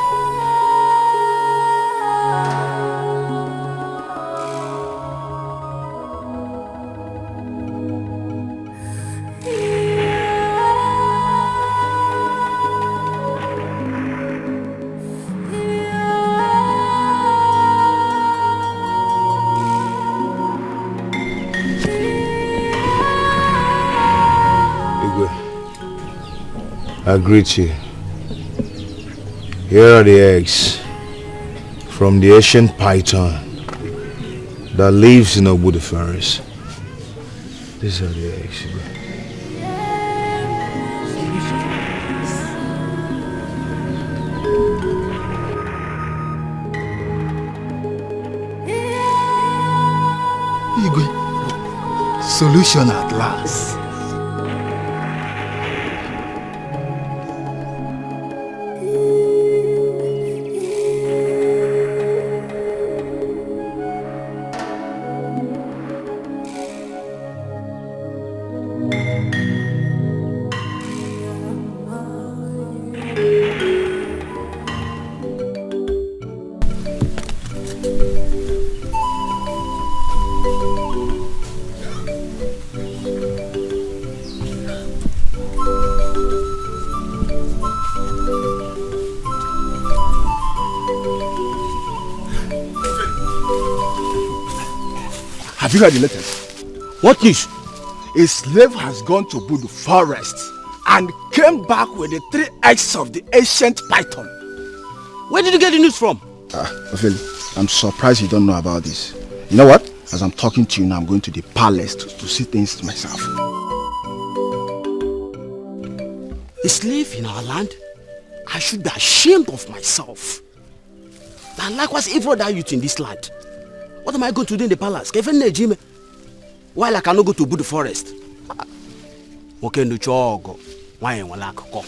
I greet you. Here are the eggs from the ancient python that lives in Obudu forest. These are the eggs. Igwe, solution at last. Have you heard the latest? What news? A slave has gone to Budu forest and came back with the 3 eggs of the ancient python. Where did you get the news from? Ophelia, I'm surprised you don't know about this. You know what? As I'm talking to you now, I'm going to the palace to see things myself. A slave in our land? I should be ashamed of myself. And likewise, every other youth in this land. What am I going to do in the palace? While I cannot go to Budu forest. Okay, no chogo. Why am I go?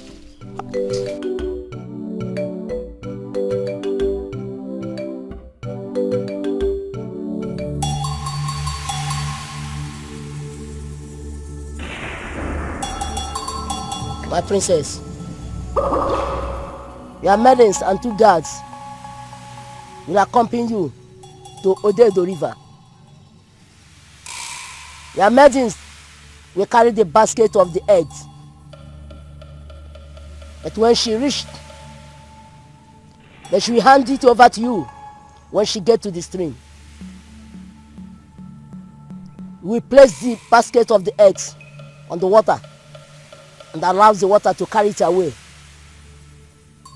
My princess, your maidens and 2 guards will accompany you to Odedo River. Your maidens will carry the basket of the eggs. But when she reached, then she will hand it over to you when she gets to the stream. We place the basket of the eggs on the water and allows the water to carry it away.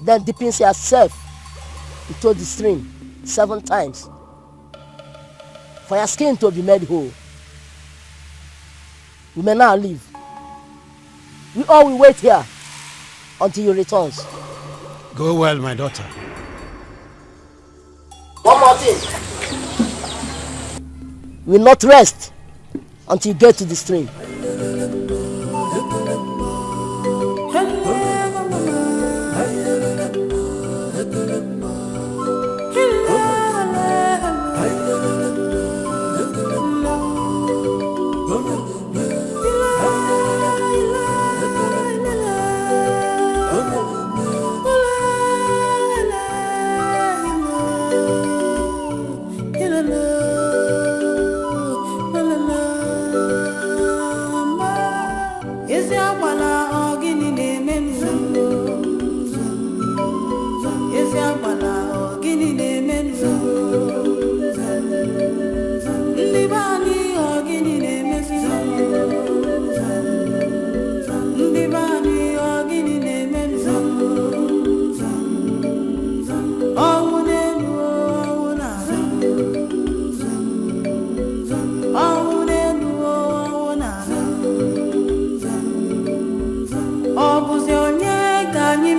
Then dipping yourself into the stream 7 times for your skin to be made whole. You may now leave. We all will wait here until he returns. Go well, my daughter. One more thing. We will not rest until you get to the stream.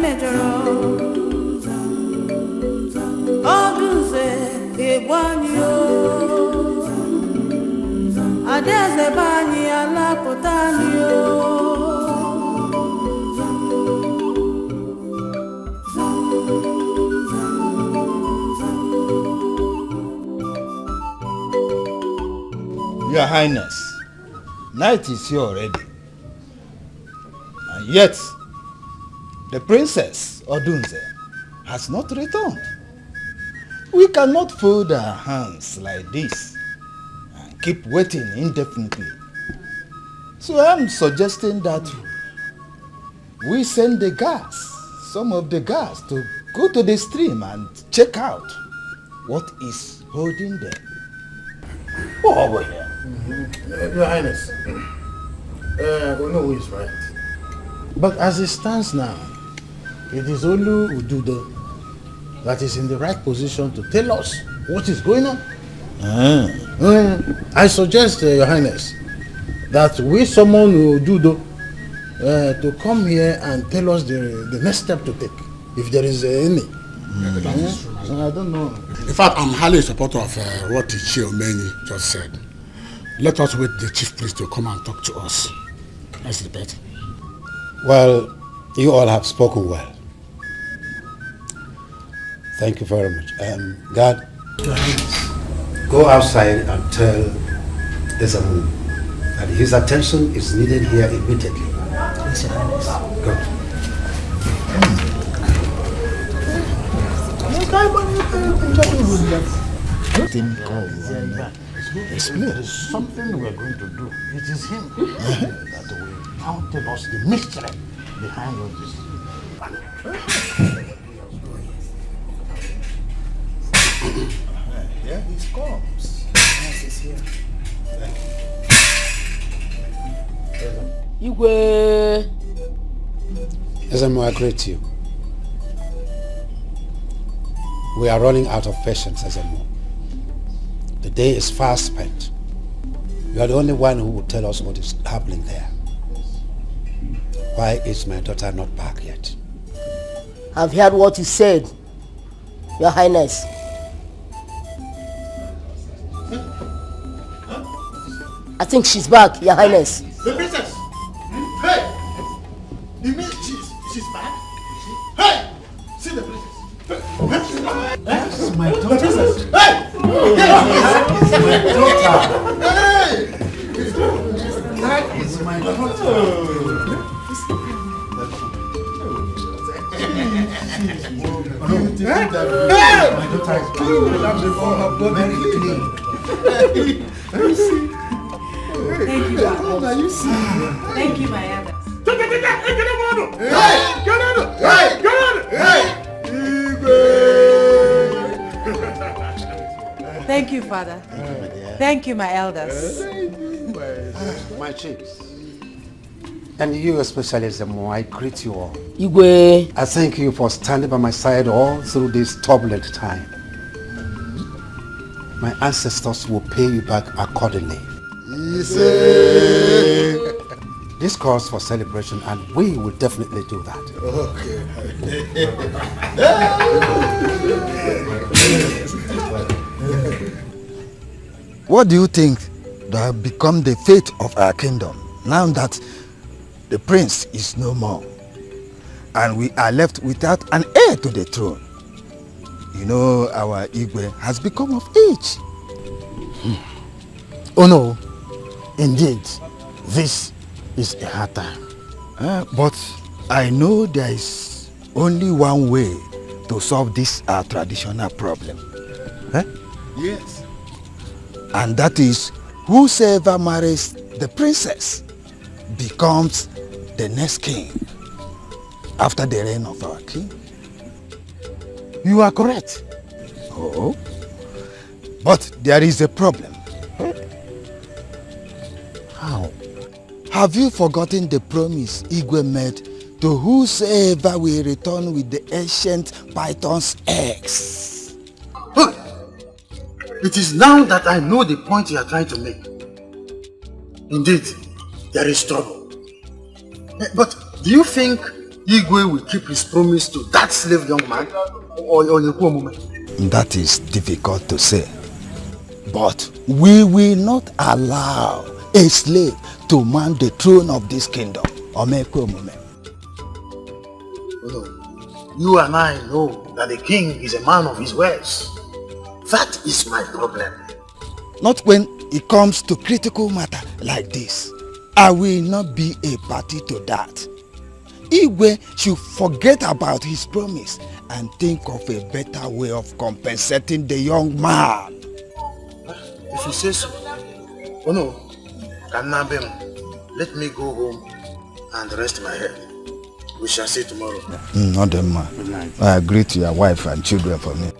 mejọrọ ọdụnze ịgbanyị o adaeze be anyị alapụta anyị o Your Highness, night is here already. And yet, the Princess Odunze has not returned. We cannot fold our hands like this and keep waiting indefinitely. So I'm suggesting that we send the guards, some of the guards, to go to the stream and check out what is holding them. Oh, over here. Your Highness, we know who is right. But as it stands now, it is only Ududo that is in the right position to tell us what is going on. I suggest, Your Highness, that we summon Ududo to come here and tell us the next step to take, if there is any. I don't know. In fact, I'm highly supportive of what Ichie Omeni just said. Let us wait the chief priest to come and talk to us. That's the bet. Well, you all have spoken well. Thank you very much. God, go outside and tell Ezamu that his attention is needed here immediately. Yes, Your Highness. Go. There is something we are going to do. It is him that will now tell us the mystery behind all this. Here he comes. Yes, he's here. Igwe. Ezamu, I greet you. We are running out of patience, Ezamu. The day is fast spent. You are the only one who will tell us what is happening there. Why is my daughter not back yet? I've heard what you said, Your Highness. I think she's back, Your Highness. The princess! Hey! You mean she's back? Hey! See the princess! This is my daughter. The princess! Hey! This is my daughter. Hey! That is my daughter. My daughter is very clean. Thank you, Papa. Thank you, my elders. Thank you, Father. Thank you, my elders. My chiefs. And you especially, Ezamu, I greet you all. Igwe. I thank you for standing by my side all through this turbulent time. My ancestors will pay you back accordingly. This calls for celebration and we will definitely do that. What do you think that have become the fate of our kingdom now that the prince is no more and we are left without an heir to the throne? You know, our Igwe has become of age. Oh no, indeed, this is a hard time. But I know there is only one way to solve this traditional problem. Yes. And that is, whosoever marries the princess becomes the next king after the reign of our king. You are correct. Oh, but there is a problem. How? Have you forgotten the promise Igwe made to whosoever will return with the ancient python's eggs? It is now that I know the point you are trying to make. Indeed, there is trouble. But do you think Igwe will keep his promise to that slave young man? Or Yekuomume? That is difficult to say. But we will not allow a slave to man the throne of this kingdom. Omekuomume. You and I know that the king is a man of his words. That is my problem. Not when it comes to critical matter like this. I will not be a party to that. Igwe should forget about his promise and think of a better way of compensating the young man. If you say so. Oh no, let me go home and rest my head. We shall see tomorrow. Not the man. I agree to your wife and children for me.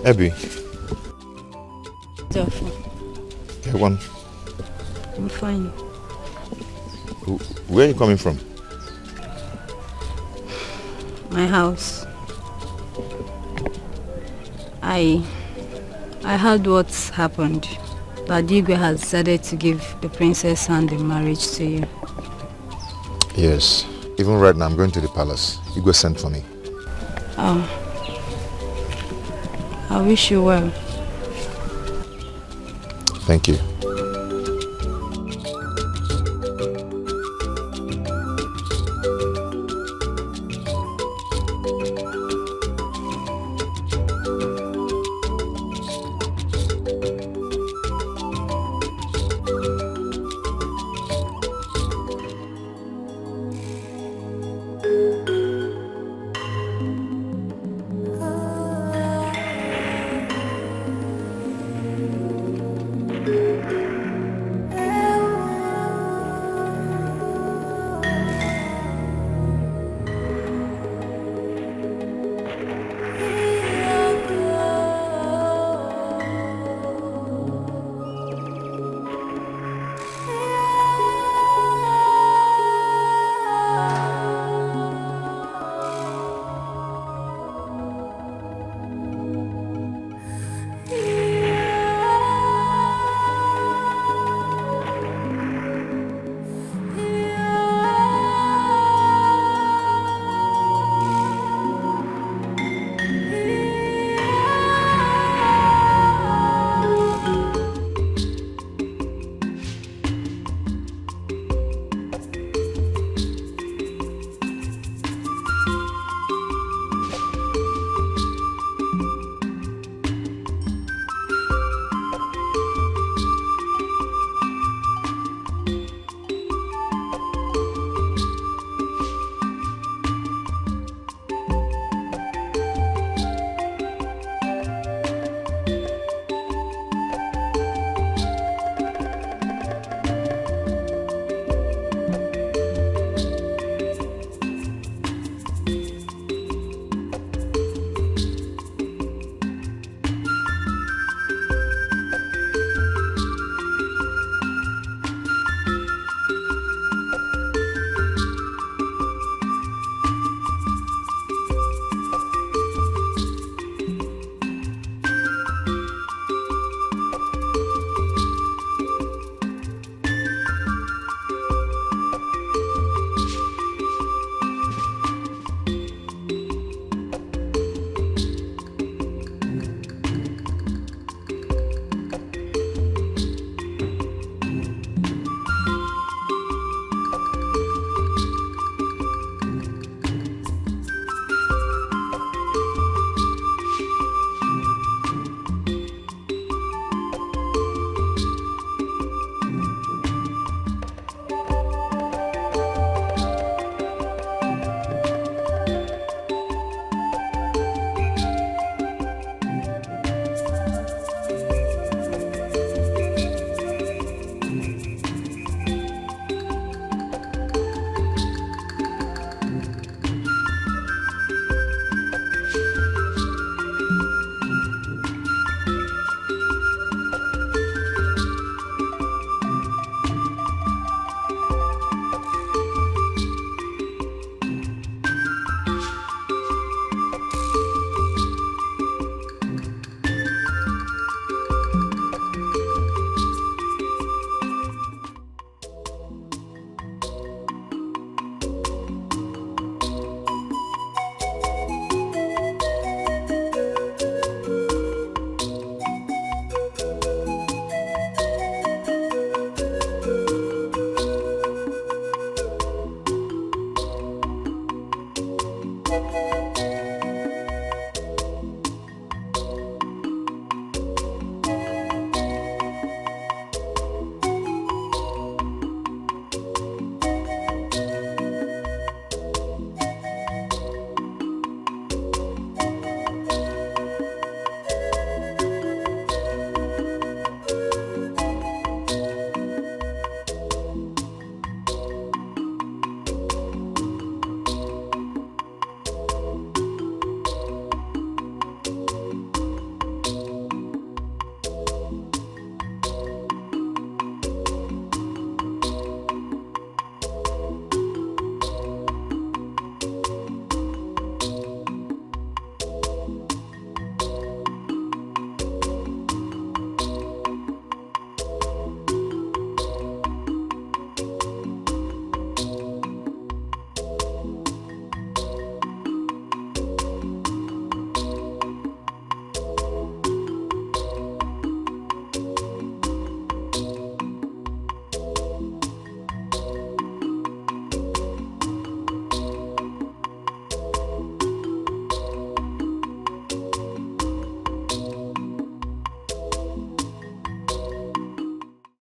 Abby. Jaffa. Okay, one. I'm fine. Where are you coming from? My house. I heard what's happened. That Igwe has decided to give the princess hand in marriage to you. Yes. Even right now I'm going to the palace. Igwe sent for me. Oh. I wish you well. Thank you.